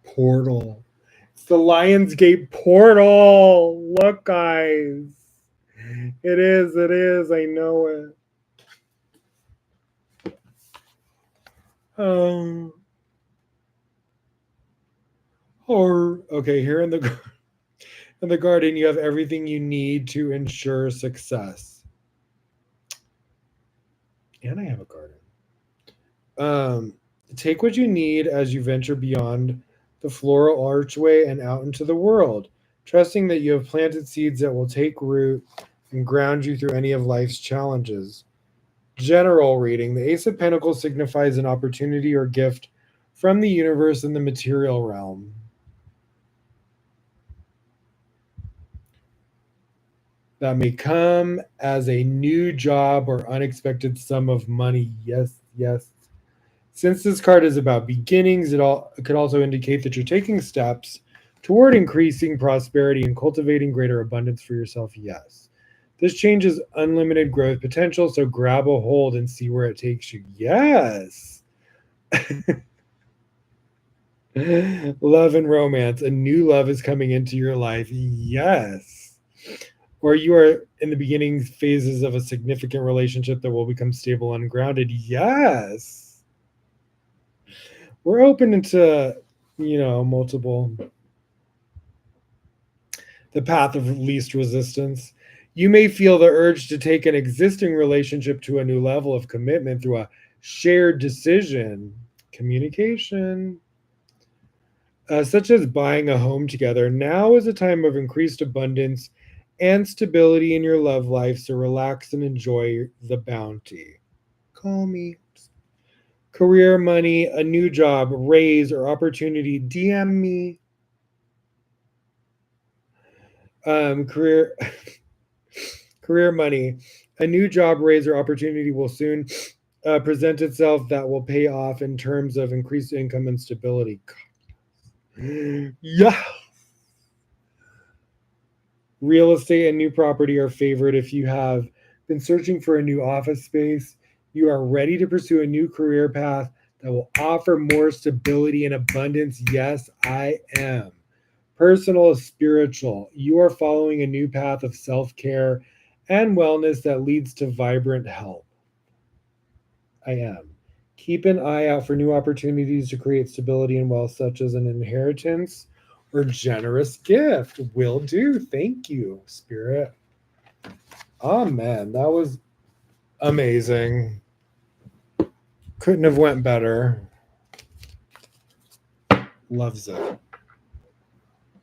portal. It's the Lionsgate portal. Look, guys. It is. It is. I know it. Um, or okay, here in the garden, you have everything you need to ensure success. And I have a garden. Take what you need as you venture beyond the floral archway and out into the world, trusting that you have planted seeds that will take root and ground you through any of life's challenges. General reading. The Ace of Pentacles signifies an opportunity or gift from the universe in the material realm. That may come as a new job or unexpected sum of money. Yes, yes. Since this card is about beginnings, it could also indicate that you're taking steps toward increasing prosperity and cultivating greater abundance for yourself. Yes. This changes unlimited growth potential, so grab a hold and see where it takes you. Yes. Love and romance. A new love is coming into your life. Yes. Or you are in the beginning phases of a significant relationship that will become stable and grounded. Yes. We're open into, multiple. The path of least resistance. You may feel the urge to take an existing relationship to a new level of commitment through a shared decision. Communication. Such as buying a home together. Now is a time of increased abundance and stability in your love life, so relax and enjoy the bounty. Call me. Career, money, a new job, raise, or opportunity. DM me. Career, career, money, a new job, raise, or opportunity will soon present itself that will pay off in terms of increased income and stability. Yeah. Real estate and new property are favored if you have been searching for a new office space. You are ready to pursue a new career path that will offer more stability and abundance. Yes, I am. Personal, spiritual. You are following a new path of self care and wellness that leads to vibrant health. I am. Keep an eye out for new opportunities to create stability and wealth, such as an inheritance or generous gift. Will do. Thank you, Spirit. Oh man, that was amazing. Couldn't have went better. Loves it.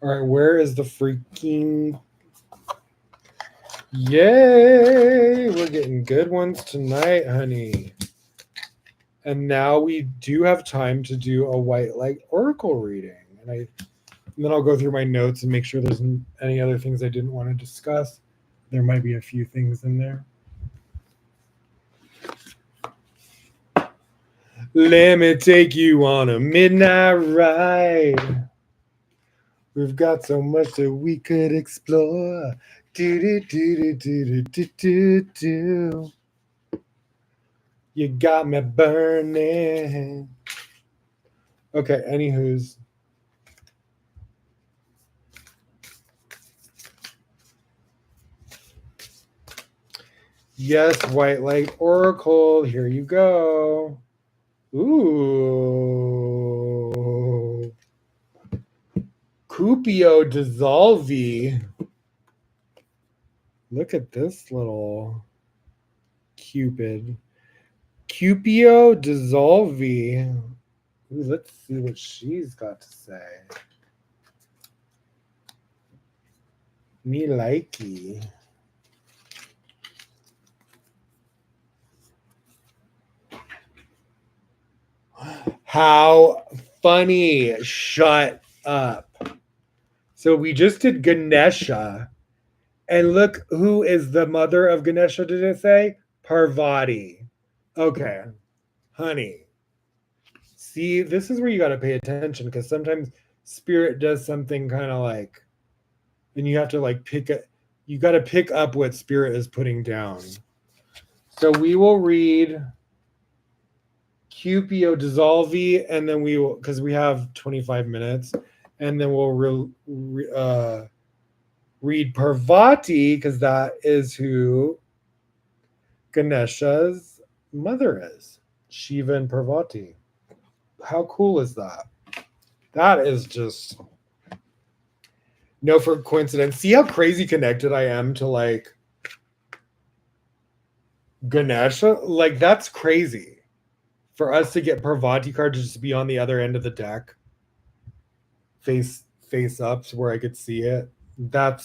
All right, where is the freaking Yay! We're getting good ones tonight, honey. And now we do have time to do a white light oracle reading. And then I'll go through my notes and make sure there's any other things I didn't want to discuss. There might be a few things in there. Let me take you on a midnight ride. We've got so much that we could explore. Do do do do do do do do. You got me burning. Okay, anywho's. Yes, white light oracle. Here you go. Ooh. Cupio Dissolvi. Look at this little Cupid. Cupio Dissolvi. Ooh, let's see what she's got to say. Me likey. How funny. Shut up. So we just did Ganesha. And look who is the mother of Ganesha, did it say? Parvati. Okay. Honey. See, this is where you got to pay attention because sometimes spirit does something kind of like, and you have to like you got to pick up what spirit is putting down. So we will read Cupio Dissolvi, and then we will, because we have 25 minutes, and then we'll read Parvati, because that is who Ganesha's mother is. Shiva and Parvati. How cool is that? That is just no for coincidence. See how crazy connected I am to like Ganesha? Like that's crazy. For us to get Parvati card to just be on the other end of the deck, face up where I could see it. That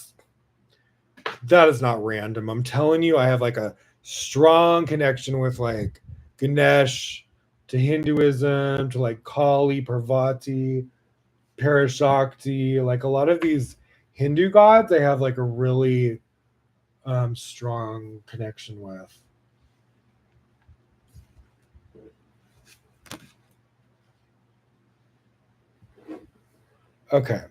is not random. I'm telling you, I have like a strong connection with like Ganesh to Hinduism to like Kali, Parvati, Parashakti, like a lot of these Hindu gods I have like a really strong connection with. Okay.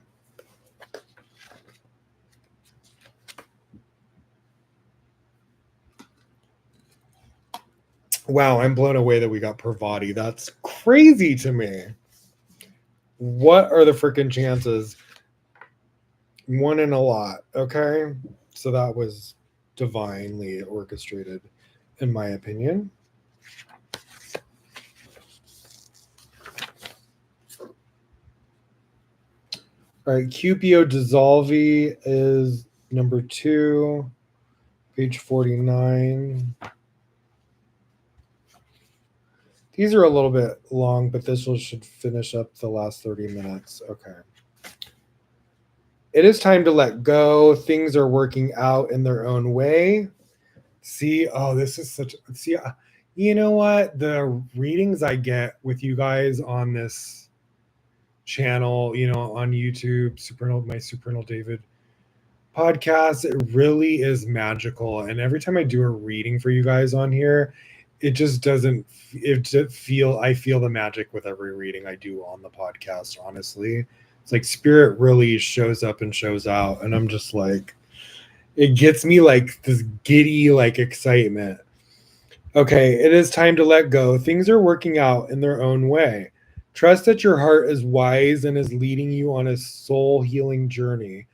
Wow, I'm blown away that we got Parvati. That's crazy to me. What are the freaking chances? One in a lot, okay? So that was divinely orchestrated, in my opinion. All right, Cupio Dissolvi is number 2, page 49. These are a little bit long, but this should finish up the last 30 minutes. Okay. It is time to let go. Things are working out in their own way. See, oh, this is such. See, you know what? The readings I get with you guys on this channel, you know, on YouTube, my Supernal David podcast, it really is magical. And every time I do a reading for you guys on here, it just doesn't. I feel the magic with every reading I do on the podcast. Honestly, it's like spirit really shows up and shows out, and I'm just like, it gets me like this giddy like excitement. Okay, it is time to let go. Things are working out in their own way. Trust that your heart is wise and is leading you on a soul healing journey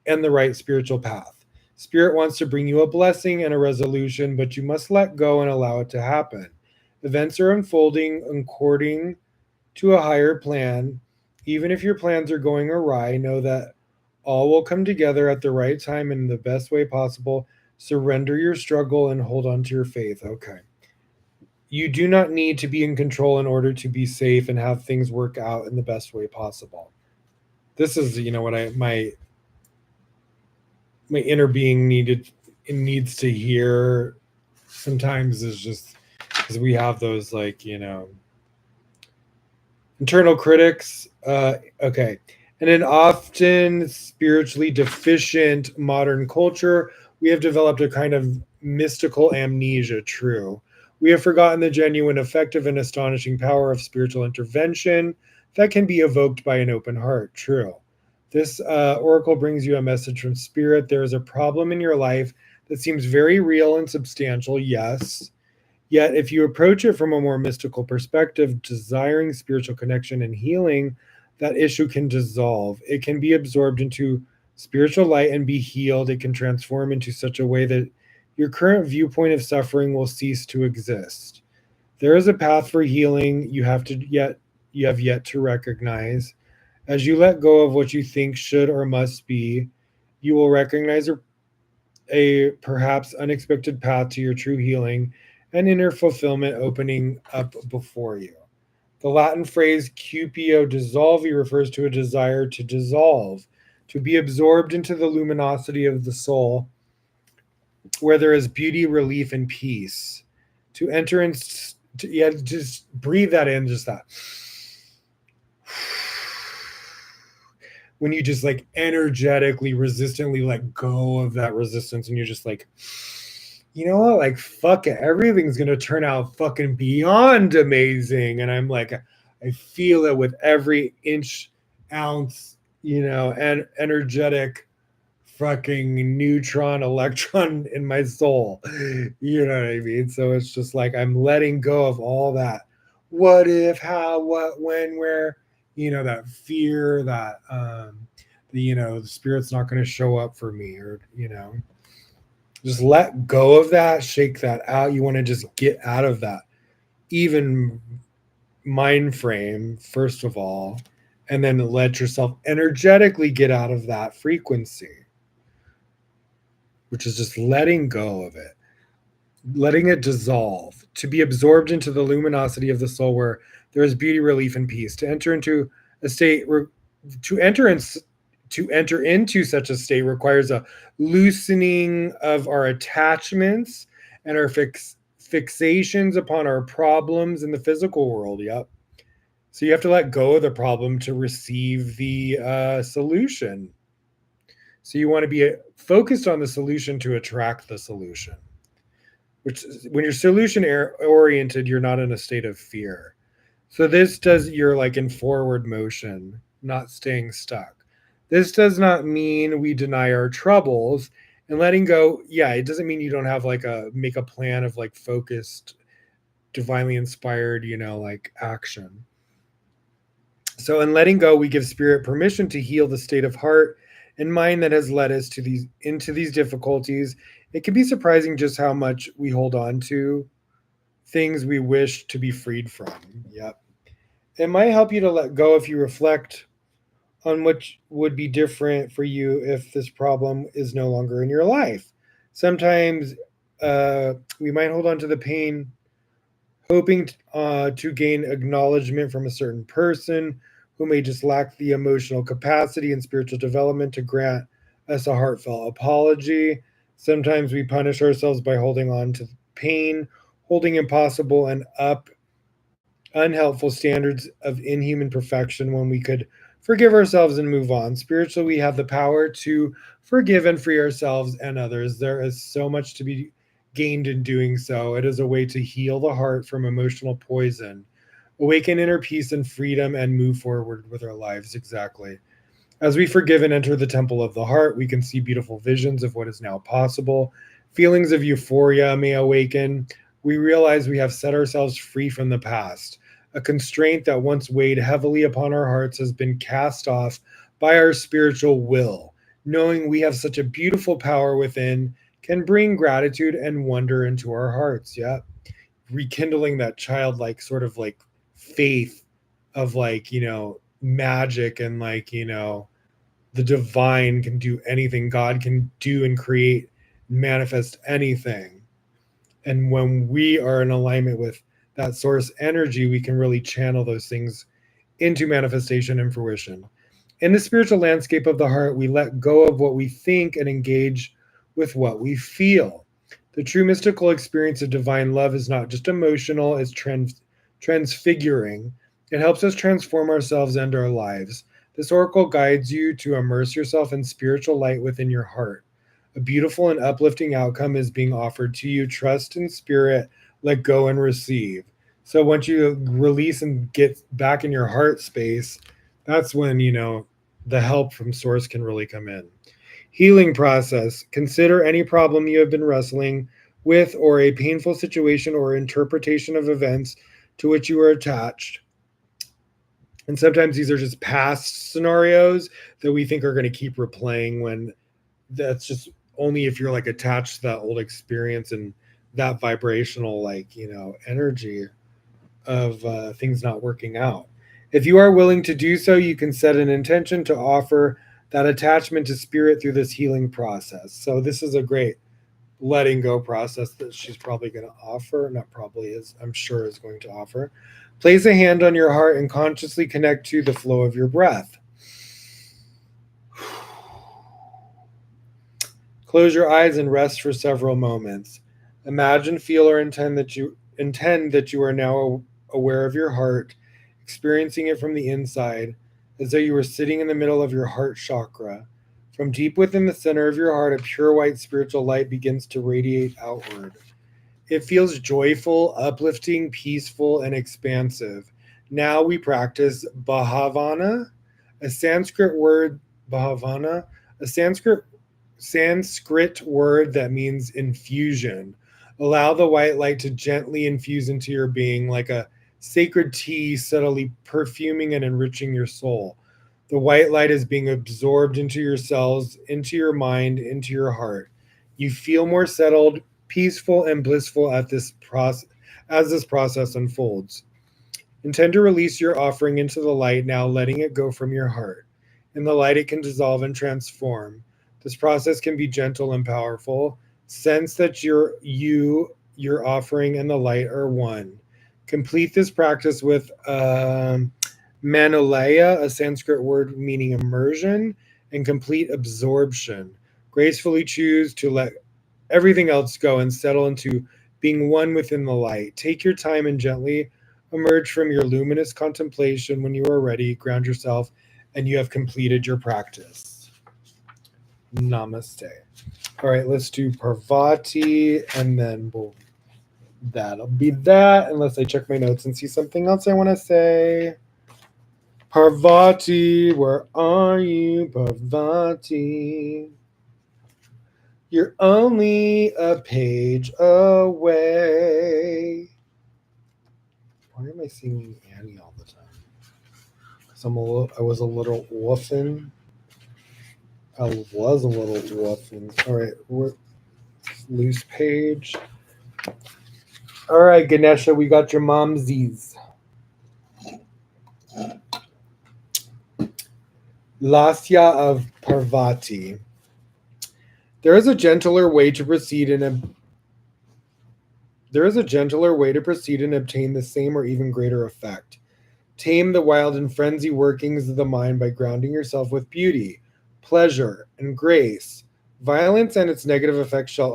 and the right spiritual path. Spirit wants to bring you a blessing and a resolution, but you must let go and allow it to happen. Events are unfolding according to a higher plan. Even if your plans are going awry, know that all will come together at the right time in the best way possible. Surrender your struggle and hold on to your faith. Okay. You do not need to be in control in order to be safe and have things work out in the best way possible. This is, you know, what my inner being needs to hear sometimes is just because we have those like internal critics. Okay. And in often spiritually deficient modern culture, we have developed a kind of mystical amnesia. True. We have forgotten the genuine, effective, and astonishing power of spiritual intervention that can be evoked by an open heart. True. This oracle brings you a message from spirit. There is a problem in your life that seems very real and substantial. Yes. Yet, if you approach it from a more mystical perspective, desiring spiritual connection and healing, that issue can dissolve. It can be absorbed into spiritual light and be healed. It can transform into such a way that your current viewpoint of suffering will cease to exist. There is a path for healing you have yet to recognize. As you let go of what you think should or must be, you will recognize a perhaps unexpected path to your true healing and inner fulfillment opening up before you. The Latin phrase cupio dissolvi refers to a desire to dissolve, to be absorbed into the luminosity of the soul, where there is beauty, relief, and peace. To enter in, yeah, just breathe that in, just that. When you just like energetically, resistantly let go of that resistance, and you're just like, you know what, like fuck it, everything's gonna turn out fucking beyond amazing. And I'm like, I feel it with every inch, ounce, and energetic fucking neutron, electron in my soul. You know what I mean? So it's just like I'm letting go of all that what if, how, what, when, where, that fear that the spirit's not going to show up for me, or just let go of that, shake that out. You want to just get out of that even mind frame first of all, and then let yourself energetically get out of that frequency, which is just letting go of it, letting it dissolve, to be absorbed into the luminosity of the soul where there is beauty, relief, and peace. To enter into a state where to enter in to enter into such a state requires a loosening of our attachments and our fixations upon our problems in the physical world. Yep. So you have to let go of the problem to receive the solution. So you want to be focused on the solution to attract the solution. Which, when you're solution oriented, you're not in a state of fear. So this does, you're like in forward motion, not staying stuck. This does not mean we deny our troubles, and letting go. Yeah, it doesn't mean you don't have like make a plan of like focused, divinely inspired, like action. So in letting go, we give spirit permission to heal the state of heart and mind that has led us to these difficulties. It can be surprising just how much we hold on to things we wish to be freed from. Yep. It might help you to let go if you reflect on what would be different for you if this problem is no longer in your life. Sometimes we might hold on to the pain, hoping to gain acknowledgement from a certain person who may just lack the emotional capacity and spiritual development to grant us a heartfelt apology. Sometimes we punish ourselves by holding on to pain, holding impossible and unhelpful standards of inhuman perfection when we could forgive ourselves and move on. Spiritually, we have the power to forgive and free ourselves and others. There is so much to be gained in doing so. It is a way to heal the heart from emotional poison, awaken inner peace and freedom, and move forward with our lives. Exactly. As we forgive and enter the temple of the heart, we can see beautiful visions of what is now possible. Feelings of euphoria may awaken. We realize we have set ourselves free from the past. A constraint that once weighed heavily upon our hearts has been cast off by our spiritual will. Knowing we have such a beautiful power within can bring gratitude and wonder into our hearts. Yeah. Rekindling that childlike sort of like faith of like, magic, and like, the divine can do anything. God can do and create, manifest anything. And when we are in alignment with that source energy, we can really channel those things into manifestation and fruition. In the spiritual landscape of the heart, we let go of what we think and engage with what we feel. The true mystical experience of divine love is not just emotional, it's transfiguring. It helps us transform ourselves and our lives. This oracle guides you to immerse yourself in spiritual light within your heart. A beautiful and uplifting outcome is being offered to you. Trust in spirit, let go and receive. So once you release and get back in your heart space, that's when, the help from source can really come in. Healing process. Consider any problem you have been wrestling with or a painful situation or interpretation of events to which you are attached. And sometimes these are just past scenarios that we think are going to keep replaying, when that's just only if you're like attached to that old experience and that vibrational, like, energy of things not working out. If you are willing to do so, you can set an intention to offer that attachment to spirit through this healing process. So this is a great letting go process that she's probably going to offer. Not probably, is I'm sure is going to offer. Place a hand on your heart and consciously connect to the flow of your breath. Close your eyes and rest for several moments. Imagine, feel, or intend that you are now aware of your heart, experiencing it from the inside, as though you were sitting in the middle of your heart chakra. From deep within the center of your heart, a pure white spiritual light begins to radiate outward. It feels joyful, uplifting, peaceful, and expansive. Now we practice Bhavana, a Sanskrit word, Bhavana, a Sanskrit word that means infusion. Allow the white light to gently infuse into your being like a sacred tea, subtly perfuming and enriching your soul. The white light is being absorbed into your cells, into your mind, into your heart. You feel more settled, peaceful, and blissful at this process as this process unfolds. Intend to release your offering into the light, now letting it go from your heart. In the light, it can dissolve and transform. This process can be gentle and powerful. Sense that your offering, and the light are one. Complete this practice with Manolaya, a Sanskrit word meaning immersion, and complete absorption. Gracefully choose to let everything else go and settle into being one within the light. Take your time and gently emerge from your luminous contemplation. When you are ready, ground yourself and you have completed your practice. Namaste. All right, let's do Parvati, and then that'll be that, unless I check my notes and see something else I want to say. Parvati, where are you, Parvati? You're only a page away. Why am I singing Annie all the time? Because I was a little orphan. I was a little orphan. All right, loose page. All right, Ganesha, we got your momsies. Lasya of Parvati. There is a gentler way to proceed and obtain the same or even greater effect. Tame the wild and frenzy workings of the mind by grounding yourself with beauty, pleasure, and grace. Violence and its negative effects shall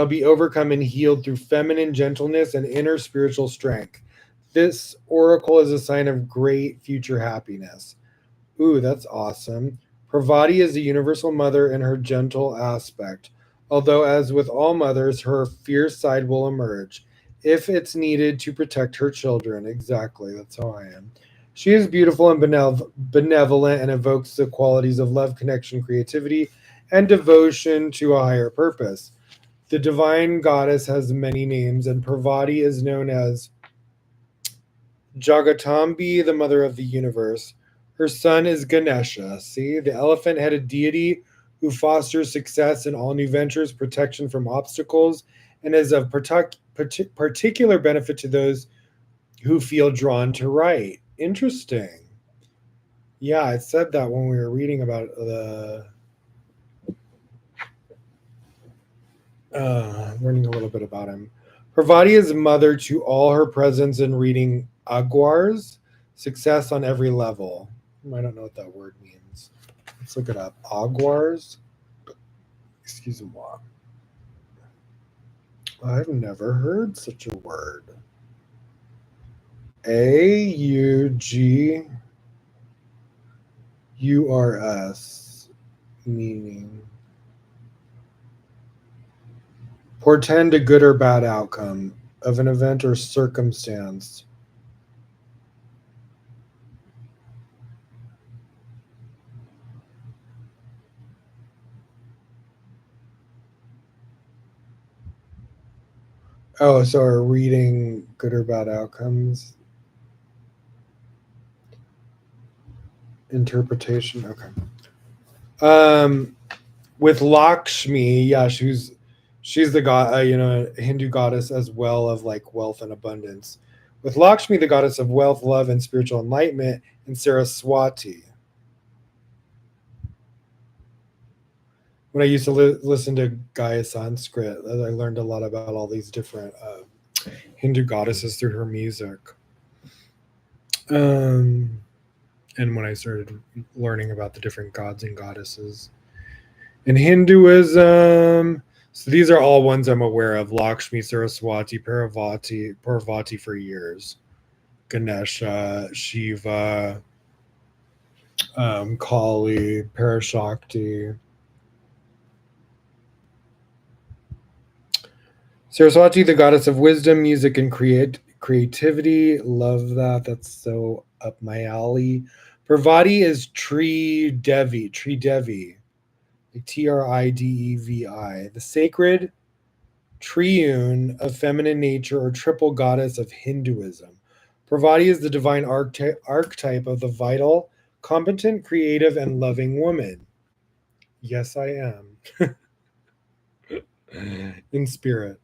be overcome and healed through feminine gentleness and inner spiritual strength. This oracle is a sign of great future happiness. Ooh, that's awesome. Parvati is the universal mother in her gentle aspect, although, as with all mothers, her fierce side will emerge if it's needed to protect her children. Exactly, that's how I am. She is beautiful and benevolent and evokes the qualities of love, connection, creativity, and devotion to a higher purpose. The divine goddess has many names, and Parvati is known as Jagatambi, the mother of the universe. Her son is Ganesha. See, the elephant headed deity who fosters success in all new ventures, protection from obstacles, and is of particular benefit to those who feel drawn to write. Interesting. Yeah, I said that when we were reading about learning a little bit about him. Parvati is mother to all her presence in reading Aguars, Success on every level. I don't know what that word means. Let's look it up. Aguars? Excuse me. I've never heard such a word. AUGURS, meaning portend a good or bad outcome of an event or circumstance. Oh, so are reading good or bad outcomes? Interpretation. Okay. With Lakshmi, yeah, she's the god, Hindu goddess as well of like wealth and abundance. With Lakshmi, the goddess of wealth, love, and spiritual enlightenment, and Saraswati. When I used to listen to Gaia Sanskrit, I learned a lot about all these different Hindu goddesses through her music. And when I started learning about the different gods and goddesses in Hinduism, so these are all ones I'm aware of: Lakshmi, Saraswati, Parvati for years, Ganesha, Shiva, Kali, Parashakti. Saraswati, the goddess of wisdom, music, and creativity. Love that. That's so up my alley. Parvati is Tree Devi, like Tridevi, the sacred triune of feminine nature or triple goddess of Hinduism. Parvati is the divine archetype of the vital, competent, creative, and loving woman. Yes, I am. In spirit.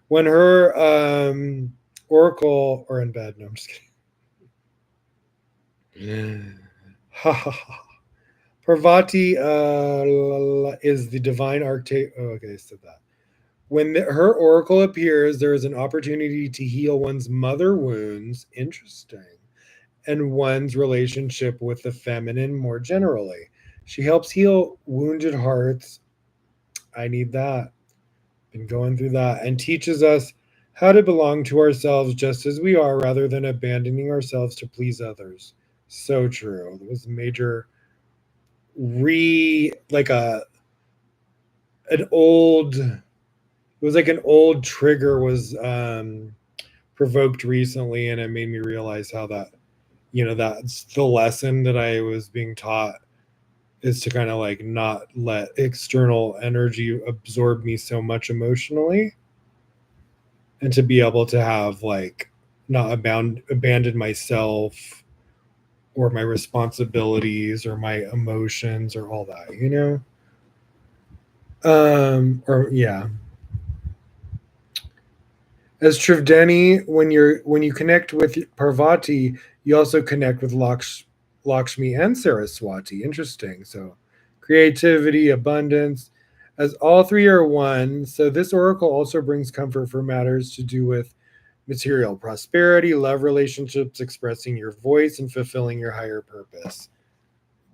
When her oracle, or in bed, no, I'm just kidding. Parvati is the divine archetype. Oh, okay, I said that. When her oracle appears, there is an opportunity to heal one's mother wounds. Interesting. And one's relationship with the feminine more generally. She helps heal wounded hearts. I need that. Been going through that. And teaches us how to belong to ourselves just as we are rather than abandoning ourselves to please others. So true. It was a major like an old it was like an old trigger was provoked recently, and it made me realize how that's the lesson that I was being taught, is to kind of like not let external energy absorb me so much emotionally, and to be able to have like not abandon myself or my responsibilities or my emotions or all that, or yeah. As Trivdeni, when you connect with Parvati, you also connect with Lakshmi and Saraswati. Interesting. So creativity, abundance, as all three are one. So this oracle also brings comfort for matters to do with material prosperity, love relationships, expressing your voice, and fulfilling your higher purpose.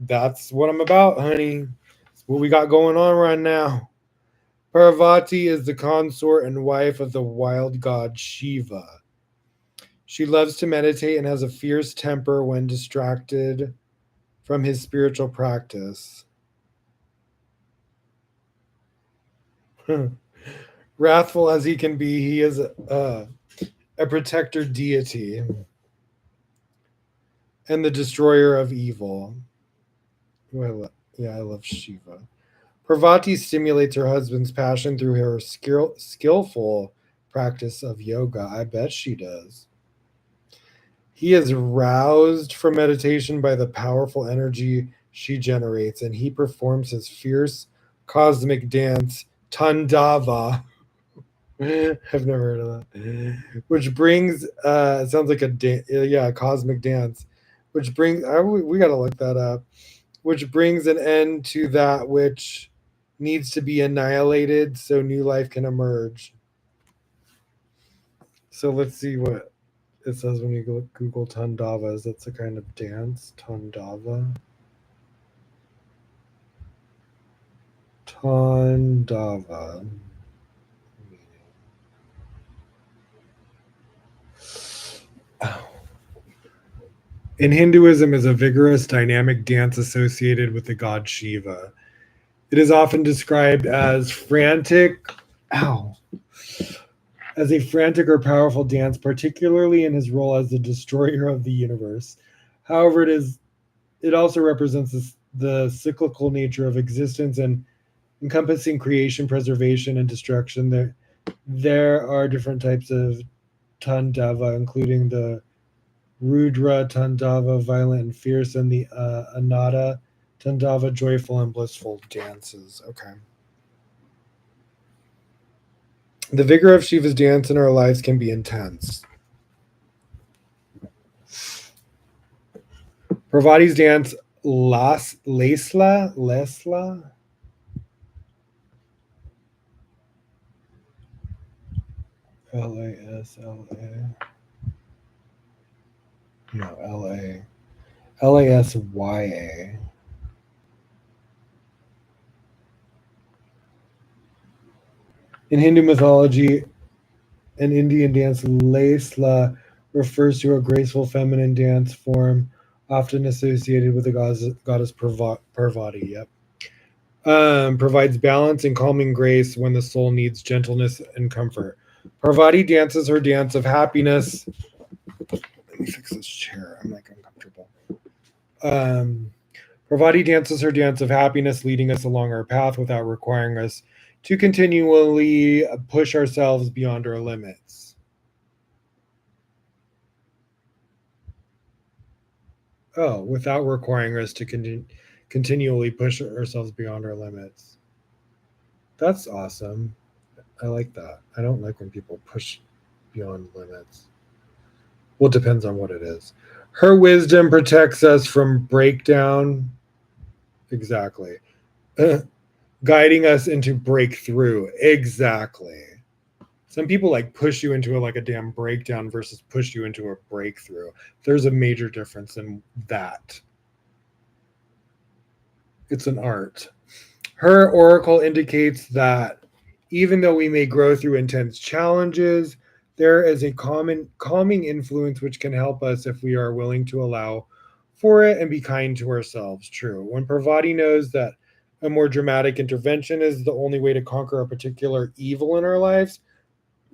That's what I'm about, honey. That's what we got going on right now. Parvati is the consort and wife of the wild god Shiva. She loves to meditate and has a fierce temper when distracted from his spiritual practice. Wrathful as he can be, he is a protector deity and the destroyer of evil. I love Shiva. Parvati stimulates her husband's passion through her skillful practice of yoga. I bet she does. He is roused from meditation by the powerful energy she generates, and he performs his fierce cosmic dance, Tandava. I've never heard of that. Which brings, it sounds like a cosmic dance. Which brings, we got to look that up. Which brings an end to that which needs to be annihilated so new life can emerge. So let's see what. It says when you Google Tandavas, that's a kind of dance. Tandava. Tandava. In Hinduism is a vigorous, dynamic dance associated with the god Shiva. It is often described as ow, as a frantic or powerful dance, particularly in his role as the destroyer of the universe. However, it also represents the cyclical nature of existence and encompassing creation, preservation, and destruction. There are different types of Tandava, including the Rudra Tandava, violent and fierce, and the Anada Tandava, joyful and blissful dances. Okay. The vigor of Shiva's dance in our lives can be intense. Parvati's dance, Lesla, Lasla, no, Lasya. In Hindu mythology and Indian dance, Lesla refers to a graceful feminine dance form often associated with the goddess Parvati. Yep. Provides balance and calming grace when the soul needs gentleness and comfort. Parvati dances her dance of happiness. Let me fix this chair. I'm like uncomfortable. Um, Parvati dances her dance of happiness, leading us along our path without requiring us to continually push ourselves beyond our limits. Oh, without requiring us to continually push ourselves beyond our limits. That's awesome. I like that. I don't like when people push beyond limits. Well, it depends on what it is. Her wisdom protects us from breakdown. Exactly. Guiding us into breakthrough. Exactly. Some people like push you into like a damn breakdown versus push you into a breakthrough. There's a major difference in that. It's an art. Her oracle indicates that even though we may grow through intense challenges, there is a common calming influence which can help us if we are willing to allow for it and be kind to ourselves. True. When Parvati knows that a more dramatic intervention is the only way to conquer a particular evil in our lives,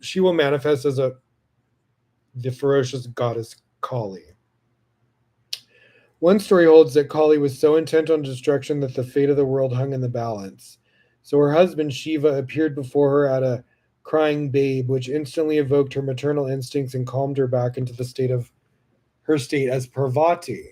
she will manifest as the ferocious goddess Kali. One story holds that Kali was so intent on destruction that the fate of the world hung in the balance. So her husband Shiva appeared before her at a crying babe, which instantly evoked her maternal instincts and calmed her back into the state of her state as Parvati.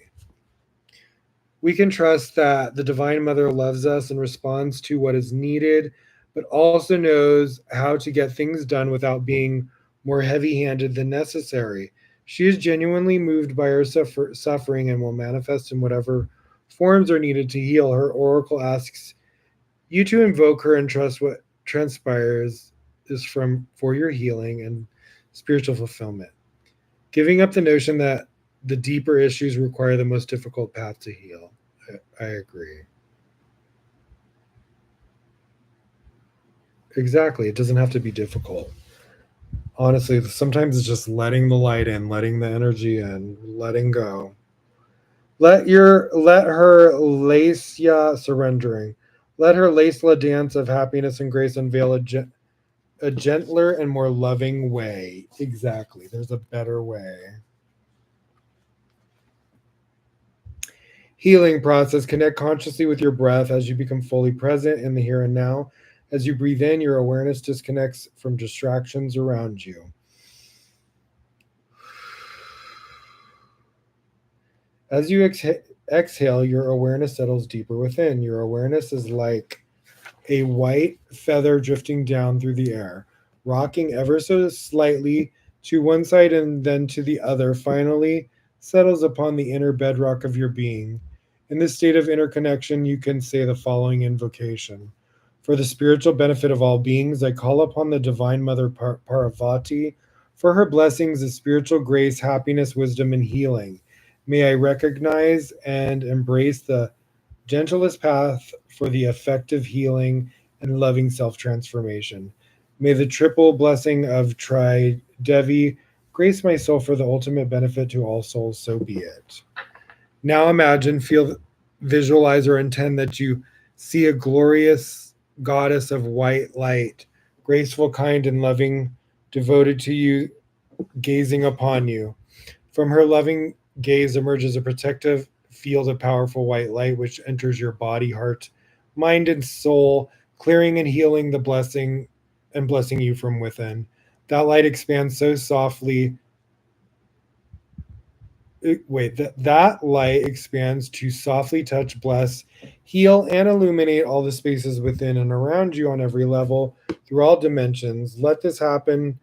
We can trust that the Divine Mother loves us and responds to what is needed, but also knows how to get things done without being more heavy handed than necessary. She is genuinely moved by her suffering and will manifest in whatever forms are needed to heal. Her oracle asks you to invoke her and trust what transpires is from for your healing and spiritual fulfillment, giving up the notion that the deeper issues require the most difficult path to heal. I agree. Exactly. It doesn't have to be difficult. Honestly, sometimes it's just letting the light in, letting the energy in, letting go. Let her Lacia surrendering. Let her Lacela dance of happiness and grace unveil a gentler and more loving way. Exactly. There's a better way. Healing process. Connect consciously with your breath as you become fully present in the here and now. As you breathe in, your awareness disconnects from distractions around you. As you exhale, your awareness settles deeper within. Your awareness is like a white feather drifting down through the air, rocking ever so slightly to one side and then to the other, finally settles upon the inner bedrock of your being. In this state of interconnection, you can say the following invocation. For the spiritual benefit of all beings, I call upon the Divine Mother Parvati For her blessings of spiritual grace, happiness, wisdom, and healing. May I recognize and embrace the gentlest path for the effective healing and loving self transformation. May the triple blessing of Tri Devi grace my soul for the ultimate benefit to all souls, so be it. Now imagine, feel, visualize, or intend that you see a glorious goddess of white light, graceful, kind, and loving, devoted to you, gazing upon you. From her loving gaze emerges a protective field of powerful white light, which enters your body, heart, mind, and soul, clearing and healing the blessing and blessing you from within. That light expands so softly. That light expands to softly touch, bless, heal, and illuminate all the spaces within and around you on every level, through all dimensions. Let this happen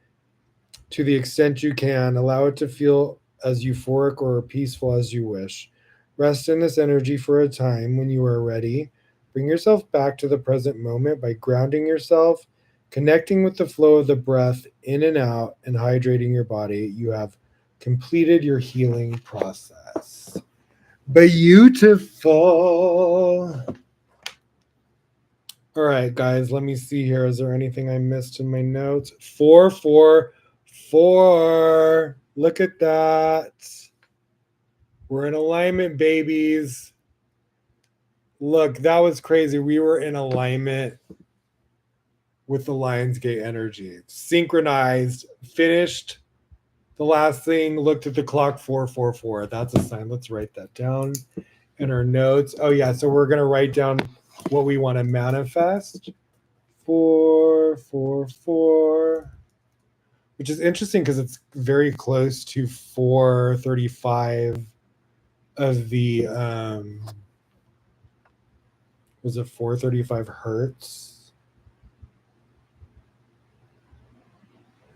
to the extent you can. Allow it to feel as euphoric or peaceful as you wish. Rest in this energy for a time. When you are ready, bring yourself back to the present moment by grounding yourself, connecting with the flow of the breath in and out, and hydrating your body. You have completed your healing process. Beautiful. All right, guys, let me see here. Is there anything I missed in my notes? 444. Look at that. We're in alignment, babies. Look, that was crazy. We were in alignment with the Lionsgate energy. Synchronized, finished the last thing, looked at the clock, 444. That's a sign. Let's write that down in our notes. Oh, yeah. So we're going to write down what we want to manifest. 444, which is interesting because it's very close to 435 of the was it 435 hertz?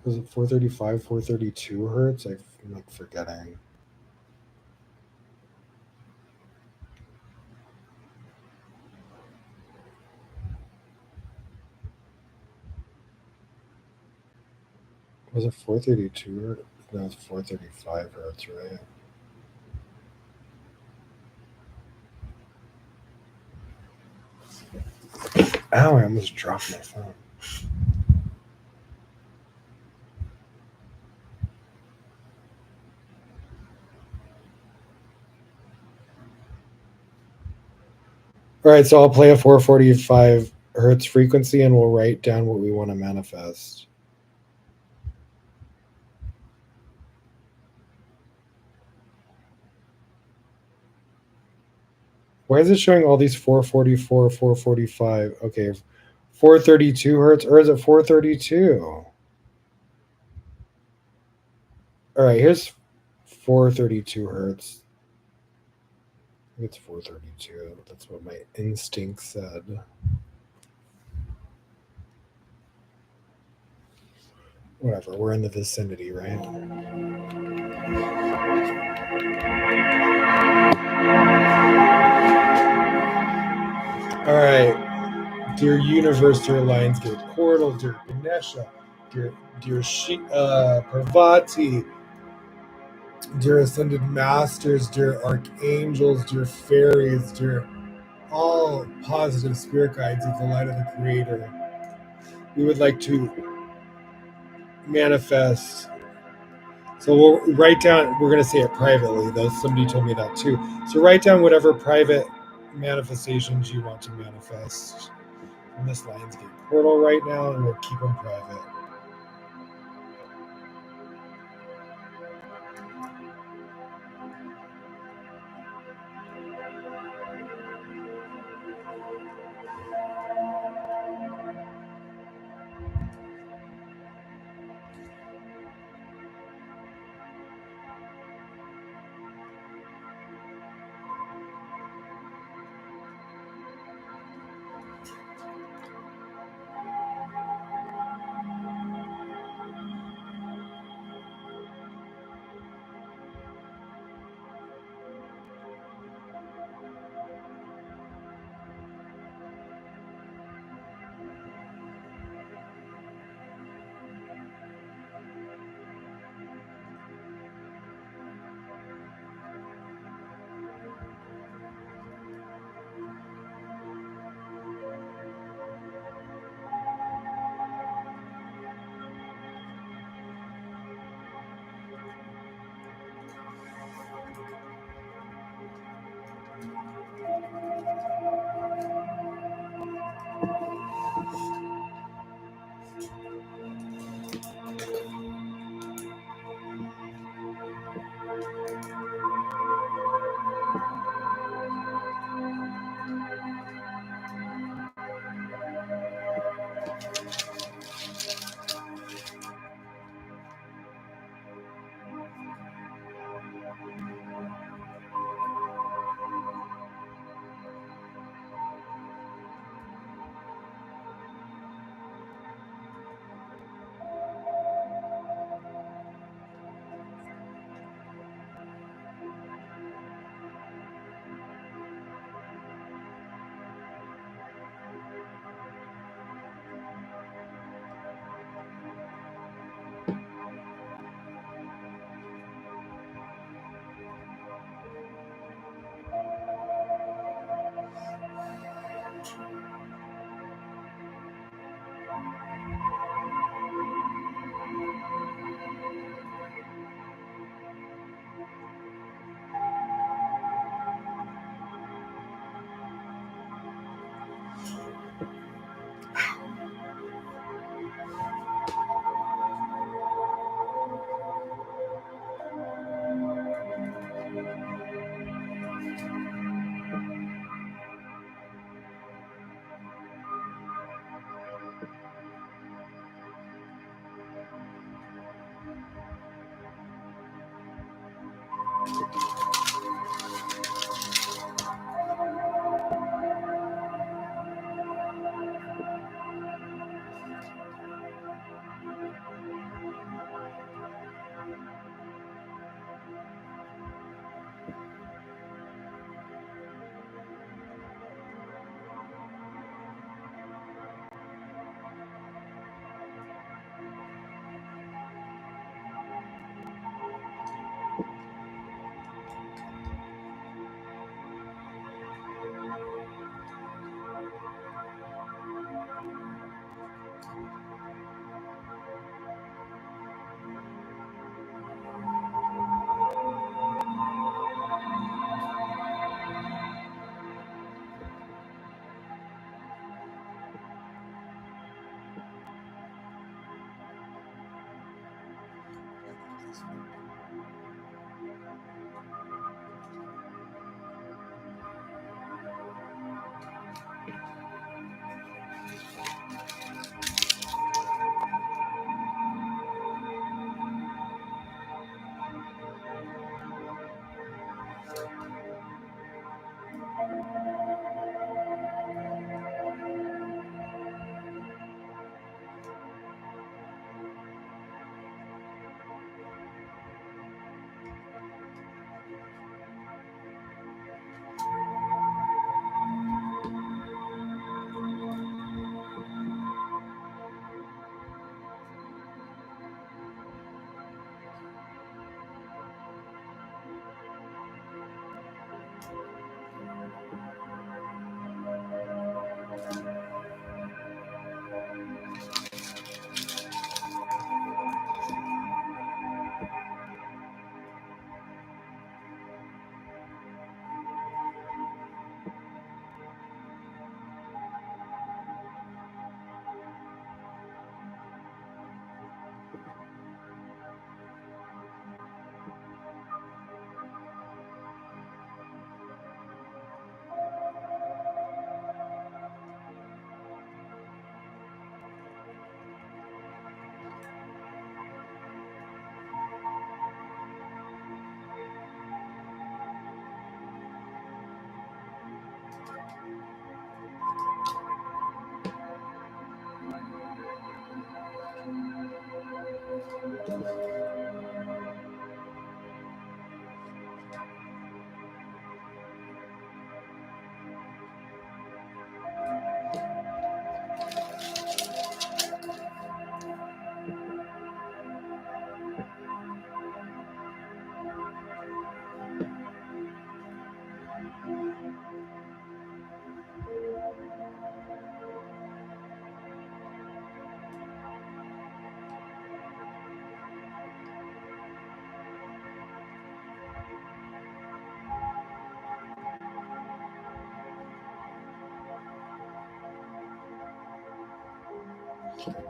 Was it 435, 432 hertz? I'm like forgetting. Was it 432 hertz? No, it's 435 hertz, right? Ow, I almost dropped my phone. All right, so I'll play a 445 hertz frequency and we'll write down what we want to manifest. Why is it showing all these 444, 445? Okay, 432 hertz, or is it 432? All right, here's 432 hertz. I think it's 432. That's what my instinct said. Whatever, we're in the vicinity, right? All right, dear universe, dear Lionsgate portal, dear Ganesha, dear Parvati, dear ascended masters, dear archangels, dear fairies, dear all positive spirit guides of the light of the Creator. We would like to manifest. So we'll write down, we're going to say it privately, though somebody told me that too. So write down whatever private manifestations you want to manifest from this Lionsgate portal right now, and we'll keep them private.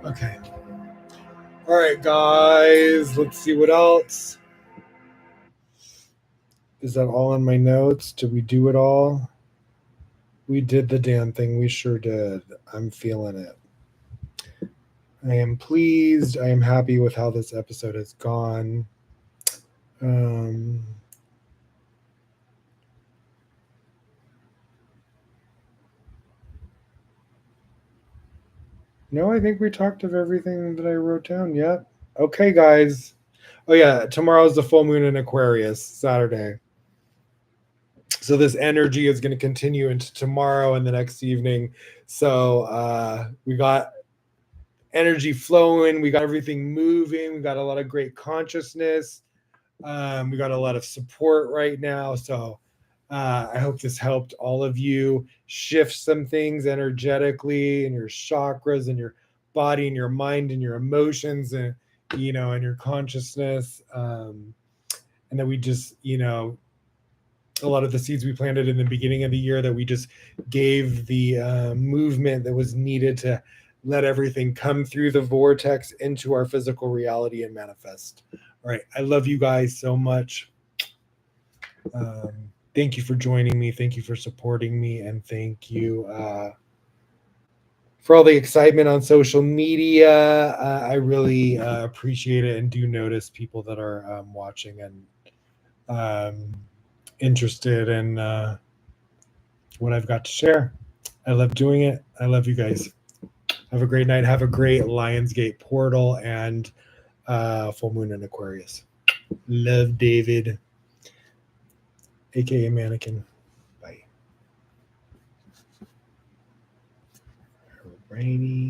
Okay. All right, guys. Let's see what else. Is that all in my notes? Did we do it all? We did the damn thing. We sure did. I'm feeling it. I am pleased. I am happy with how this episode has gone. Um, no, I think we talked of everything that I wrote down. Yep. Okay, guys. Oh, yeah. Tomorrow's the full moon in Aquarius, Saturday. So this energy is going to continue into tomorrow and the next evening. So we got energy flowing. We got everything moving. We got a lot of great consciousness. We got a lot of support right now. So I hope this helped all of you shift some things energetically in your chakras and your body and your mind and your emotions and, and your consciousness. And that we just, a lot of the seeds we planted in the beginning of the year, that we just gave the movement that was needed to let everything come through the vortex into our physical reality and manifest. All right. I love you guys so much. Thank you for joining me. Thank you for supporting me. And thank you for all the excitement on social media. I really appreciate it and do notice people that are watching and interested in what I've got to share. I love doing it. I love you guys. Have a great night. Have a great Lionsgate portal and full moon in Aquarius. Love, David, aka Manakin. Bye. Alrighty.